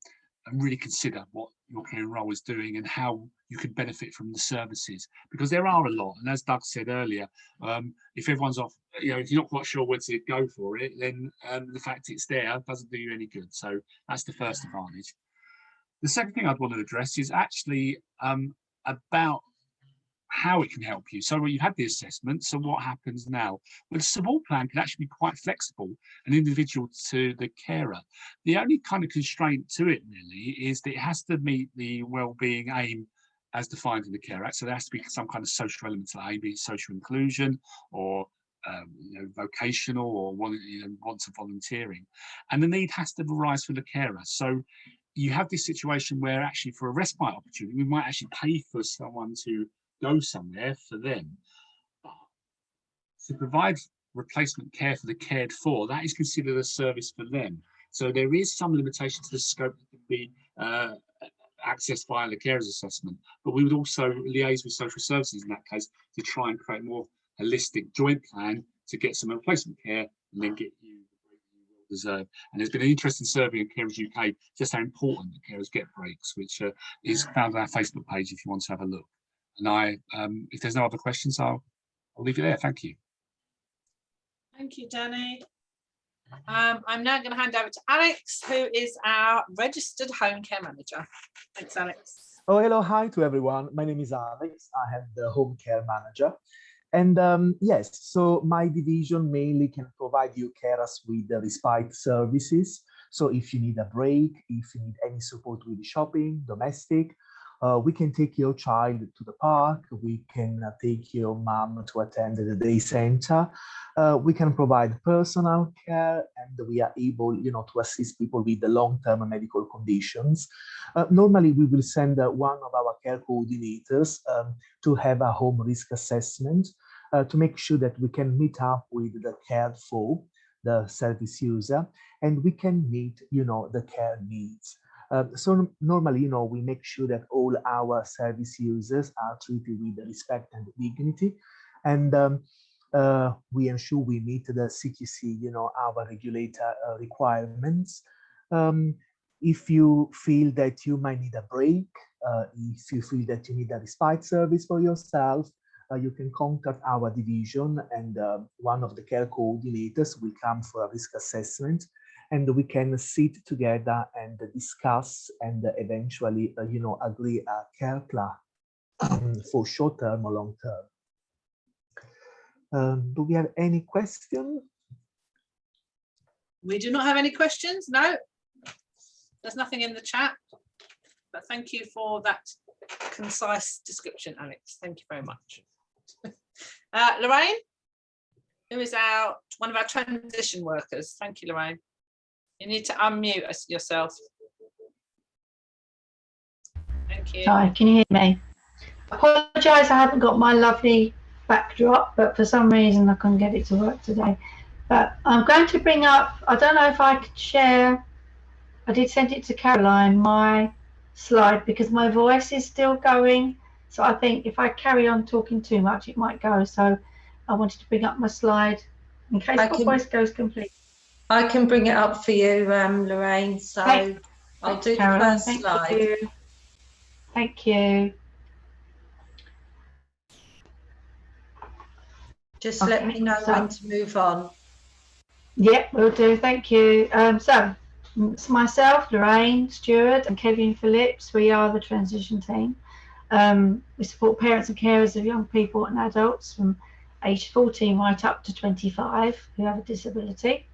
and really consider what your caring role is doing and how you can benefit from the services, because there are a lot. And as Doug said earlier, if everyone's off, if you're not quite sure where to go for it, then the fact it's there doesn't do you any good. So that's the first advantage. The second thing I'd want to address is actually about how it can help you. So you've had the assessment, so what happens now? Well, the support plan can actually be quite flexible and individual to the carer. The only kind of constraint to it really is that it has to meet the wellbeing aim as defined in the Care Act. So there has to be some kind of social element to that, be it social inclusion or vocational or wants of volunteering. And the need has to arise from the carer. So you have this situation where actually for a respite opportunity, we might actually pay for someone to go somewhere for them. But to provide replacement care for the cared for, that is considered a service for them. So there is some limitation to the scope that can be accessed via the carers assessment, but we would also liaise with social services in that case to try and create a more holistic joint plan to get some replacement care and then get you the break you will deserve. And there's been an interesting survey in Carers UK just how important the carers get breaks, which is found on our Facebook page if you want to have a look. And if there's no other questions, I'll leave you there. Thank you. Thank you, Danny. I'm now going to hand over to Alex, who is our registered home care manager. Thanks, Alex. Oh, hello, hi to everyone. My name is Alex. I am the home care manager. And yes, so my division mainly can provide you carers with the respite services. So if you need a break, if you need any support with shopping, domestic, We can take your child to the park. We can take your mom to attend the day center. We can provide personal care, and we are able, to assist people with the long-term medical conditions. Normally, we will send one of our care coordinators to have a home risk assessment to make sure that we can meet up with the cared for, the service user, and we can meet, the care needs. So normally, we make sure that all our service users are treated with respect and dignity, and we ensure we meet the CQC, our regulator requirements. If you feel that you might need a break, if you feel that you need a respite service for yourself, you can contact our division, and one of the care coordinators will come for a risk assessment, and we can sit together and discuss and eventually, agree a care plan for short term or long term. Do we have any questions? We do not have any questions, no. There's nothing in the chat, but thank you for that concise description, Alex. Thank you very much. Lorraine, who is one of our transition workers. Thank you, Lorraine. You need to unmute yourself. Thank you. Hi, can you hear me? I apologise, I haven't got my lovely backdrop, but for some reason I couldn't get it to work today. But I'm going to bring up, I don't know if I could share, I did send it to Caroline, my slide, because my voice is still going. So I think if I carry on talking too much, it might go. So I wanted to bring up my slide in case my voice goes complete. I can bring it up for you, Lorraine. So I'll do the first slide. Thank you. Just let me know when to move on. Yep, will do. Thank you. So it's myself, Lorraine, Stewart, and Kevin Phillips. We are the transition team. We support parents and carers of young people and adults from age 14 right up to 25 who have a disability.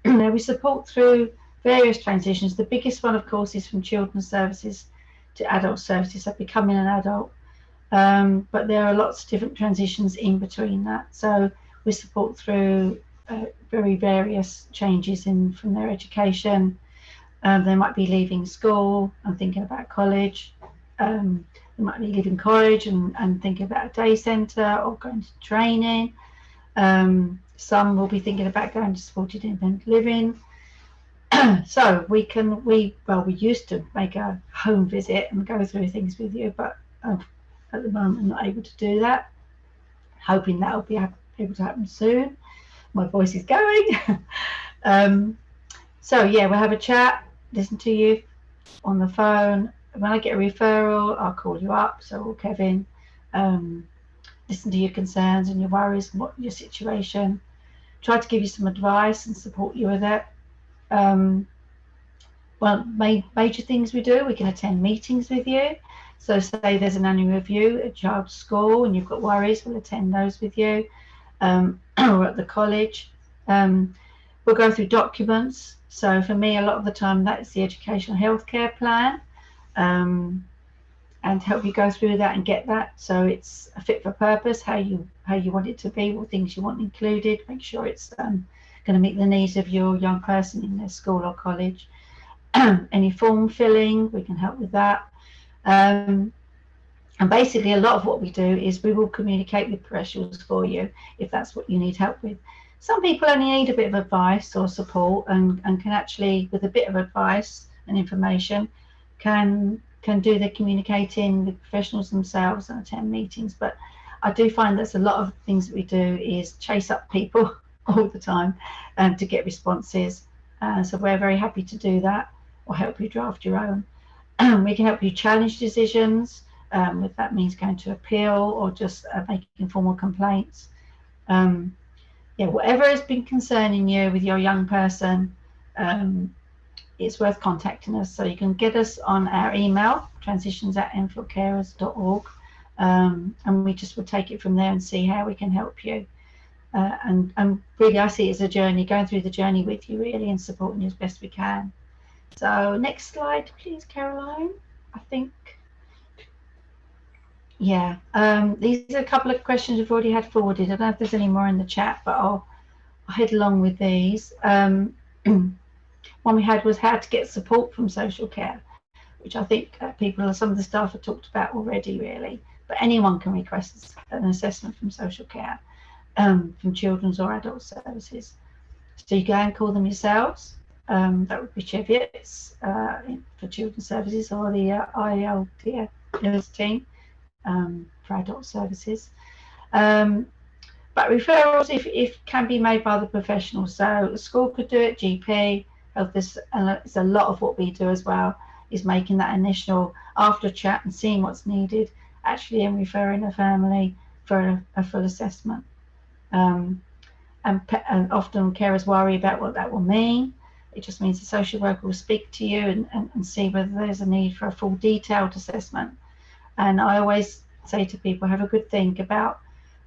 We support through various transitions. The biggest one, of course, is from children's services to adult services, so becoming an adult. But there are lots of different transitions in between that. So we support through very various changes from their education. They might be leaving school and thinking about college. They might be leaving college and thinking about a day centre or going to training. Some will be thinking about going to supported independent living. So we used to make a home visit and go through things with you, but at the moment I'm not able to do that. Hoping that will be able to happen soon. My voice is going. So yeah, we'll have a chat, listen to you on the phone. When I get a referral, I'll call you up, so will Kevin. Listen to your concerns and your worries and what your situation. Try to give you some advice and support you with it. Well, major things we do, we can attend meetings with you. So say there's an annual review at child's school and you've got worries, we'll attend those with you. Or at the college. We'll go through documents. So for me, a lot of the time, that's the educational healthcare plan. And help you go through that and get that so it's a fit for purpose, how you want it to be, what things you want included, make sure it's going to meet the needs of your young person in their school or college. Any form filling, we can help with that. And basically a lot of what we do is we will communicate with professionals for you if that's what you need help with. Some people only need a bit of advice or support and can actually, with a bit of advice and information, can do the communicating with professionals themselves and attend meetings. But I do find that's a lot of things that we do is chase up people all the time to get responses. So we're very happy to do that or help you draft your own. We can help you challenge decisions, if that means going to appeal or just making formal complaints. Yeah, whatever has been concerning you with your young person, it's worth contacting us. So you can get us on our email, transitions@enfieldcarers.org, and we just will take it from there and see how we can help you. And really, I see it as a journey, going through the journey with you, really, and supporting you as best we can. So next slide, please, Caroline. I think Yeah, these are a couple of questions we've already had forwarded. I don't know if there's any more in the chat, but I'll head along with these. One we had was how to get support from social care, which I think some of the staff have talked about already, really. But anyone can request an assessment from social care, from children's or adult services. So you go and call them yourselves. That would be Cheviots for children's services, or the ILTS team for adult services. But referrals, if can be made by the professionals. So the school could do it, GP, health. It's a lot of what we do as well, is making that initial after chat and seeing what's needed, actually, and referring a family for a full assessment. And often carers worry about what that will mean. It just means the social worker will speak to you and see whether there's a need for a full detailed assessment. And I always say to people, have a good think about,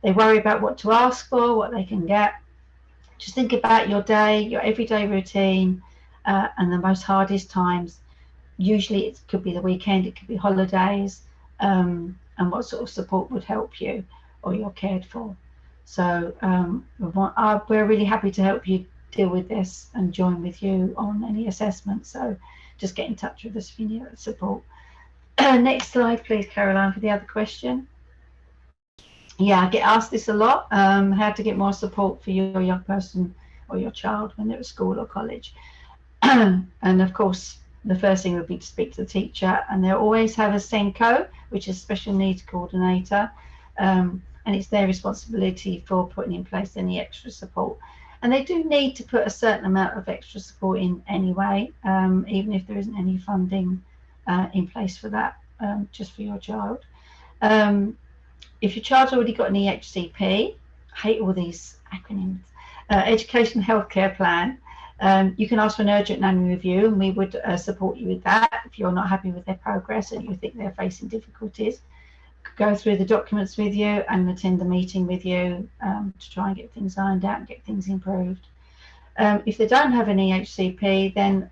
they worry about what to ask for, what they can get. Just think about your day, your everyday routine, and the most hardest times. Usually it could be the weekend, it could be holidays, and what sort of support would help you or you're cared for. So we're really happy to help you deal with this and join with you on any assessment. So just get in touch with us if you need support. Next slide, please, Caroline, for the other question. Yeah, I get asked this a lot, how to get more support for your young person or your child when they're at school or college. And of course, the first thing would be to speak to the teacher, and they'll always have a SENCO, which is Special Needs Coordinator, and it's their responsibility for putting in place any extra support. And they do need to put a certain amount of extra support in anyway, even if there isn't any funding in place for that, just for your child. If your child's already got an EHCP, I hate all these acronyms, Education Healthcare Plan, you can ask for an urgent nanny review, and we would support you with that if you're not happy with their progress and you think they're facing difficulties. Go through the documents with you and attend the meeting with you to try and get things ironed out and get things improved. If they don't have an EHCP, then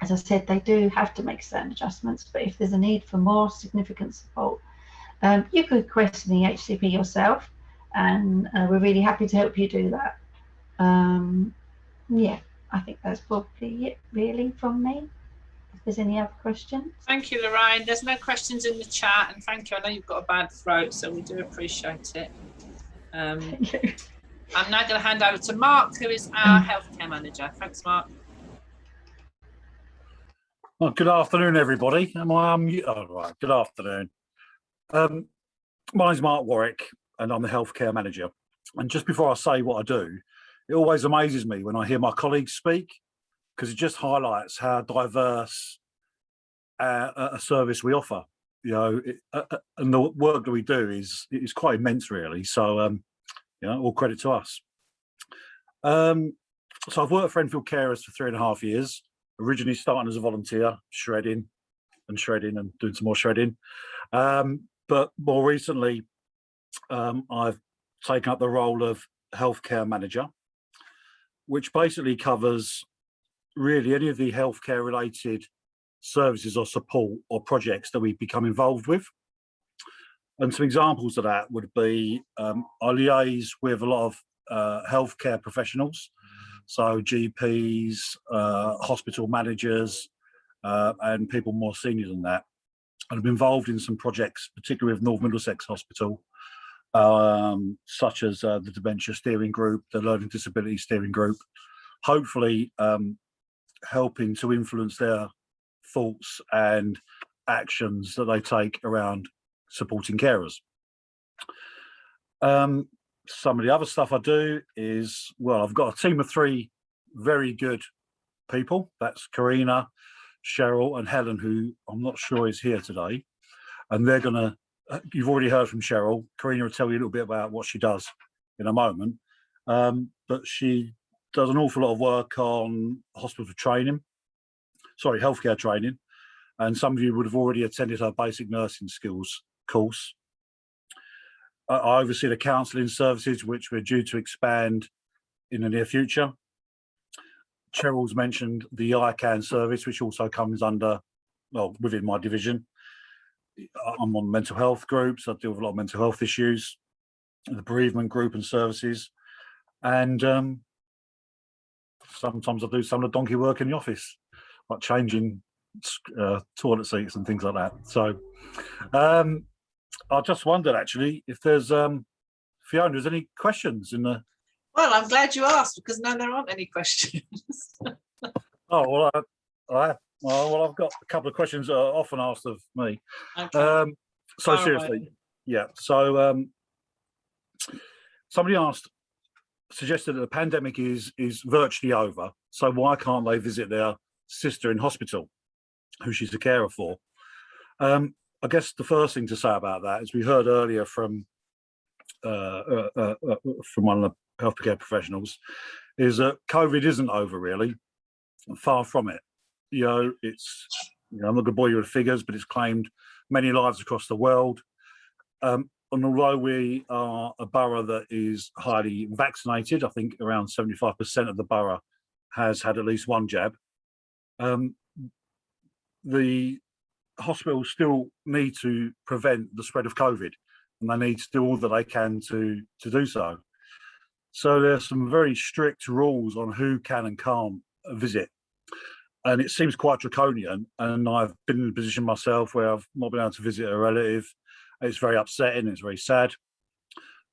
as I said, they do have to make certain adjustments, but if there's a need for more significant support, you could request an EHCP yourself, and we're really happy to help you do that. Yeah, I think that's probably it really from me. If there's any other questions. Thank you, Lorraine. There's no questions in the chat, and thank you. I know you've got a bad throat, so we do appreciate it. Thank you. I'm now going to hand over to Mark, who is our healthcare manager. Thanks, Mark. Well, good afternoon, everybody. Right, good afternoon. My name's Mark Warwick, and I'm the healthcare manager. And just before I say what I do, it always amazes me when I hear my colleagues speak, because it just highlights how diverse a service we offer. You know, and the work that we do is quite immense, really. So, you know, all credit to us. So I've worked for Enfield Carers for 3.5 years. Originally starting as a volunteer, shredding and doing some more shredding. But more recently, I've taken up the role of healthcare manager, which basically covers really any of the healthcare related services or support or projects that we become involved with. And some examples of that would be I liaise with a lot of healthcare professionals, so GPs, hospital managers, and people more senior than that. And I've been involved in some projects, particularly with North Middlesex Hospital, such as the Dementia Steering Group, the Learning Disability Steering Group, hopefully helping to influence their thoughts and actions that they take around supporting carers. Some of the other stuff I do is, well, I've got a team of 3 very good people. That's Karina, Cheryl and Helen, who I'm not sure is here today. And they're gonna, you've already heard from Cheryl. Karina will tell you a little bit about what she does in a moment. But she does an awful lot of work on hospital training, healthcare training. And some of you would have already attended her basic nursing skills course. I oversee the counselling services, which we're due to expand in the near future. Cheryl's mentioned the ICANN service, which also comes under, well, within my division. I'm on mental health groups. I deal with a lot of mental health issues, the bereavement group and services, and sometimes I do some of the donkey work in the office, like changing toilet seats and things like that. So I just wondered actually if there's Fiona, is any questions in the? Well, I'm glad you asked, because no, there aren't any questions. Oh well, I've got a couple of questions that are often asked of me. Okay. So Fire seriously, away. yeah. So somebody suggested that the pandemic is virtually over. So why can't they visit their sister in hospital, who she's a carer for? I guess the first thing to say about that is we heard earlier from one of the healthcare professionals is that COVID isn't over really. Far from it. You know, it's, I'm not going to bore you with figures, but it's claimed many lives across the world. And although we are a borough that is highly vaccinated, I think around 75% of the borough has had at least one jab. The hospitals still need to prevent the spread of COVID, and they need to do all that they can to do so. So there's some very strict rules on who can and can't visit. And it seems quite draconian, and I've been in a position myself where I've not been able to visit a relative. It's very upsetting, it's very sad,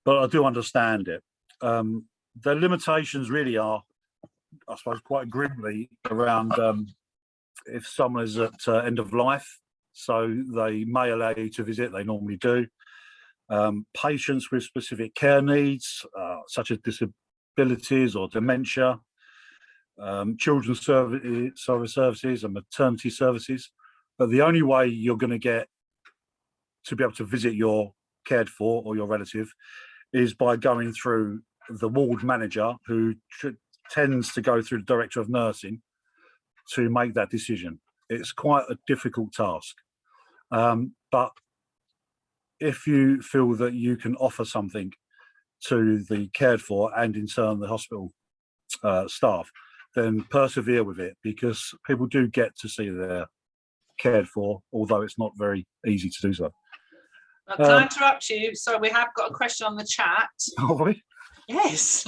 but I do understand it. The limitations really are, I suppose, quite grimly around if someone is at end of life, so they may allow you to visit, they normally do. Patients with specific care needs, such as disabilities or dementia, children's services and maternity services. But the only way you're going to get to be able to visit your cared for or your relative is by going through the ward manager, who tends to go through the director of nursing to make that decision. It's quite a difficult task. But if you feel that you can offer something to the cared for and in turn the hospital staff, then persevere with it, because people do get to see their cared for, although it's not very easy to do so. Can I interrupt you? So we have got a question on the chat. Oh, really? Yes.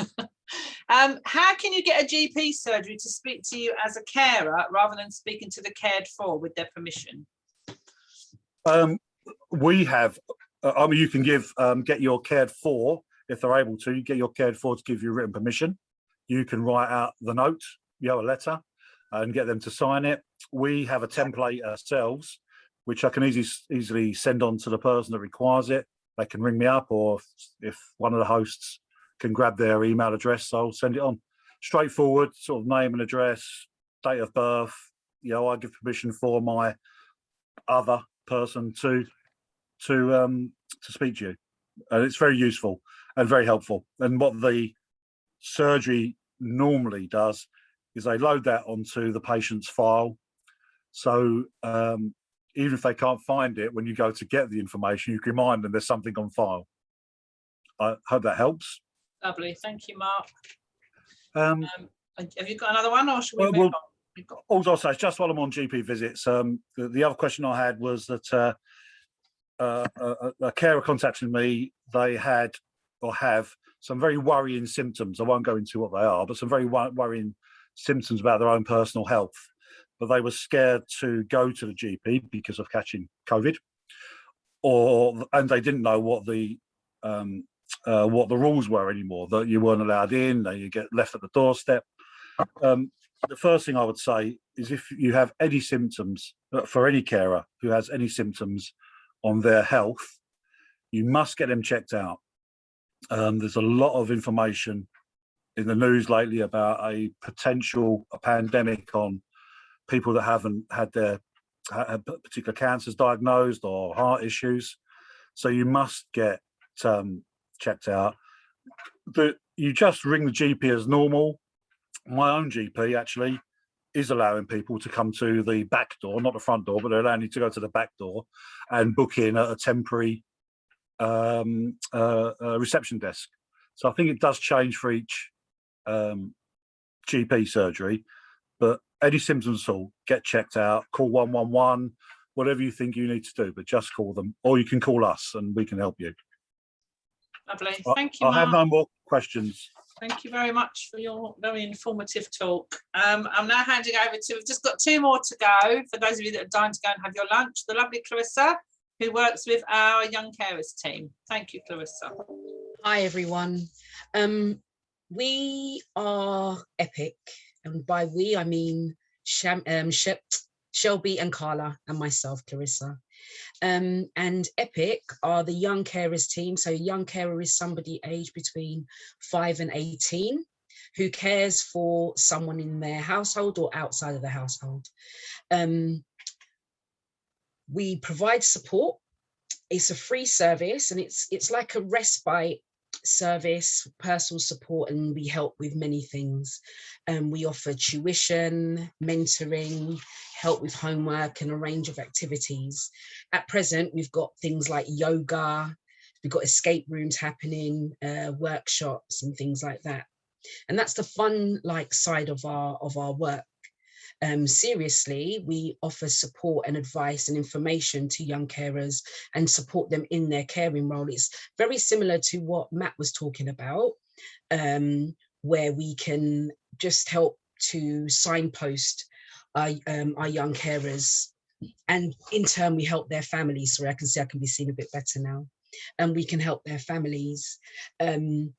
How can you get a GP surgery to speak to you as a carer rather than speaking to the cared for with their permission? We have, I mean, you can get your cared for, if they're able to, you get your cared for to give you written permission. You can write out the note, a letter, and get them to sign it. We have a template ourselves, which I can easily send on to the person that requires it. They can ring me up, or if one of the hosts can grab their email address, I'll send it on. Straightforward, sort of name and address, date of birth. I give permission for my other person to speak to you, and it's very useful and very helpful. And what the surgery normally does is they load that onto the patient's file. So even if they can't find it, when you go to get the information, you can remind them there's something on file. I hope that helps. Lovely, thank you, Mark. Have you got another one, or should we move on? All I'll say is, just while I'm on GP visits, the other question I had was that a carer contacted me. They had or have some very worrying symptoms. I won't go into what they are, but some very worrying symptoms about their own personal health. But they were scared to go to the GP because of catching COVID, and they didn't know what the rules were anymore. That you weren't allowed in, that you get left at the doorstep. The first thing I would say is, if you have any symptoms, for any carer who has any symptoms on their health, you must get them checked out. There's a lot of information in the news lately about a potential pandemic on people that haven't had had particular cancers diagnosed or heart issues. So you must get checked out. You just ring the GP as normal. My own GP actually is allowing people to come to the back door, not the front door, but they're allowing you to go to the back door and book in at a temporary reception desk. So I think it does change for each GP surgery, but any symptoms at all, get checked out, call 111, whatever you think you need to do, but just call them, or you can call us and we can help you. Lovely. Thank you, I have Mark. no more questions. Thank you very much for your very informative talk. I'm now handing over to, we've just got 2 more to go. For those of you that are dying to go and have your lunch, the lovely Clarissa, who works with our Young Carers team. Thank you, Clarissa. Hi, everyone. We are Epic, and by we, I mean Shelby and Carla and myself, Clarissa. And Epic are the Young Carers team. So young carer is somebody aged between 5 and 18 who cares for someone in their household or outside of the household. We provide support. It's a free service, and it's like a respite service, personal support, and we help with many things. We offer tuition, mentoring, help with homework, and a range of activities. At present, we've got things like yoga, we've got escape rooms happening, workshops and things like that. And that's the fun side of our work. Seriously, we offer support and advice and information to young carers and support them in their caring role. It's very similar to what Matt was talking about, where we can just help to signpost our young carers, and in turn we help their families. Sorry, I can see I can be seen a bit better now. And we can help their families. Being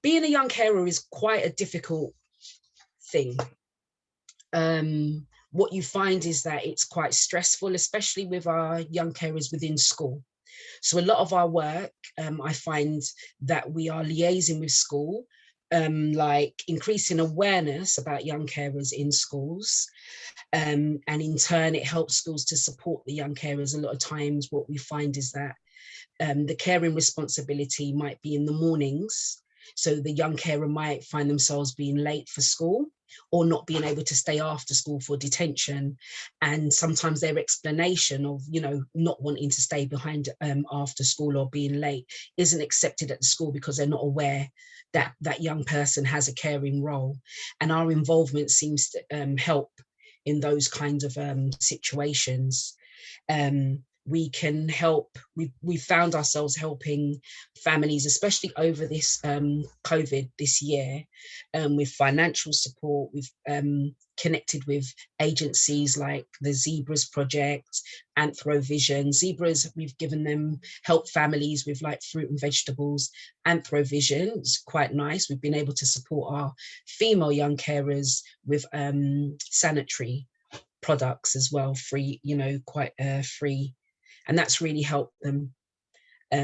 a young carer is quite a difficult thing. What you find is that it's quite stressful, especially with our young carers within school. So a lot of our work, I find that we are liaising with school, like increasing awareness about young carers in schools. And in turn, it helps schools to support the young carers. A lot of times what we find is that the caring responsibility might be in the mornings. So the young carer might find themselves being late for school or not being able to stay after school for detention. And sometimes their explanation of, not wanting to stay behind after school or being late isn't accepted at the school because they're not aware that that young person has a caring role. And our involvement seems to help in those kinds of situations. We can help, we found ourselves helping families, especially over this COVID this year, with financial support. We've connected with agencies like the Zebras Project, Anthrovision. Zebras, we've given them, help families with like fruit and vegetables. Anthrovision is quite nice. We've been able to support our female young carers with sanitary products as well, free, quite free. And that's really helped them. I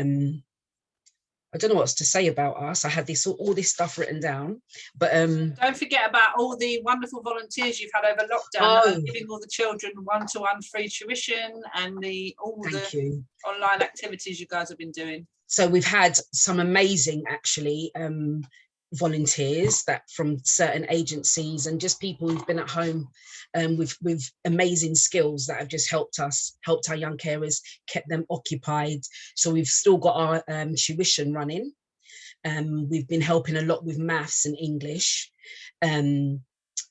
don't know what else to say about us. I had all this stuff written down, but don't forget about all the wonderful volunteers you've had over lockdown, giving all the children one-to-one free tuition and all the online activities you guys have been doing. So we've had some amazing, actually, volunteers that from certain agencies and just people who've been at home with amazing skills that have just helped our young carers, kept them occupied. So we've still got our tuition running. We've been helping a lot with maths and English,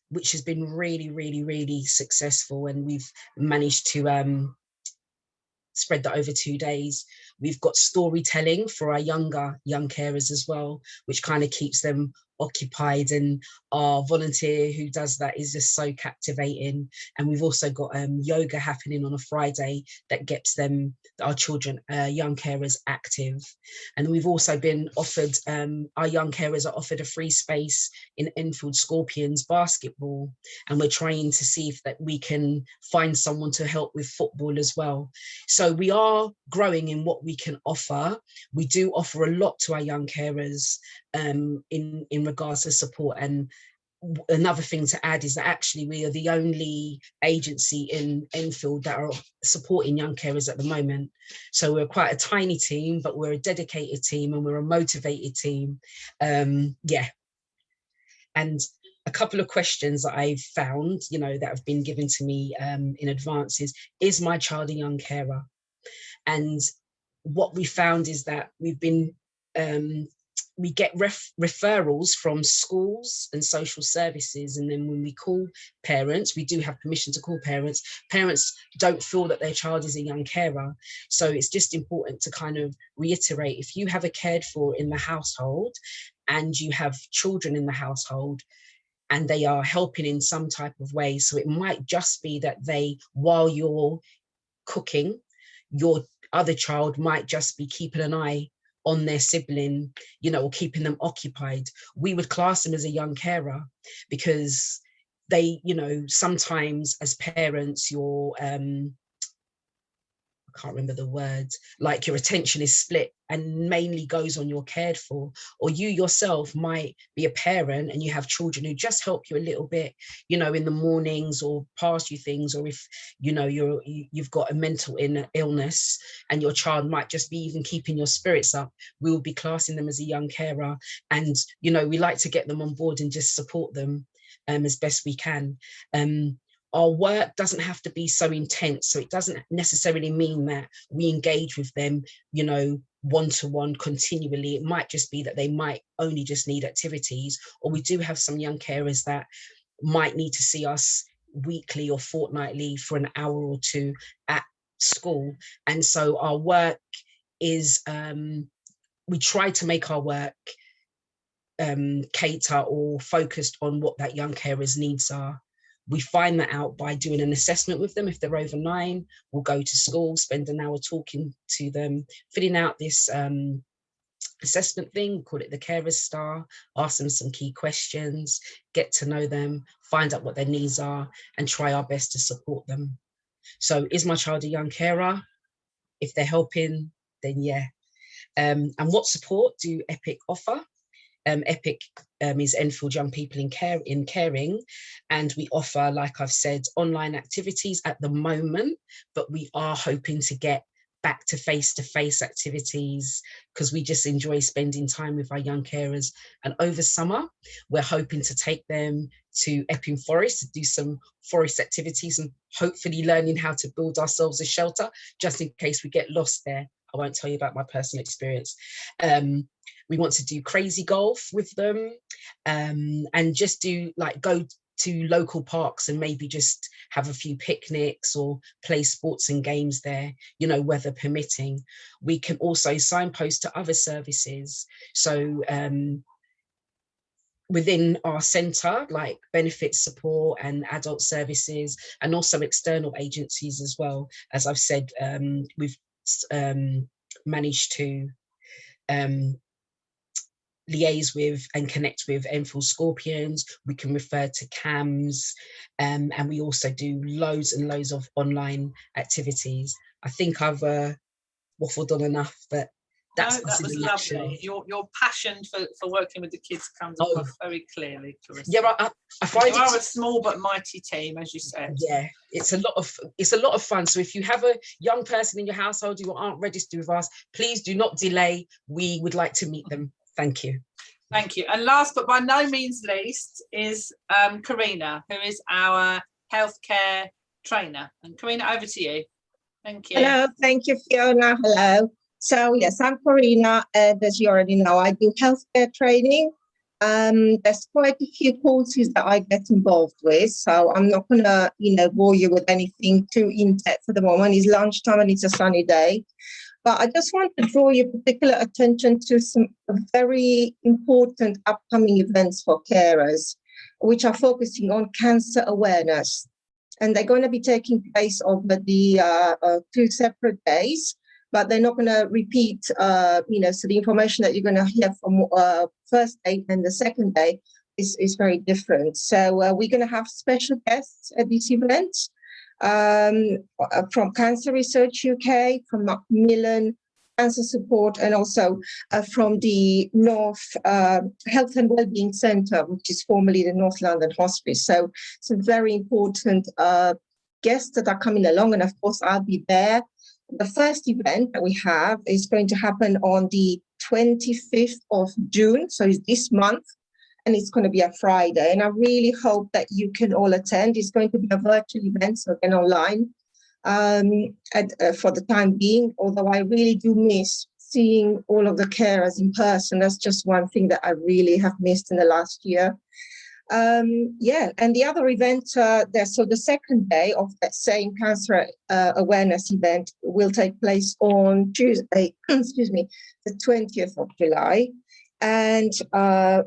which has been really, really, really successful. And we've managed to spread that over 2 days. We've got storytelling for our young carers as well, which kind of keeps them occupied, and our volunteer who does that is just so captivating. And we've also got yoga happening on a Friday that gets them, our children, young carers, active. And we've also been offered, our young carers are offered a free space in Enfield Scorpions basketball, and we're trying to see if that we can find someone to help with football as well. So we are growing in what we can offer. We do offer a lot to our young carers in regards to support. And another thing to add is that actually we are the only agency in Enfield that are supporting young carers at the moment. So we're quite a tiny team, but we're a dedicated team and we're a motivated team. Yeah. And a couple of questions that I've found, that have been given to me in advance is my child a young carer? And what we found is that we've been we get referrals from schools and social services, and then when we call parents, we do have permission to call parents. Parents don't feel that their child is a young carer, so it's just important to kind of reiterate, if you have a cared for in the household and you have children in the household and they are helping in some type of way, so it might just be that while you're cooking, your other child might just be keeping an eye on their sibling, or keeping them occupied. We would class them as a young carer, because they, sometimes as parents, you're, I can't remember the word, like your attention is split and mainly goes on your cared for, or you yourself might be a parent and you have children who just help you a little bit, in the mornings, or pass you things, or if you've got a mental illness and your child might just be even keeping your spirits up, we will be classing them as a young carer. And we like to get them on board and just support them as best we can. Our work doesn't have to be so intense, so it doesn't necessarily mean that we engage with them, one-to-one continually. It might just be that they might only just need activities, or we do have some young carers that might need to see us weekly or fortnightly for an hour or two at school. And so our work is, we try to make our work cater or focused on what that young carer's needs are. We find that out by doing an assessment with them. If they're over 9, we'll go to school, spend an hour talking to them, filling out this assessment thing, call it the Carers Star, ask them some key questions, get to know them, find out what their needs are, and try our best to support them. So is my child a young carer? If they're helping, then yeah. And what support do EPIC offer? EPIC is Enfield Young People in Caring, and we offer, like I've said, online activities at the moment, but we are hoping to get back to face-to-face activities, because we just enjoy spending time with our young carers. And over summer, we're hoping to take them to Epping Forest to do some forest activities, and hopefully learning how to build ourselves a shelter, just in case we get lost there. I won't tell you about my personal experience. We want to do crazy golf with them, and just go to local parks and maybe just have a few picnics or play sports and games there, weather permitting. We can also signpost to other services. So within our centre, like benefits support and adult services, and also external agencies as well. As I've said, we've managed to liaise with and connect with Enfield Scorpions. We can refer to CAMS, and we also do loads and loads of online activities. I think I've waffled on enough, but that was lovely. Your passion for working with the kids comes across very clearly, Clarissa. Yeah, I find you are a small but mighty team, as you said. Yeah, it's a lot of fun. So if you have a young person in your household who aren't registered with us, please do not delay. We would like to meet them. Thank you. Thank you. And last but by no means least is Karina, who is our healthcare trainer. And Karina, over to you. Thank you. Hello, thank you, Fiona. Hello. So yes, I'm Karina, and as you already know, I do healthcare training. There's quite a few courses that I get involved with, so I'm not gonna, bore you with anything too in-depth for the moment. It's lunchtime and it's a sunny day. But I just want to draw your particular attention to some very important upcoming events for carers, which are focusing on cancer awareness. And they're going to be taking place over the 2 separate days, but they're not going to repeat, so the information that you're going to hear from first day and the second day is very different. So we're going to have special guests at this event. From Cancer Research UK, from Macmillan Cancer Support, and also from the North Health and Wellbeing Centre, which is formerly the North London Hospice. So some very important guests that are coming along, and of course I'll be there. The first event that we have is going to happen on the 25th of June, so it's this month. And it's going to be a Friday. And I really hope that you can all attend. It's going to be a virtual event, so again online for the time being, although I really do miss seeing all of the carers in person. That's just one thing that I really have missed in the last year. Yeah, and the other event there, so the second day of that same cancer awareness event will take place on Tuesday, excuse me, the 20th of July. And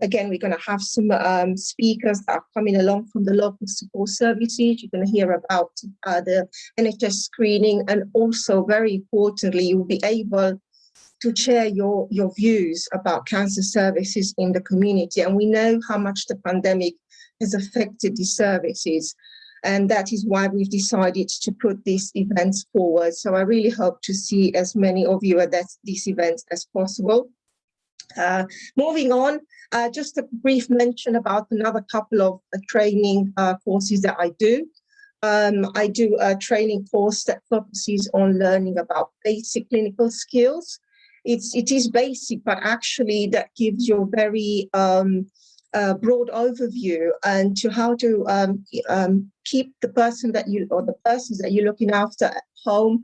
again, we're going to have some speakers that are coming along from the local support services. You're going to hear about the NHS screening, and also, very importantly, you'll be able to share your views about cancer services in the community. And we know how much the pandemic has affected these services. And that is why we've decided to put these events forward. So I really hope to see as many of you at these events as possible. Moving on, just a brief mention about another couple of training courses that I do. I do a training course that focuses on learning about basic clinical skills. It is basic, but actually that gives you a very broad overview and to how to keep the person that you, or the persons that you're looking after at home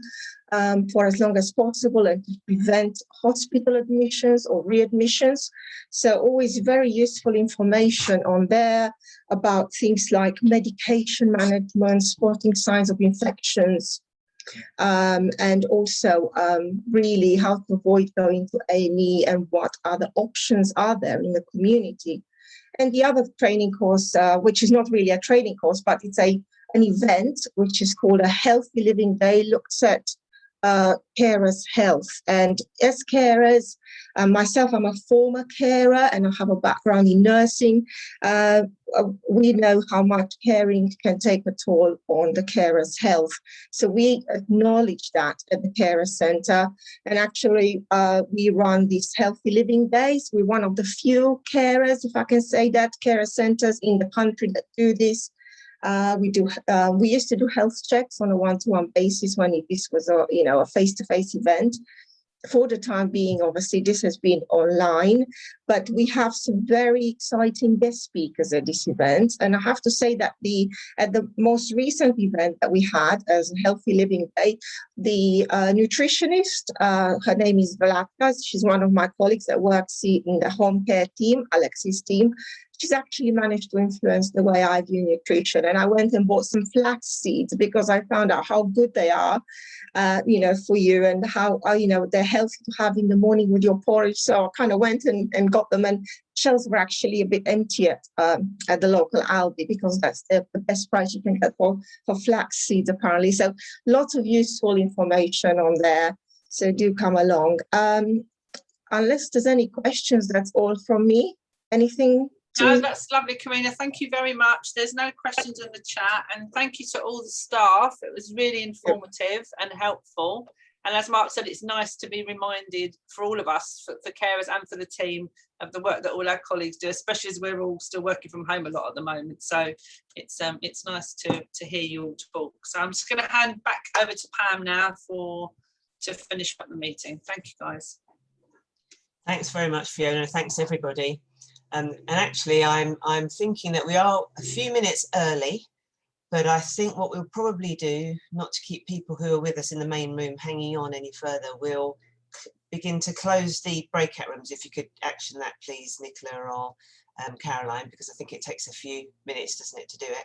for as long as possible, and to prevent hospital admissions or readmissions. So always very useful information on there about things like medication management, spotting signs of infections, and also really how to avoid going to A&E and what other options are there in the community. And the other training course, which is not really a training course, but it's an event which is called a Healthy Living Day, looks at carers' health. And as carers, myself, I'm a former carer and I have a background in nursing. We know how much caring can take a toll on the carers' health. So we acknowledge that at the Carers Centre. And actually, we run these Healthy Living Days. We're one of the few carers, if I can say that, carer centres in the country that do this. We used to do health checks on a one-to-one basis when this was a face-to-face event. For the time being, obviously, this has been online, but we have some very exciting guest speakers at this event. And I have to say that at the most recent event that we had as a Healthy Living Day, the nutritionist, her name is Vlatka, she's one of my colleagues that works in the home care team, Alexis' team. She's actually managed to influence the way I view nutrition. And I went and bought some flax seeds because I found out how good they are, for you, and how, they're healthy to have in the morning with your porridge. So I kind of went and got them, and shelves were actually a bit empty at the local Aldi, because that's the best price you can get for flax seeds, apparently. So lots of useful information on there. So do come along. Unless there's any questions, that's all from me. Anything? No, that's lovely, Karina. Thank you very much. There's no questions in the chat, and thank you to all the staff. It was really informative and helpful. And as Mark said, it's nice to be reminded for all of us, for carers and for the team, of the work that all our colleagues do, especially as we're all still working from home a lot at the moment. So it's nice to hear you all talk. So I'm just going to hand back over to Pam now to finish up the meeting. Thank you, guys. Thanks very much, Fiona. Thanks, everybody. And actually, I'm thinking that we are a few minutes early, but I think what we'll probably do, not to keep people who are with us in the main room hanging on any further, we'll begin to close the breakout rooms. If you could action that, please, Nicola or Caroline, because I think it takes a few minutes, doesn't it, to do it?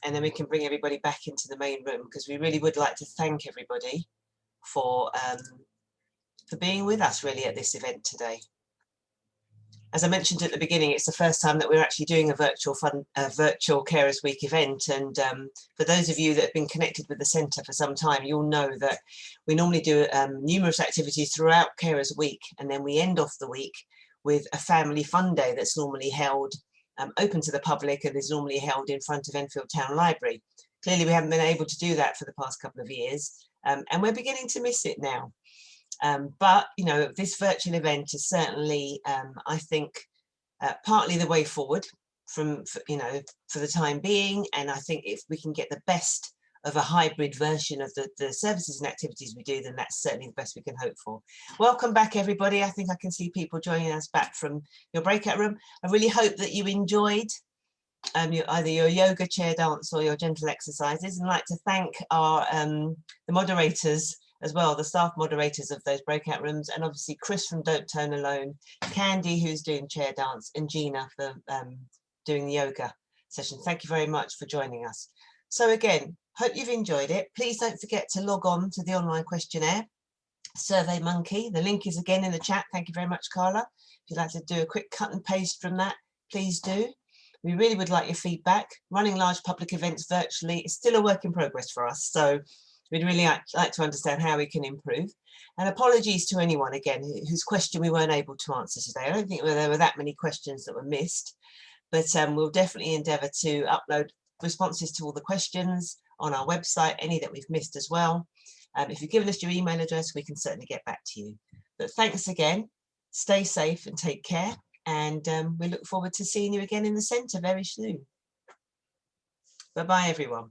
And then we can bring everybody back into the main room, because we really would like to thank everybody for being with us really at this event today. As I mentioned at the beginning, it's the first time that we're actually doing a virtual Carers Week event. And for those of you that have been connected with the centre for some time, you'll know that we normally do numerous activities throughout Carers Week. And then we end off the week with a family fun day that's normally held open to the public and is normally held in front of Enfield Town Library. Clearly, we haven't been able to do that for the past couple of years, and we're beginning to miss it now. But this virtual event is certainly, I think, partly the way forward for the time being. And I think if we can get the best of a hybrid version of the services and activities we do, then that's certainly the best we can hope for. Welcome back, everybody. I think I can see people joining us back from your breakout room. I really hope that you enjoyed either your yoga chair dance or your gentle exercises, and I'd like to thank our the moderators as well, the staff moderators of those breakout rooms, and obviously Chris from Don't Turn Alone, Candy, who's doing chair dance, and Gina for doing the yoga session. Thank you very much for joining us. So again, hope you've enjoyed it. Please don't forget to log on to the online questionnaire, Survey Monkey. The link is again in the chat. Thank you very much, Carla. If you'd like to do a quick cut and paste from that, please do. We really would like your feedback. Running large public events virtually is still a work in progress for us. So we'd really like to understand how we can improve. And apologies to anyone, again, whose question we weren't able to answer today. I don't think there were that many questions that were missed, but we'll definitely endeavour to upload responses to all the questions on our website, any that we've missed as well. If you've given us your email address, we can certainly get back to you. But thanks again. Stay safe and take care. And we look forward to seeing you again in the centre very soon. Bye-bye, everyone.